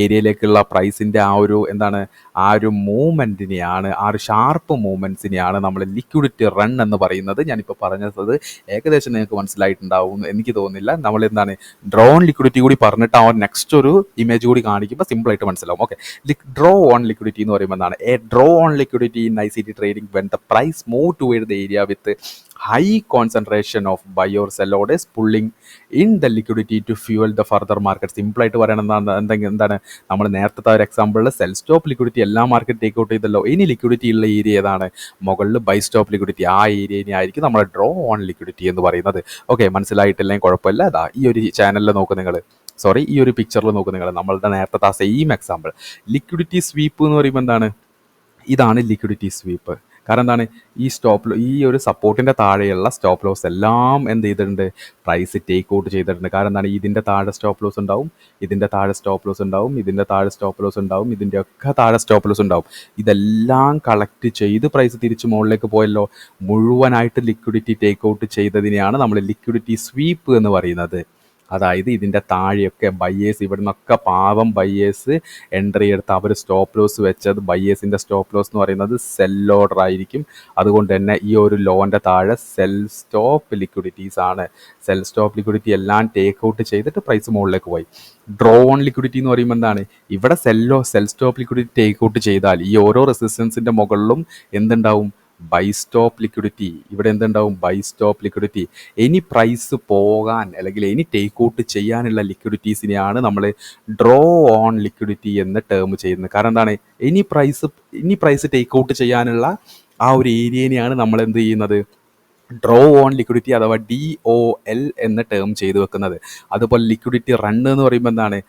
ഏരിയയിലേക്കുള്ള പ്രൈസിൻ്റെ ആ ഒരു എന്താണ്, ആ ഒരു മൂവ്മെൻറ്റിനെയാണ്, ആ ഒരു ഷാർപ്പ് മൂവ്മെൻറ്റ്സിനെയാണ് നമ്മൾ ലിക്വിഡിറ്റി റൺ എന്ന് പറയുന്നത്. ഞാനിപ്പോൾ പറഞ്ഞത് ഏകദേശം നിങ്ങൾക്ക് മനസ്സിലായിട്ടുണ്ടാവും എനിക്ക് തോന്നുന്നില്ല. നമ്മൾ എന്താണ് ഡ്രോ ഓൺ ലിക്വിഡിറ്റി കൂടി പറഞ്ഞിട്ട് ആ നെക്സ്റ്റ് ഒരു ഇമേജ് കൂടി കാണിക്കുമ്പോൾ സിമ്പിളായിട്ട് മനസ്സിലാവും. ഓക്കെ, ഡ്രോ ഓൺ ലിക്വിഡിറ്റി എന്ന് പറയുമ്പോൾ എന്താണ്, a draw on liquidity in ICT trading when the price move toward the area with high concentration of buy or sell orders pulling in the liquidity to fuel the further market. സിമ്പിളായിട്ട് പറയണമെന്ന് എന്താണ്, നമ്മൾ നേരത്തെ ഒരു എക്സാമ്പിളിൽ sell stop liquidity എല്ലാ market take out ചെയ്തല്ലോ. ഇനി ലിക്വിഡിറ്റി ഉള്ള ഏരിയ ഏതാണ്, മുകളിൽ ബൈ സ്റ്റോപ്പ് ലിക്വിഡിറ്റി. ആ ഏരിയനെ ആയിരിക്കും നമ്മൾ ഡ്രോ ഓൺ ലിക്വിഡിറ്റി എന്ന് പറയുന്നത്. ഓക്കെ, മനസ്സിലായിട്ടില്ലെങ്കിൽ കുഴപ്പമില്ല. അതാ ഈ ഒരു ചാനലിൽ നോക്കുക നിങ്ങൾ, ഈ ഒരു പിക്ചറിൽ നോക്കുക നിങ്ങൾ, നമ്മളുടെ നേരത്തെ ആ സെയിം എക്സാമ്പിൾ. ലിക്വിഡിറ്റി സ്വീപ്പ് എന്ന് പറയുമ്പോൾ എന്താണ്, ഇതാണ് ലിക്വിഡിറ്റി സ്വീപ്പ്. കാരണം എന്താണ്, ഈ ഒരു സപ്പോർട്ടിൻ്റെ താഴെയുള്ള സ്റ്റോപ്പ് ലോസ് എല്ലാം എന്ത് ചെയ്തിട്ടുണ്ട്, പ്രൈസ് ടേക്ക് ഔട്ട് ചെയ്തിട്ടുണ്ട്. കാരണം എന്താണ്, ഇതിൻ്റെ താഴെ സ്റ്റോപ്പ് ലോസ് ഉണ്ടാവും, ഇതിൻ്റെ താഴെ സ്റ്റോപ്പ് ലോസ് ഉണ്ടാവും, ഇതിൻ്റെ താഴെ സ്റ്റോപ്പ് ലോസ് ഉണ്ടാവും, ഇതിൻ്റെ ഒക്കെ താഴെ സ്റ്റോപ്പ് ലോസ് ഉണ്ടാവും. ഇതെല്ലാം കളക്ട് ചെയ്ത് പ്രൈസ് തിരിച്ച് മുകളിലേക്ക് പോയല്ലോ. മുഴുവനായിട്ട് ലിക്വിഡിറ്റി ടേക്ക് ഔട്ട് ചെയ്തതിനെയാണ് നമ്മൾ ലിക്വിഡിറ്റി സ്വീപ്പ് എന്ന് പറയുന്നത്. അതായത് ഇതിൻ്റെ താഴെയൊക്കെ ബയ്യേഴ്സ്, ഇവിടെ നിന്നൊക്കെ പാവം ബയ്യേഴ്സ് എൻട്രി എടുത്ത് അവർ സ്റ്റോപ്പ് ലോസ് വെച്ചത്, ബയ്യേഴ്സിൻ്റെ സ്റ്റോപ്പ് ലോസ് എന്ന് പറയുന്നത് സെൽ ഓർഡർ ആയിരിക്കും. അതുകൊണ്ട് തന്നെ ഈ ഒരു ലോൻ്റെ താഴെ സെൽ സ്റ്റോപ്പ് ലിക്വിഡിറ്റീസ് ആണ്. സെൽ സ്റ്റോപ്പ് ലിക്വിഡിറ്റി എല്ലാം ടേക്ക് ഔട്ട് ചെയ്തിട്ട് പ്രൈസ് മുകളിലേക്ക് പോയി. ഡ്രോ ഓൺ ലിക്വിഡിറ്റി എന്ന് പറയുമ്പോൾ എന്താണ്, ഇവിടെ sell stop liquidity take out ചെയ്താൽ ഈ ഓരോ റെസിസ്റ്റൻസിൻ്റെ മുകളിലും എന്തുണ്ടാവും, ബൈ സ്റ്റോപ്പ് ലിക്വിഡിറ്റി. ഇവിടെ എന്തുണ്ടാവും, ബൈ സ്റ്റോപ്പ് ലിക്വിഡിറ്റി. ഇനി പ്രൈസ് പോകാൻ അല്ലെങ്കിൽ ഇനി ടേക്ക് ഔട്ട് ചെയ്യാനുള്ള ലിക്വിഡിറ്റീസിനെയാണ് നമ്മൾ ഡ്രോ ഓൺ ലിക്വിഡിറ്റി എന്ന് ടേം ചെയ്യുന്നത്. കാരണം എന്താണ്, ഇനി പ്രൈസ് ടേക്ക് ഔട്ട് ചെയ്യാനുള്ള ആ ഒരു ഏരിയനെയാണ് നമ്മൾ എന്ത് ചെയ്യുന്നത്, ഡ്രോ ഓൺ ലിക്വിഡിറ്റി അഥവാ DOL എന്ന് ടേം ചെയ്ത് വെക്കുന്നത്. അതുപോലെ ലിക്വിഡിറ്റി റൺ എന്ന് പറയുമ്പോൾ എന്താണ്,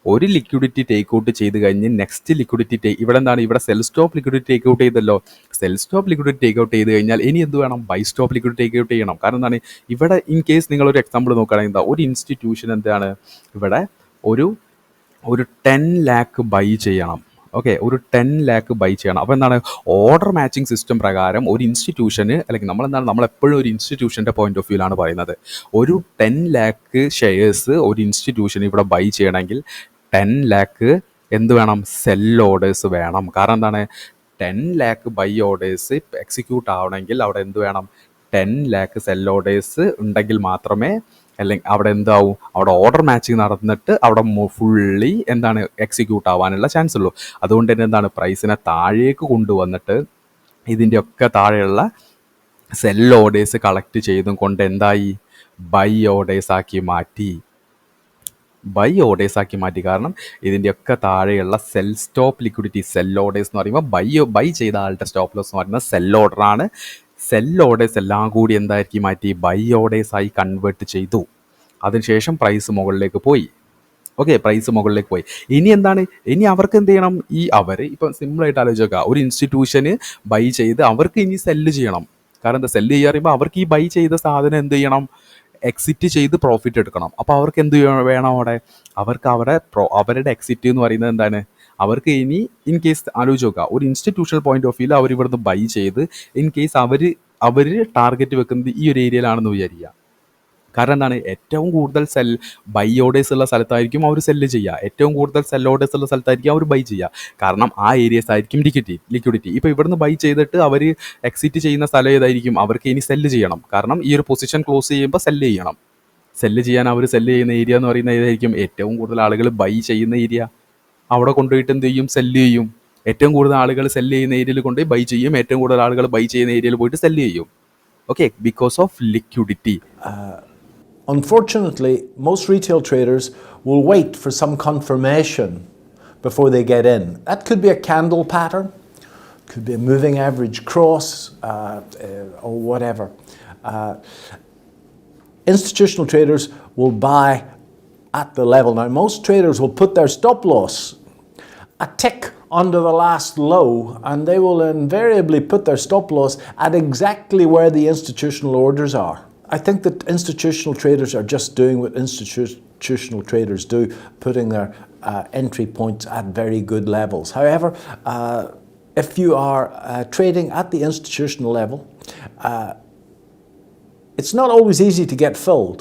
ഒരു ലിക്വിഡിറ്റി ടേക്ക് ഔട്ട് ചെയ്ത് കഴിഞ്ഞ് നെക്സ്റ്റ് ലിക്വിഡിറ്റി ഇവിടെ എന്താണ്, ഇവിടെ sell stop liquidity take out ചെയ്തല്ലോ. Sell stop liquidity take out ചെയ്ത് കഴിഞ്ഞാൽ ഇനി എന്ത് വേണം, buy stop liquidity take out ചെയ്യണം. കാരണം എന്താണ്, ഇവിടെ ഇൻ കേസ് നിങ്ങളൊരു എക്സാമ്പിൾ നോക്കുകയാണെങ്കിൽ എന്താ, ഒരു ഇൻസ്റ്റിറ്റ്യൂഷൻ എന്താണ്, ഇവിടെ ഒരു 10 lakh ബൈ ചെയ്യണം. ഓക്കെ, ഒരു 10 lakh ബൈ ചെയ്യണം. അപ്പോൾ എന്താണ്, ഓർഡർ മാച്ചിങ് സിസ്റ്റം പ്രകാരം ഒരു ഇൻസ്റ്റിറ്റ്യൂഷന്, അല്ലെങ്കിൽ നമ്മളെപ്പോഴും ഒരു ഇൻസ്റ്റിറ്റ്യൂഷൻ്റെ പോയിന്റ് ഓഫ് വ്യൂലാണ് പറയുന്നത്. ഒരു 10 lakh ഷെയർസ് ഒരു ഇൻസ്റ്റിറ്റ്യൂഷന് ഇവിടെ ബൈ ചെയ്യണമെങ്കിൽ 10 lakh എന്ത് വേണം, സെൽ ഓർഡേഴ്സ് വേണം. കാരണം എന്താണ്, 10 lakh ബൈ ഓർഡേഴ്സ് എക്സിക്യൂട്ട് ആവണമെങ്കിൽ അവിടെ എന്ത് വേണം, 10 lakh സെൽ ഓർഡേഴ്സ് ഉണ്ടെങ്കിൽ മാത്രമേ, അല്ലെങ്കിൽ അവിടെ എന്താവും, അവിടെ ഓർഡർ മാച്ചിങ് നടന്നിട്ട് അവിടെ ഫുള്ളി എന്താണ് എക്സിക്യൂട്ട് ആവാനുള്ള ചാൻസ് ഉള്ളൂ. അതുകൊണ്ട് തന്നെ എന്താണ്, പ്രൈസിനെ താഴേക്ക് കൊണ്ടുവന്നിട്ട് ഇതിൻ്റെയൊക്കെ താഴെയുള്ള സെൽ ഓർഡേഴ്സ് കളക്ട് ചെയ്തും കൊണ്ട് എന്തായി, ബൈ ഓർഡേഴ്സ് ആക്കി മാറ്റി. കാരണം ഇതിൻ്റെയൊക്കെ താഴെയുള്ള cell stop liquidity, cell orders എന്ന് പറയുമ്പോൾ ബൈ ചെയ്ത ആളുടെ സ്റ്റോപ്പ് ലോസ് എന്ന് പറയുന്നത് സെൽ ഓർഡറാണ്. സെൽ ഓർഡേഴ്സ് എല്ലാം കൂടി എന്തായിരിക്കും മാറ്റി, ബൈ ഓർഡേഴ്സായി കൺവേർട്ട് ചെയ്തു. അതിനുശേഷം പ്രൈസ് മുകളിലേക്ക് പോയി. ഓക്കെ, പ്രൈസ് മുകളിലേക്ക് പോയി. ഇനി അവർക്ക് എന്ത് ചെയ്യണം, ഇപ്പം സിമ്പിളായിട്ട് ആലോചിക്കുക, ഒരു ഇൻസ്റ്റിറ്റ്യൂഷന് ബൈ ചെയ്ത് അവർക്ക് ഇനി സെല്ല് ചെയ്യണം. കാരണം എന്താ, സെല്ല് ചെയ്യുക പറയുമ്പോൾ അവർക്ക് ഈ ബൈ ചെയ്ത സാധനം എന്ത് ചെയ്യണം, എക്സിറ്റ് ചെയ്ത് പ്രോഫിറ്റ് എടുക്കണം. അപ്പോൾ അവർക്ക് എന്ത് വേണം, അവർക്ക് അവരുടെ എക്സിറ്റ് എന്ന് പറയുന്നത് എന്താണ്, അവർക്ക് ഇനി ഇൻ കേസ് ആലോചിച്ച് നോക്കുക, ഒരു ഇൻസ്റ്റിറ്റ്യൂഷണൽ പോയിന്റ് ഓഫ് വ്യൂവിൽ അവർ ഇവിടുന്ന് ബൈ ചെയ്ത് ഇൻ കേസ് അവർ ടാർഗറ്റ് വെക്കുന്നത് ഈ ഒരു ഏരിയയിലാണെന്ന് വിചാരിക്കുക. കാരണം എന്താണ്, ഏറ്റവും കൂടുതൽ ബൈ ഓർഡേഴ്സ് ഉള്ള സ്ഥലത്തായിരിക്കും അവർ സെല്ല് ചെയ്യുക, ഏറ്റവും കൂടുതൽ സെൽ ഓർഡേഴ്സ് ഉള്ള സ്ഥലത്തായിരിക്കും അവർ ബൈ ചെയ്യുക. കാരണം ആ ഏരിയസ് ആയിരിക്കും ലിക്വിഡിറ്റി. ഇപ്പോൾ ഇവിടുന്ന് ബൈ ചെയ്തിട്ട് അവർ എക്സിറ്റ് ചെയ്യുന്ന സ്ഥലം ഏതായിരിക്കും, അവർക്ക് ഇനി സെല്ല് ചെയ്യണം. കാരണം ഈ ഒരു പൊസിഷൻ ക്ലോസ് ചെയ്യുമ്പോൾ സെല്ല് ചെയ്യണം. സെല്ല് ചെയ്യാൻ അവർ സെല്ല് ചെയ്യുന്ന ഏരിയ എന്ന് പറയുന്ന ഏതായിരിക്കും, ഏറ്റവും കൂടുതൽ ആളുകൾ ബൈ ചെയ്യുന്ന ഏരിയ. അവിടെ കൊണ്ടുപോയിട്ട് എന്ത് ചെയ്യും, സെല്ല് ചെയ്യും. ഏറ്റവും കൂടുതൽ ആളുകൾ സെല്ല് ചെയ്യുന്ന ഏരിയയിൽ കൊണ്ടുപോയി ബൈ ചെയ്യും, ഏറ്റവും കൂടുതൽ ആളുകൾ ബൈ ചെയ്യുന്ന ഏരിയയിൽ പോയിട്ട് സെല്ല് ചെയ്യും. Okay, because of liquidity. Unfortunately, most retail traders will wait for some confirmation before they get in. That could be a candle pattern, could be a moving average cross, or whatever. Institutional traders will buy at the level. Now, most traders will put their stop loss a tick under the last low, and they will invariably put their stop loss at exactly where the institutional orders are. I think that institutional traders are just doing what institutional traders do, putting their entry points at very good levels. However, if you are trading at the institutional level, it's not always easy to get filled.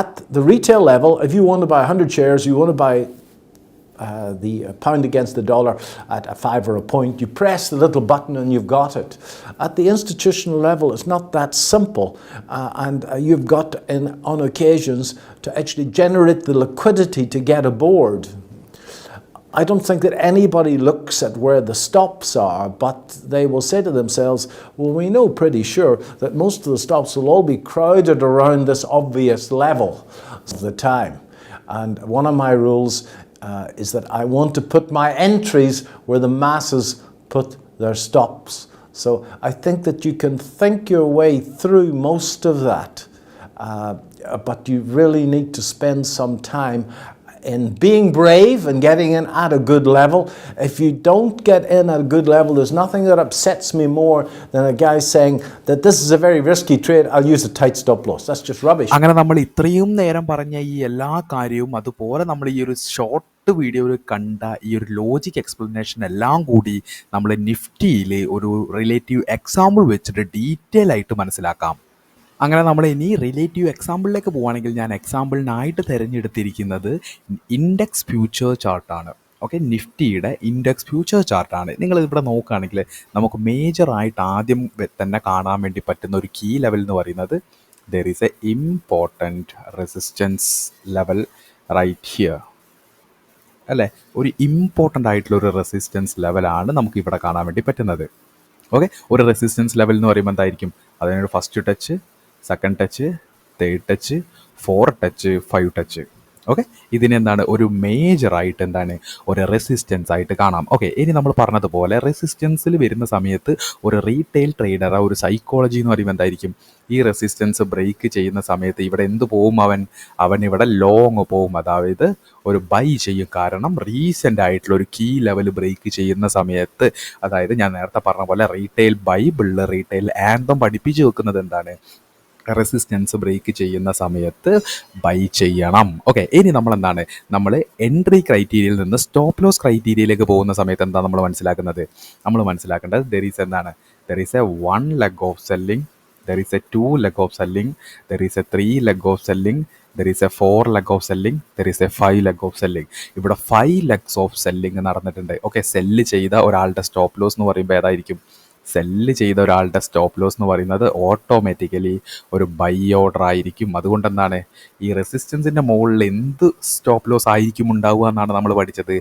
At the retail level, if you want to buy 100 shares, you want to buy the pound against the dollar at a 5 or a point, you press the little button and you've got it. At the institutional level, it's not that simple, and you've got, on occasions, to actually generate the liquidity to get aboard. I don't think that anybody looks at where the stops are, but they will say to themselves, well, we know pretty sure that most of the stops will all be crowded around this obvious level of the time. And one of my rules is that I want to put my entries where the masses put their stops. So I think that you can think your way through most of that, but you really need to spend some time in being brave and getting in at a good level. If you don't get in at a good level, there's nothing that upsets me more than a guy saying that this is a very risky trade, I'll use a tight stop loss. That's just rubbish. അങ്ങനെ നമ്മൾ ഇത്രയും നേരം പറഞ്ഞ ഈ എല്ലാ കാര്യവും, അതുപോലെ നമ്മൾ ഈ ഒരു ഷോർട്ട് വീഡിയോയിൽ കണ്ട ഈ ഒരു ലോജിക് എക്സ്പ്ലനേഷൻ എല്ലാം കൂടി നമ്മൾ നിഫ്റ്റിയിൽ ഒരു റിലേറ്റീവ് എക്സാമ്പിൾ വെച്ചിട്ട് ഡീറ്റെയിൽ ആയിട്ട് മനസ്സിലാക്കാം. അങ്ങനെ നമ്മൾ ഇനി റിലേറ്റീവ് എക്സാമ്പിളിലേക്ക് പോവുകയാണെങ്കിൽ, ഞാൻ എക്സാമ്പിളിനായിട്ട് തിരഞ്ഞെടുത്തിരിക്കുന്നത് ഇൻഡെക്സ് ഫ്യൂച്ചർ ചാർട്ടാണ്. ഓക്കെ, നിഫ്റ്റിയുടെ ഇൻഡെക്സ് ഫ്യൂച്ചർ ചാർട്ടാണ്. നിങ്ങളിവിടെ നോക്കുകയാണെങ്കിൽ നമുക്ക് മേജറായിട്ട് ആദ്യം തന്നെ കാണാൻ വേണ്ടി പറ്റുന്ന ഒരു കീ ലെവൽ എന്ന് പറയുന്നത്, there is a important resistance level right here, അല്ലേ? ഒരു ഇമ്പോർട്ടൻ്റ് ആയിട്ടുള്ളൊരു റെസിസ്റ്റൻസ് ലെവലാണ് നമുക്ക് ഇവിടെ കാണാൻ വേണ്ടി പറ്റുന്നത്. ഓക്കെ, ഒരു റെസിസ്റ്റൻസ് ലെവൽ എന്ന് പറയുമ്പോൾ എന്തായിരിക്കും, അതിനൊരു first touch, second touch, third touch, 4 touch, 5 touch. Okay, ഇതിനെന്താണ്, ഒരു മേജറായിട്ട് എന്താണ്, ഒരു റെസിസ്റ്റൻസ് ആയിട്ട് കാണാം. ഓക്കെ, ഇനി നമ്മൾ പറഞ്ഞതുപോലെ റെസിസ്റ്റൻസിൽ വരുന്ന സമയത്ത് ഒരു റീറ്റെയിൽ ട്രേഡർ ഒരു സൈക്കോളജി എന്ന് പറയുമ്പോൾ എന്തായിരിക്കും, ഈ റെസിസ്റ്റൻസ് ബ്രേക്ക് ചെയ്യുന്ന സമയത്ത് ഇവിടെ എന്ത് പോവും, അവൻ ഇവിടെ ലോങ് പോവും, അതായത് ഒരു ബൈ ചെയ്യും. കാരണം റീസെൻ്റ് ആയിട്ടുള്ള ഒരു കീ ലെവൽ ബ്രേക്ക് ചെയ്യുന്ന സമയത്ത്, അതായത് ഞാൻ നേരത്തെ പറഞ്ഞ പോലെ റീറ്റെയിൽ ബൈബിളിൽ റീറ്റെയിൽ ആന്തം പഠിപ്പിച്ച് വെക്കുന്നത് എന്താണ്, റെസിസ്റ്റൻസ് ബ്രേക്ക് ചെയ്യുന്ന സമയത്ത് ബൈ ചെയ്യണം. ഓക്കെ, ഇനി നമ്മളെന്താണ്, നമ്മൾ എൻട്രി ക്രൈറ്റീരിയയിൽ നിന്ന് സ്റ്റോപ്പ് ലോസ് ക്രൈറ്റീരിയയിലേക്ക് പോകുന്ന സമയത്ത് എന്താ നമ്മൾ മനസ്സിലാക്കുന്നത്, നമ്മൾ മനസ്സിലാക്കേണ്ടത് ദർ ഈസ് എന്താണ്, there is A 1 leg of selling, there is A 2 leg of selling, there is A 3 leg of selling, there is A 4 leg of selling, there is A 5 leg of selling. ഇവിടെ 5 legs of selling നടന്നിട്ടുണ്ട്. Okay, cell ചെയ്ത ഒരാളുടെ stop loss എന്ന് പറയുമ്പോൾ ഏതായിരിക്കും, cell ചെയ്ത ഒരാളുടെ stop loss എന്ന് പറയുന്നത് ഓട്ടോമാറ്റിക്കലി ഒരു ബൈ ഓർഡർ ആയിരിക്കും. അതുകൊണ്ട് എന്താണ്, ഈ റെസിസ്റ്റൻസിൻ്റെ മുകളിൽ എന്ത് സ്റ്റോപ്പ് ലോസ് ആയിരിക്കും ഉണ്ടാവുക എന്നാണ് നമ്മൾ പഠിച്ചത്,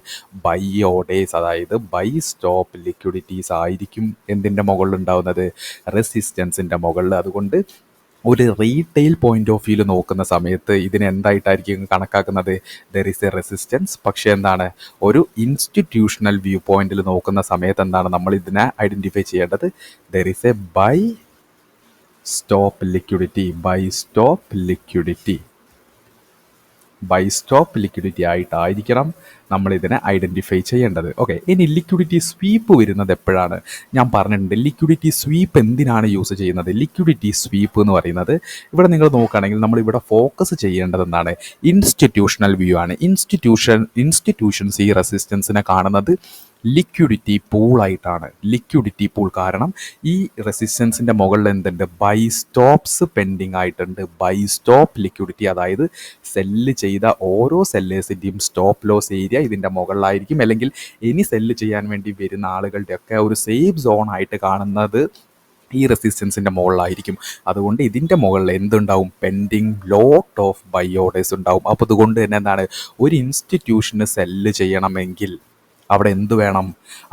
ബൈ ഓർഡേഴ്സ്, അതായത് ബൈ സ്റ്റോപ്പ് ലിക്വിഡിറ്റീസ് ആയിരിക്കും എന്തിൻ്റെ മുകളിൽ ഉണ്ടാവുന്നത്, റെസിസ്റ്റൻസിൻ്റെ മുകളിൽ. അതുകൊണ്ട് ഒരു റീറ്റെയിൽ പോയിന്റ് ഓഫ് വ്യൂവിൽ നോക്കുന്ന സമയത്ത് ഇതിനെ എന്തായിട്ടായിരിക്കും കണക്കാക്കുന്നത്, ദർ ഈസ് എ റെസിസ്റ്റൻസ്. പക്ഷേ എന്താണ്, ഒരു ഇൻസ്റ്റിറ്റ്യൂഷണൽ വ്യൂ പോയിന്റിൽ നോക്കുന്ന സമയത്ത് എന്താണ് നമ്മൾ ഇതിനെ ഐഡൻറ്റിഫൈ ചെയ്യേണ്ടത്, there is a buy stop liquidity, buy stop liquidity. Buy stop liquidity ആയിട്ടായിരിക്കണം നമ്മളിതിനെ ഐഡൻറ്റിഫൈ ചെയ്യേണ്ടത്. ഓക്കെ, ഇനി ലിക്വിഡിറ്റി സ്വീപ്പ് വരുന്നത് എപ്പോഴാണ്? ഞാൻ പറഞ്ഞിട്ടുണ്ട് ലിക്വിഡിറ്റി സ്വീപ്പ് എന്തിനാണ് യൂസ് ചെയ്യുന്നത്. ലിക്വിഡിറ്റി സ്വീപ്പ് എന്ന് പറയുന്നത് ഇവിടെ നിങ്ങൾ നോക്കുകയാണെങ്കിൽ നമ്മളിവിടെ ഫോക്കസ് ചെയ്യേണ്ടത് എന്താണ്? ഇൻസ്റ്റിറ്റ്യൂഷണൽ വ്യൂ ആണ്. ഇൻസ്റ്റിറ്റ്യൂഷൻസ് ഈ റെസിസ്റ്റൻസിനെ കാണുന്നത് ലിക്വിഡിറ്റി പൂളായിട്ടാണ്. ലിക്വിഡിറ്റി പൂൾ കാരണം ഈ റെസിസ്റ്റൻസിൻ്റെ മുകളിൽ എന്തുണ്ട്? ബൈ സ്റ്റോപ്സ് പെൻഡിങ് ആയിട്ടുണ്ട്. ബൈ സ്റ്റോപ്പ് ലിക്വിഡിറ്റി, അതായത് സെല്ല് ചെയ്ത ഓരോ സെല്ലേഴ്സിൻ്റെയും സ്റ്റോപ്പ് ലോസ് ഏരിയ ഇതിൻ്റെ മുകളിലായിരിക്കും. അല്ലെങ്കിൽ ഇനി സെല്ല് ചെയ്യാൻ വേണ്ടി വരുന്ന ആളുകളുടെയൊക്കെ ഒരു സേഫ് സോൺ ആയിട്ട് കാണുന്നത് ഈ റെസിസ്റ്റൻസിൻ്റെ മുകളിലായിരിക്കും. അതുകൊണ്ട് ഇതിൻ്റെ മുകളിൽ എന്തുണ്ടാവും? Pending lot of buy orders ഉണ്ടാവും. അപ്പോൾ അതുകൊണ്ട് തന്നെ എന്താണ്, ഒരു ഇൻസ്റ്റിറ്റ്യൂഷന് സെല്ല് ചെയ്യണമെങ്കിൽ അവിടെ എന്ത് വേണം?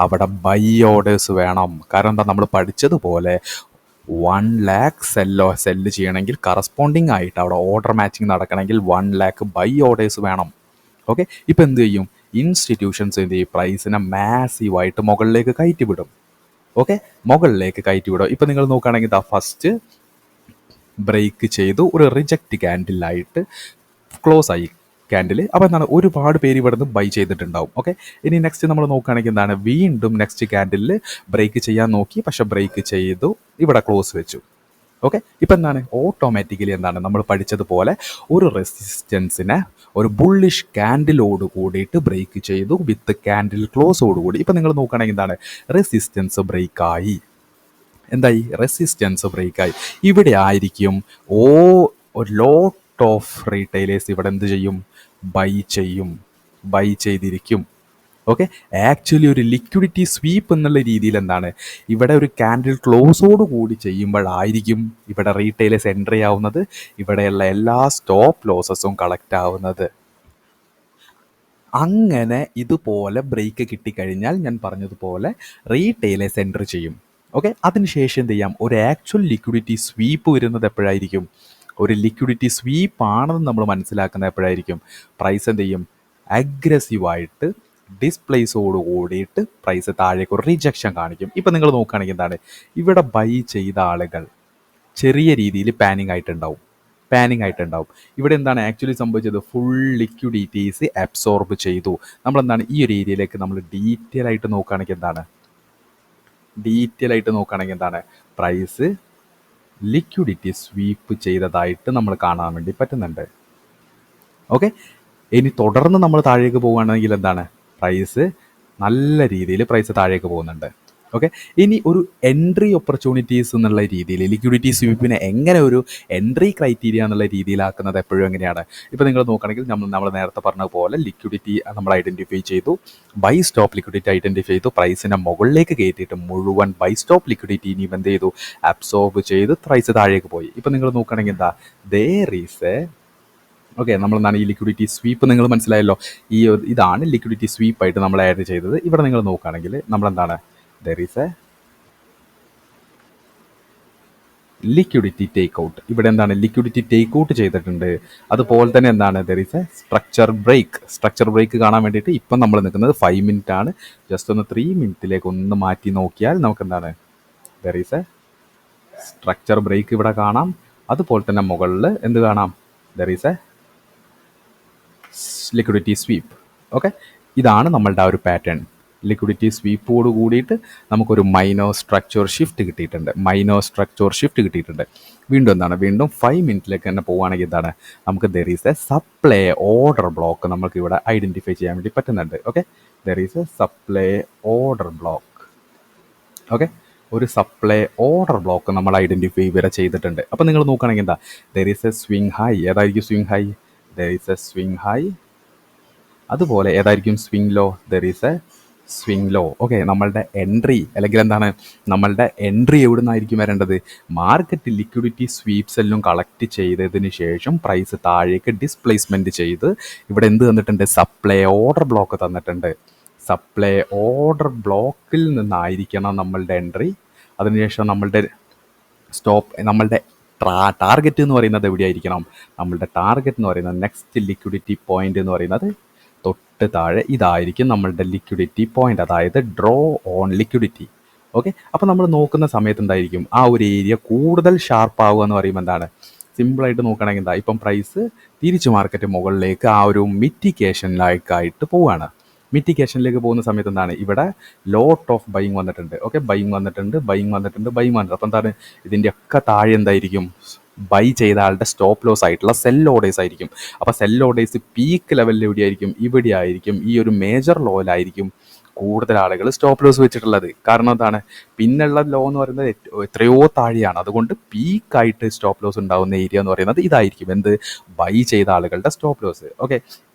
അവിടെ ബൈ ഓർഡേഴ്സ് വേണം. കാരണം എന്താ, നമ്മൾ പഠിച്ചതുപോലെ 1 lakh സെല്ല് ചെയ്യണമെങ്കിൽ കറസ്പോണ്ടിങ് ആയിട്ട് അവിടെ ഓർഡർ മാച്ചിങ് നടക്കണമെങ്കിൽ 1 lakh ബൈ ഓർഡേഴ്സ് വേണം. ഓക്കെ, ഇപ്പം എന്ത് ചെയ്യും? ഇൻസ്റ്റിറ്റ്യൂഷൻസ് എന്ത് ചെയ്യും? പ്രൈസിനെ മാസീവായിട്ട് മുകളിലേക്ക് കയറ്റി വിടും. ഓക്കെ, മുകളിലേക്ക് കയറ്റി വിടും. ഇപ്പം നിങ്ങൾ നോക്കുകയാണെങ്കിൽ ഫസ്റ്റ് ബ്രേക്ക് ചെയ്തു, ഒരു റിജക്റ്റ് ക്യാൻഡിലായിട്ട് ക്ലോസ് ആയി ക്യാൻഡിൽ. അപ്പോൾ എന്താണ്, ഒരുപാട് പേര് ഇവിടെ നിന്ന് ബൈ ചെയ്തിട്ടുണ്ടാവും. ഓക്കെ, ഇനി നെക്സ്റ്റ് നമ്മൾ നോക്കുകയാണെങ്കിൽ എന്താണ്, വീണ്ടും നെക്സ്റ്റ് ക്യാൻഡിലിൽ ബ്രേക്ക് ചെയ്യാൻ നോക്കി, പക്ഷെ ബ്രേക്ക് ചെയ്തു, ഇവിടെ ക്ലോസ് വെച്ചു. ഓക്കെ, ഇപ്പം എന്താണ്, ഓട്ടോമാറ്റിക്കലി എന്താണ്, നമ്മൾ പഠിച്ചതുപോലെ ഒരു റെസിസ്റ്റൻസിനെ ഒരു ബുള്ളിഷ് ക്യാൻഡിലോട് കൂടിയിട്ട് ബ്രേക്ക് ചെയ്തു വിത്ത് ക്യാൻഡിൽ ക്ലോസോട് കൂടി. ഇപ്പം നിങ്ങൾ നോക്കുകയാണെങ്കിൽ എന്താണ്, റെസിസ്റ്റൻസ് ബ്രേക്കായി. എന്തായി? റെസിസ്റ്റൻസ് ബ്രേക്കായി. ഇവിടെ ആയിരിക്കും ഒരു ലോട്ട് ഓഫ് റീറ്റെയിലേഴ്സ് ഇവിടെ എന്ത് ചെയ്യും? ബൈ ചെയ്യും, ബൈ ചെയ്തിരിക്കും. ഓക്കെ, ആക്ച്വലി ഒരു ലിക്വിഡിറ്റി സ്വീപ്പ് എന്നുള്ള രീതിയിൽ എന്താണ്, ഇവിടെ ഒരു ക്യാൻഡിൽ ക്ലോസോട് കൂടി ചെയ്യുമ്പോഴായിരിക്കും ഇവിടെ റീറ്റെയിലേഴ്സ് എൻട്രി ആവുന്നത്, ഇവിടെയുള്ള എല്ലാ സ്റ്റോപ്പ് ലോസസും കളക്ട് ആവുന്നത്. അങ്ങനെ ഇതുപോലെ ബ്രേക്ക് കിട്ടിക്കഴിഞ്ഞാൽ ഞാൻ പറഞ്ഞതുപോലെ റീറ്റെയിലേഴ്സ് എൻട്രി ചെയ്യും. ഓക്കെ, അതിനുശേഷം എന്ത് ചെയ്യാം? ഒരു ആക്ച്വൽ ലിക്വിഡിറ്റി സ്വീപ്പ് വരുന്നത് എപ്പോഴായിരിക്കും? ഒരു ലിക്വിഡിറ്റി സ്വീപ്പ് ആണെന്ന് നമ്മൾ മനസ്സിലാക്കുന്നത് എപ്പോഴായിരിക്കും? പ്രൈസ് എന്ത് ചെയ്യും? അഗ്രസീവായിട്ട് ഡിസ്പ്ലേസോട് കൂടിയിട്ട് പ്രൈസ് താഴേക്ക് ഒരു റിജക്ഷൻ കാണിക്കും. ഇപ്പം നിങ്ങൾ നോക്കുകയാണെങ്കിൽ എന്താണ്, ഇവിടെ ബൈ ചെയ്ത ആളുകൾ ചെറിയ രീതിയിൽ പാനിങ് ആയിട്ടുണ്ടാവും. ഇവിടെ എന്താണ് ആക്ച്വലി സംഭവിച്ചത്? ഫുൾ ലിക്വിഡിറ്റീസ് അബ്സോർബ് ചെയ്തു. നമ്മളെന്താണ് ഈ ഒരു ഏരിയയിലേക്ക് നമ്മൾ ഡീറ്റെയിൽ ആയിട്ട് നോക്കുകയാണെങ്കിൽ എന്താണ്, പ്രൈസ് ലിക്വിഡിറ്റി സ്വീപ്പ് ചെയ്തതായിട്ട് നമ്മൾ കാണാൻ വേണ്ടി പറ്റുന്നുണ്ട്. ഓക്കെ, ഇനി തുടർന്ന് നമ്മൾ താഴേക്ക് പോവുകയാണെങ്കിൽ എന്താണ്, പ്രൈസ് നല്ല രീതിയിൽ താഴേക്ക് പോകുന്നുണ്ട്. ഓക്കെ, ഇനി ഒരു എൻട്രി ഓപ്പർച്യൂണിറ്റീസ് എന്നുള്ള രീതിയിൽ ലിക്വിഡിറ്റി സ്വീപ്പിനെ എങ്ങനെ ഒരു എൻട്രി ക്രൈറ്റീരിയ എന്നുള്ള രീതിയിലാക്കുന്നത് എപ്പോഴും എങ്ങനെയാണ്? ഇപ്പോൾ നിങ്ങൾ നോക്കുകയാണെങ്കിൽ നമ്മൾ നേരത്തെ പറഞ്ഞ പോലെ ലിക്വിഡിറ്റി നമ്മൾ ഐഡൻറ്റിഫൈ ചെയ്തു, ബൈ സ്റ്റോപ്പ് ലിക്വിഡിറ്റി ഐഡൻറ്റിഫൈ ചെയ്തു, പ്രൈസിനെ മുകളിലേക്ക് കയറ്റിയിട്ട് മുഴുവൻ ബൈ സ്റ്റോപ്പ് ലിക്വിഡിറ്റി ഇനിയും എന്ത് ചെയ്തു? അബ്സോർബ് ചെയ്ത് പ്രൈസ് താഴേക്ക് പോയി. ഇപ്പോൾ നിങ്ങൾ നോക്കുകയാണെങ്കിൽ എന്താ, ദേർ ഈസ് എ ഓക്കെ, നമ്മളെന്താണ് ഈ ലിക്വിഡിറ്റി സ്വീപ്പ് നിങ്ങൾ മനസ്സിലായല്ലോ. ഇതാണ് ലിക്വിഡിറ്റി സ്വീപ്പായിട്ട് നമ്മൾ ആഡ് ചെയ്തത്. ഇവിടെ നിങ്ങൾ നോക്കുകയാണെങ്കിൽ നമ്മളെന്താണ്, there is a liquidity take out. ഇവിടെ എന്താണ്, ലിക്വിഡിറ്റി ടേക്ക് ഔട്ട് ചെയ്തിട്ടുണ്ട്. അതുപോലെ തന്നെ എന്താണ്, there is a structure break കാണാൻ വേണ്ടിയിട്ട് ഇപ്പം നമ്മൾ നിൽക്കുന്നത് 5 മിനിറ്റ് ആണ്. ജസ്റ്റ് ഒന്ന് 3 മിനിറ്റിലേക്ക് ഒന്ന് മാറ്റി നോക്കിയാൽ നമുക്ക് എന്താണ്, there is a structure break ഇവിടെ കാണാം. അതുപോലെ തന്നെ മുകളിൽ എന്ത് കാണാം? There is a liquidity sweep. Okay, ഇതാണ് നമ്മളുടെ ആ ഒരു പാറ്റേൺ. ലിക്വിഡിറ്റി സ്വീപ്പോട് കൂടിയിട്ട് നമുക്കൊരു മൈനർ സ്ട്രക്ചർ ഷിഫ്റ്റ് കിട്ടിയിട്ടുണ്ട്. വീണ്ടും എന്താണ്, വീണ്ടും 5 മിനിറ്റിലേക്ക് തന്നെ പോവുകയാണെങ്കിൽ എന്താണ്, നമുക്ക് there is a supply order block നമുക്ക് ഇവിടെ ഐഡൻറ്റിഫൈ ചെയ്യാൻ വേണ്ടി പറ്റുന്നുണ്ട്. Okay, there is a supply order block. Okay, ഒരു സപ്ലൈ ഓർഡർ ബ്ലോക്ക് നമ്മൾ ഐഡൻറ്റിഫൈ ഇവിടെ ചെയ്തിട്ടുണ്ട്. അപ്പോൾ നിങ്ങൾ നോക്കുകയാണെങ്കിൽ എന്താ, there is a swing high. ഏതായിരിക്കും swing high? There is a swing high. അതുപോലെ ഏതായിരിക്കും swing low? There is a swing low. Okay, നമ്മളുടെ എൻട്രി അല്ലെങ്കിൽ എന്താണ്, നമ്മളുടെ എൻട്രി എവിടെ നിന്നായിരിക്കും വരേണ്ടത്? മാർക്കറ്റ് ലിക്വിഡിറ്റി സ്വീപ്സ് എല്ലാം കളക്ട് ചെയ്തതിന് ശേഷം പ്രൈസ് താഴേക്ക് ഡിസ്പ്ലേസ്മെൻറ്റ് ചെയ്ത് ഇവിടെ എന്ത് തന്നിട്ടുണ്ട്? സപ്ലൈ ഓർഡർ ബ്ലോക്ക് തന്നിട്ടുണ്ട്. സപ്ലൈ ഓർഡർ ബ്ലോക്കിൽ നിന്നായിരിക്കണം നമ്മളുടെ എൻട്രി. അതിനുശേഷം നമ്മളുടെ ടാർഗറ്റ് എന്ന് പറയുന്നത് എവിടെയായിരിക്കണം? നമ്മളുടെ ടാർഗറ്റ് എന്ന് പറയുന്നത് നെക്സ്റ്റ് ലിക്വിഡിറ്റി പോയിന്റ് എന്ന് പറയുന്നത് തൊട്ട് താഴെ ഇതായിരിക്കും നമ്മളുടെ ലിക്വിഡിറ്റി പോയിന്റ്, അതായത് ഡ്രോ ഓൺ ലിക്വിഡിറ്റി. ഓക്കെ, അപ്പോൾ നമ്മൾ നോക്കുന്ന സമയത്ത് എന്തായിരിക്കും, ആ ഒരു ഏരിയ കൂടുതൽ ഷാർപ്പ് ആവുക എന്ന് പറയുമ്പോൾ എന്താണ്, സിമ്പിളായിട്ട് നോക്കുകയാണെങ്കിൽ എന്താ, ഇപ്പം പ്രൈസ് തിരിച്ച് മാർക്കറ്റ് മുകളിലേക്ക് ആ ഒരു മിറ്റിഗേഷനിലേക്കായിട്ട് പോവുകയാണ്. മിറ്റിഗേഷനിലേക്ക് പോകുന്ന സമയത്ത് എന്താണ്, ഇവിടെ ലോട്ട് ഓഫ് ബൈങ് വന്നിട്ടുണ്ട്. ഓക്കെ, ബൈങ് വന്നിട്ടുണ്ട്. അപ്പോൾ എന്താണ്, ഇതിൻ്റെയൊക്കെ താഴെ എന്തായിരിക്കും, ബൈ ചെയ്ത ആളുടെ സ്റ്റോപ്പ് ലോസ് ആയിട്ടുള്ള സെൽ ഓർഡേഴ്സ് ആയിരിക്കും. അപ്പോൾ സെൽ ഓർഡേഴ്സ് പീക്ക് ലെവലിൽ എവിടെയായിരിക്കും, ഇവിടെ ആയിരിക്കും, ഈ ഒരു മേജർ ലോയിലായിരിക്കും കൂടുതൽ ആളുകൾ സ്റ്റോപ്പ് ലോസ് വെച്ചിട്ടുള്ളത്. കാരണം എന്താണ്, പിന്നുള്ള ലോ എന്ന് പറയുന്നത് എത്രയോ താഴെയാണ്. അതുകൊണ്ട് പീക്കായിട്ട് സ്റ്റോപ്പ് ലോസ് ഉണ്ടാകുന്ന ഏരിയ എന്ന് പറയുന്നത് ഇതായിരിക്കും, എന്ത്, ബൈ ചെയ്ത ആളുകളുടെ സ്റ്റോപ്പ് ലോസ്. ഓക്കെ,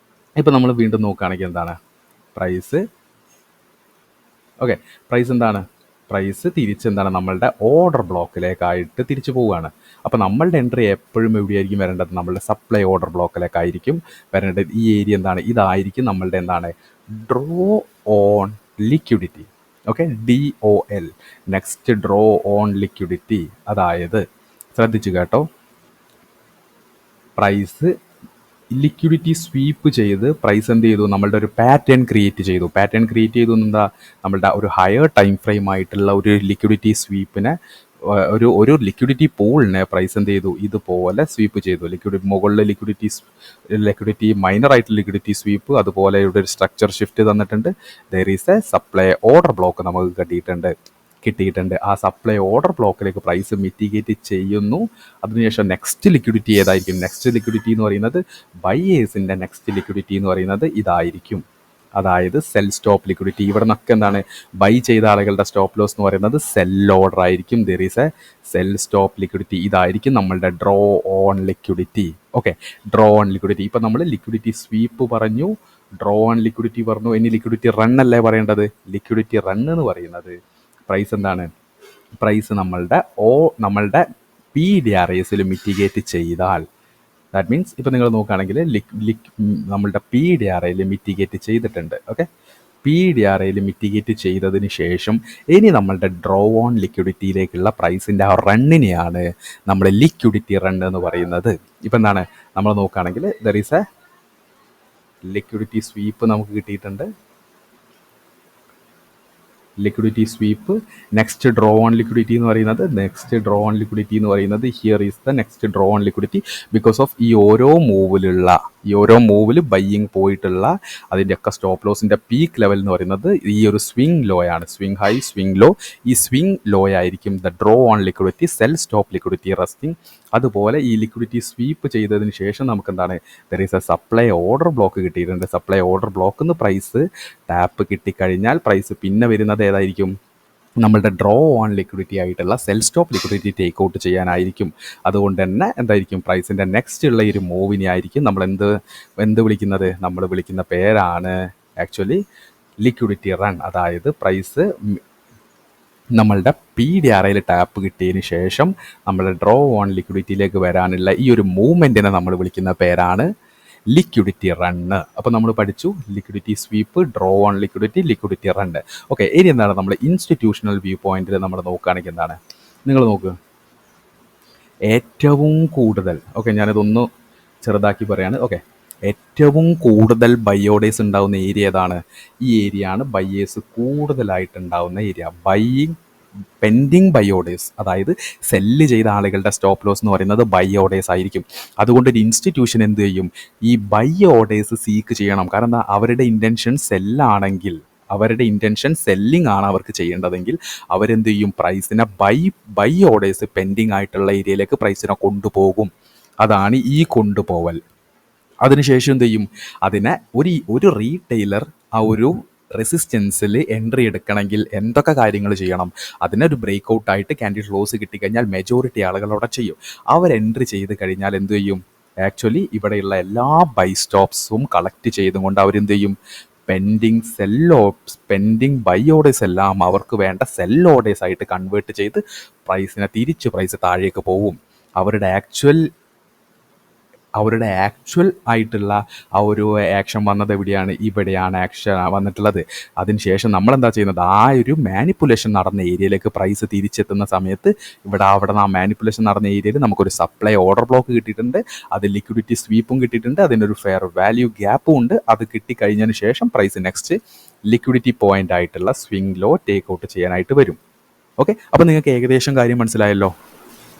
ഇപ്പം നമ്മൾ വീണ്ടും നോക്കുകയാണെങ്കിൽ എന്താണ് പ്രൈസ്, ഓക്കെ, പ്രൈസ് എന്താണ്, പ്രൈസ് തിരിച്ചെന്താണ് നമ്മളുടെ ഓർഡർ ബ്ലോക്കിലേക്കായിട്ട് തിരിച്ചു പോവുകയാണ്. അപ്പോൾ നമ്മളുടെ എൻട്രി എപ്പോഴും എവിടെയായിരിക്കും വരേണ്ടത്, നമ്മളുടെ സപ്ലൈ ഓർഡർ ബ്ലോക്കിലേക്കായിരിക്കും വരേണ്ടത്. ഈ ഏരിയ എന്താണ്, ഇതായിരിക്കും നമ്മളുടെ എന്താണ് draw on liquidity. Okay, DOL, next draw on liquidity. അതായത് ശ്രദ്ധിച്ചു കേട്ടോ, പ്രൈസ് ലിക്വിഡിറ്റി സ്വീപ്പ് ചെയ്ത് പ്രൈസ് എന്ത് ചെയ്തു, നമ്മളുടെ ഒരു പാറ്റേൺ ക്രിയേറ്റ് ചെയ്തു എന്താ, നമ്മളുടെ ഒരു ഹയർ ടൈം ഫ്രെയിം ആയിട്ടുള്ള ഒരു ലിക്വിഡിറ്റി സ്വീപ്പിനെ, ഒരു ലിക്വിഡിറ്റി പൂളിനെ പ്രൈസ് എന്ത് ചെയ്തു, ഇതുപോലെ സ്വീപ്പ് ചെയ്തു. മുകളിൽ ലിക്വിഡിറ്റി മൈനർ ആയിട്ടുള്ള ലിക്വിഡിറ്റി സ്വീപ്പ്, അതുപോലെ ഇവിടെ ഒരു സ്ട്രക്ചർ ഷിഫ്റ്റ് തന്നിട്ടുണ്ട്. There is a supply order block നമുക്ക് കിട്ടിയിട്ടുണ്ട്. ആ സപ്ലൈ ഓർഡർ ബ്ലോക്കിലേക്ക് പ്രൈസ് മിറ്റിഗേറ്റ് ചെയ്യുന്നു. അതിനുശേഷം നെക്സ്റ്റ് ലിക്വിഡിറ്റി ഏതായിരിക്കും, നെക്സ്റ്റ് ലിക്വിഡിറ്റി എന്ന് പറയുന്നത് ബയേഴ്സിൻ്റെ നെക്സ്റ്റ് ലിക്വിഡിറ്റി എന്ന് പറയുന്നത് ഇതായിരിക്കും. അതായത് സെൽ സ്റ്റോപ്പ് ലിക്വിഡിറ്റി. ഇവിടെ നിന്നൊക്കെ എന്താണ്, ബൈ ചെയ്ത ആളുകളുടെ സ്റ്റോപ്പ് ലോസ് എന്ന് പറയുന്നത് സെൽ ഓർഡർ ആയിരിക്കും. There is A cell stop liquidity. ഇതായിരിക്കും നമ്മളുടെ draw on liquidity. Okay, draw on liquidity. ഇപ്പം നമ്മൾ ലിക്വിഡിറ്റി സ്വീപ്പ് പറഞ്ഞു, ഡ്രോ ഓൺ ലിക്വിഡിറ്റി പറഞ്ഞു. ഇനി ലിക്വിഡിറ്റി റൺ അല്ലേ പറയേണ്ടത്. ലിക്വിഡിറ്റി റൺ എന്ന് പറയുന്നത് പ്രൈസ് എന്താണ്, പ്രൈസ് നമ്മളുടെ PDRAസിൽ മിറ്റിഗേറ്റ് ചെയ്താൽ, ദാറ്റ് മീൻസ് ഇപ്പോൾ നിങ്ങൾ നോക്കുകയാണെങ്കിൽ നമ്മളുടെ PDRAയിൽ മിറ്റിഗേറ്റ് ചെയ്തിട്ടുണ്ട്. ഓക്കെ, PDRAയിൽ മിറ്റിഗേറ്റ് ചെയ്തതിന് ശേഷം ഇനി നമ്മളുടെ ഡ്രോ ഓൺ ലിക്വിഡിറ്റിയിലേക്കുള്ള പ്രൈസിൻ്റെ ആ റണ്ണിനെയാണ് നമ്മൾ ലിക്വിഡിറ്റി റൺ എന്ന് പറയുന്നത്. ഇപ്പം എന്താണ്, നമ്മൾ നോക്കുകയാണെങ്കിൽ there is a liquidity sweep നമുക്ക് കിട്ടിയിട്ടുണ്ട്. Liquidity sweep, next draw on liquidity എന്ന് പറയുന്നത് here is the next draw on liquidity. Because of ഈ ഓരോ മൂവിൽ ബൈയിങ് പോയിട്ടുള്ള അതിൻ്റെയൊക്കെ സ്റ്റോപ്പ് ലോസിൻ്റെ പീക്ക് ലെവൽ എന്ന് പറയുന്നത് ഈ ഒരു സ്വിംഗ് ലോ ആണ്. Swing high, swing low. ഈ സ്വിംഗ് ലോ ആയിരിക്കും the draw on liquidity, sell stop liquidity resting. അതുപോലെ ഈ ലിക്വിഡിറ്റി സ്വീപ്പ് ചെയ്തതിന് ശേഷം നമുക്ക് എന്താണ്, there is a supply order block കിട്ടിയിട്ടുണ്ട്. സപ്ലൈ ഓർഡർ ബ്ലോക്ക് എന്ന് പ്രൈസ് ടാപ്പ് കിട്ടിക്കഴിഞ്ഞാൽ പ്രൈസ് പിന്നെ വരുന്നത് ഏതായിരിക്കും, നമ്മളുടെ ഡ്രോ ഓൺ ലിക്വിഡിറ്റി ആയിട്ടുള്ള sell stop liquidity take out ചെയ്യാനായിരിക്കും. അതുകൊണ്ട് തന്നെ എന്തായിരിക്കും, പ്രൈസിൻ്റെ നെക്സ്റ്റ് ഉള്ള ഈ ഒരു മൂവിനെ ആയിരിക്കും നമ്മൾ എന്ത് വിളിക്കുന്നത്, നമ്മൾ വിളിക്കുന്ന പേരാണ് ആക്ച്വലി ലിക്വിഡിറ്റി റൺ. അതായത് പ്രൈസ് നമ്മളുടെ PDRAയിൽ ടാപ്പ് കിട്ടിയതിന് ശേഷം നമ്മളുടെ ഡ്രോ ഓൺ ലിക്വിഡിറ്റിയിലേക്ക് വരാനുള്ള ഈ ഒരു മൂവ്മെൻറ്റിനെ നമ്മൾ വിളിക്കുന്ന പേരാണ് ലിക്വിഡിറ്റി റണ്ണ്. അപ്പോൾ നമ്മൾ പഠിച്ചു liquidity sweep, draw on liquidity, liquidity run. Okay, ഇനി എന്താണ് നമ്മൾ ഇൻസ്റ്റിറ്റ്യൂഷണൽ വ്യൂ പോയിന്റിൽ നമ്മൾ നോക്കുകയാണെങ്കിൽ എന്താണ്, നിങ്ങൾ നോക്കുക, ഏറ്റവും കൂടുതൽ, ഓക്കെ ഞാനിതൊന്ന് ചെറുതാക്കി പറയാണ്. ഓക്കെ, ഏറ്റവും കൂടുതൽ ബയോഡേസ് ഉണ്ടാകുന്ന ഏരിയ ഏതാണ്, ഈ ഏരിയ ആണ് ബയേഴ്സ് കൂടുതലായിട്ടുണ്ടാകുന്ന ഏരിയ. പെൻഡിങ് ബയോഡേസ്, അതായത് സെല്ല് ചെയ്ത ആളുകളുടെ സ്റ്റോപ്പ് ലോസ് എന്ന് പറയുന്നത് ബയോഡേസ് ആയിരിക്കും. അതുകൊണ്ട് ഒരു ഇൻസ്റ്റിറ്റ്യൂഷൻ എന്ത് ചെയ്യും, ഈ ബയോഡേസ് സീക്ക് ചെയ്യണം. കാരണം അവരുടെ ഇൻറ്റൻഷൻ സെല്ലാണെങ്കിൽ, അവരുടെ ഇൻറ്റൻഷൻ സെല്ലിംഗ് ആണ് അവർക്ക് ചെയ്യേണ്ടതെങ്കിൽ അവരെന്ത് ചെയ്യും, പ്രൈസിനെ ബൈ ഓർഡേഴ്സ് പെൻഡിങ് ആയിട്ടുള്ള ഏരിയയിലേക്ക് പ്രൈസിനെ കൊണ്ടുപോകും. അതാണ് ഈ കൊണ്ടുപോവൽ. അതിനുശേഷം എന്ത് ചെയ്യും, അതിനെ ഒരു റീറ്റെയിലർ ആ ഒരു റെസിസ്റ്റൻസിൽ എൻട്രി എടുക്കണമെങ്കിൽ എന്തൊക്കെ കാര്യങ്ങൾ ചെയ്യണം, അതിനൊരു ബ്രേക്ക് ഔട്ടായിട്ട് ക്യാൻഡിൽ ക്ലോസ് കിട്ടിക്കഴിഞ്ഞാൽ മെജോറിറ്റി ആളുകളോടെ ചെയ്യും. അവർ എൻട്രി ചെയ്ത് കഴിഞ്ഞാൽ എന്ത് ചെയ്യും, ആക്ച്വലി ഇവിടെയുള്ള എല്ലാ ബൈ സ്റ്റോപ്സും കളക്ട് ചെയ്തുകൊണ്ട് അവരെന്ത് ചെയ്യും, പെൻഡിങ് ബൈ ഓർഡേഴ്സ് എല്ലാം അവർക്ക് വേണ്ട സെൽ ഓർഡേഴ്സ് ആയിട്ട് കൺവേർട്ട് ചെയ്ത് പ്രൈസ് താഴേക്ക് പോവും. അവരുടെ ആക്ച്വൽ ആയിട്ടുള്ള ആ ഒരു ആക്ഷൻ വന്നത് എവിടെയാണ്, ഇവിടെയാണ് ആക്ഷൻ വന്നിട്ടുള്ളത്. അതിനുശേഷം നമ്മളെന്താ ചെയ്യുന്നത്, ആ ഒരു മാനിപ്പുലേഷൻ നടന്ന ഏരിയയിലേക്ക് പ്രൈസ് തിരിച്ചെത്തുന്ന സമയത്ത് അവിടെ ആ മാനിപ്പുലേഷൻ നടന്ന ഏരിയയിൽ നമുക്കൊരു സപ്ലൈ ഓർഡർ ബ്ലോക്ക് കിട്ടിയിട്ടുണ്ട്, അത് ലിക്വിഡിറ്റി സ്വീപ്പും കിട്ടിയിട്ടുണ്ട്, അതിനൊരു ഫെയർ വാല്യൂ ഗ്യാപ്പും ഉണ്ട്. അത് കിട്ടിക്കഴിഞ്ഞതിന് ശേഷം പ്രൈസ് നെക്സ്റ്റ് ലിക്വിഡിറ്റി പോയിന്റ് ആയിട്ടുള്ള സ്വിംഗ് ലോ ടേക്ക് ഔട്ട് ചെയ്യാനായിട്ട് വരും. ഓക്കെ, അപ്പോൾ നിങ്ങൾക്ക് ഏകദേശം കാര്യം മനസ്സിലായല്ലോ.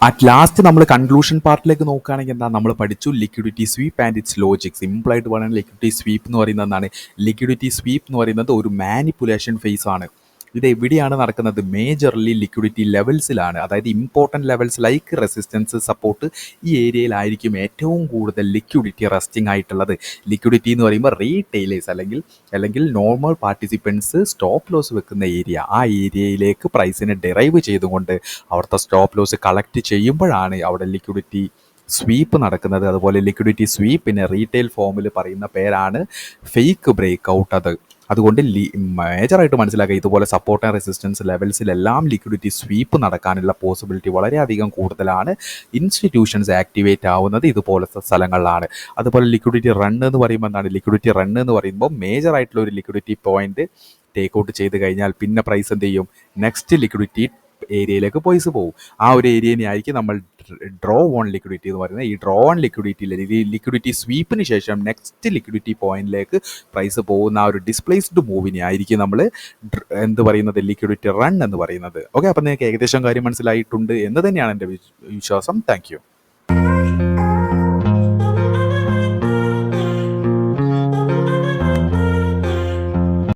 അറ്റ് ലാസ്റ്റ് നമ്മൾ കൺക്ലൂഷൻ പാർട്ടിലേക്ക് നോക്കുകയാണെങ്കിൽ എന്താ നമ്മൾ പഠിച്ചു liquidity sweep and it's logic. സിമ്പിളായിട്ട് പറയുന്നത് ലിക്വിഡിറ്റി സ്വീപ്പ് എന്ന് പറയുന്നത് എന്താണ്? ലിക്വിഡിറ്റി സ്വീപ്പ് എന്ന് പറയുന്നത് ഒരു മാനിപ്പുലേഷൻ ഫേസ് ആണ്. ഇത് എവിടെയാണ് നടക്കുന്നത്? മേജർലി ലിക്വിഡിറ്റി ലെവൽസിലാണ്. അതായത് important levels like resistance, support, ഈ ഏരിയയിലായിരിക്കും ഏറ്റവും കൂടുതൽ ലിക്വിഡിറ്റി റെസ്റ്റിംഗ് ആയിട്ടുള്ളത്. ലിക്വിഡിറ്റി എന്ന് പറയുമ്പോൾ റീറ്റെയിലേഴ്സ് അല്ലെങ്കിൽ നോർമൽ പാർട്ടിസിപ്പൻസ് സ്റ്റോപ്പ് ലോസ് വെക്കുന്ന ഏരിയ, ആ ഏരിയയിലേക്ക് പ്രൈസിനെ ഡെറൈവ് ചെയ്തുകൊണ്ട് അവിടുത്തെ സ്റ്റോപ്പ് ലോസ് കളക്ട് ചെയ്യുമ്പോഴാണ് അവിടെ ലിക്വിഡിറ്റി സ്വീപ്പ് നടക്കുന്നത്. അതുപോലെ ലിക്വിഡിറ്റി സ്വീപ്പിന് റീറ്റെയിൽ ഫോമിൽ പറയുന്ന പേരാണ് ഫേക്ക് ബ്രേക്ക് ഔട്ട്. അതുകൊണ്ട് മേജറായിട്ട് മനസ്സിലാക്കുക, ഇതുപോലെ സപ്പോർട്ട് ആൻഡ് റെസിസ്റ്റൻസ് ലെവൽസിലെല്ലാം ലിക്വിഡിറ്റി സ്വീപ്പ് നടക്കാനുള്ള പോസിബിലിറ്റി വളരെയധികം കൂടുതലാണ്. ഇൻസ്റ്റിറ്റ്യൂഷൻസ് ആക്ടിവേറ്റ് ആവുന്നത് ഇതുപോലത്തെ സ്ഥലങ്ങളിലാണ്. അതുപോലെ ലിക്വിഡിറ്റി റൺ എന്ന് പറയുമ്പോൾ എന്താണ്? ലിക്വിഡിറ്റി റൺ എന്ന് പറയുമ്പോൾ മേജറായിട്ടുള്ള ഒരു ലിക്വിഡിറ്റി പോയിന്റ് ടേക്ക് ഔട്ട് ചെയ്ത് കഴിഞ്ഞാൽ പിന്നെ പ്രൈസ് എന്ത് ചെയ്യും? നെക്സ്റ്റ് ലിക്വിഡിറ്റി ഏരിയയിലേക്ക് പൈസ പോകും. ആ ഒരു ഏരിയനെ ആയിരിക്കും നമ്മൾ ഡ്രോ ഓൺ ലിക്വിഡിറ്റി എന്ന് പറയുന്നത്. ഈ ഡ്രോ ഓൺ ലിക്വിഡിറ്റിയിൽ ലിക്വിഡിറ്റി സ്വീപ്പിന് ശേഷം നെക്സ്റ്റ് ലിക്വിഡിറ്റി പോയിന്റിലേക്ക് പ്രൈസ് പോകുന്ന ആ ഒരു ഡിസ്പ്ലേസ്ഡ് മൂവിനെ ആയിരിക്കും നമ്മൾ എന്ത് പറയുന്നത്? ലിക്വിഡിറ്റി റൺ എന്ന് പറയുന്നത്. ഓക്കെ, അപ്പം നിങ്ങൾക്ക് ഏകദേശം കാര്യം മനസ്സിലായിട്ടുണ്ട് എന്ന് തന്നെയാണ് എൻ്റെ വിശ്വാസം. Thank you.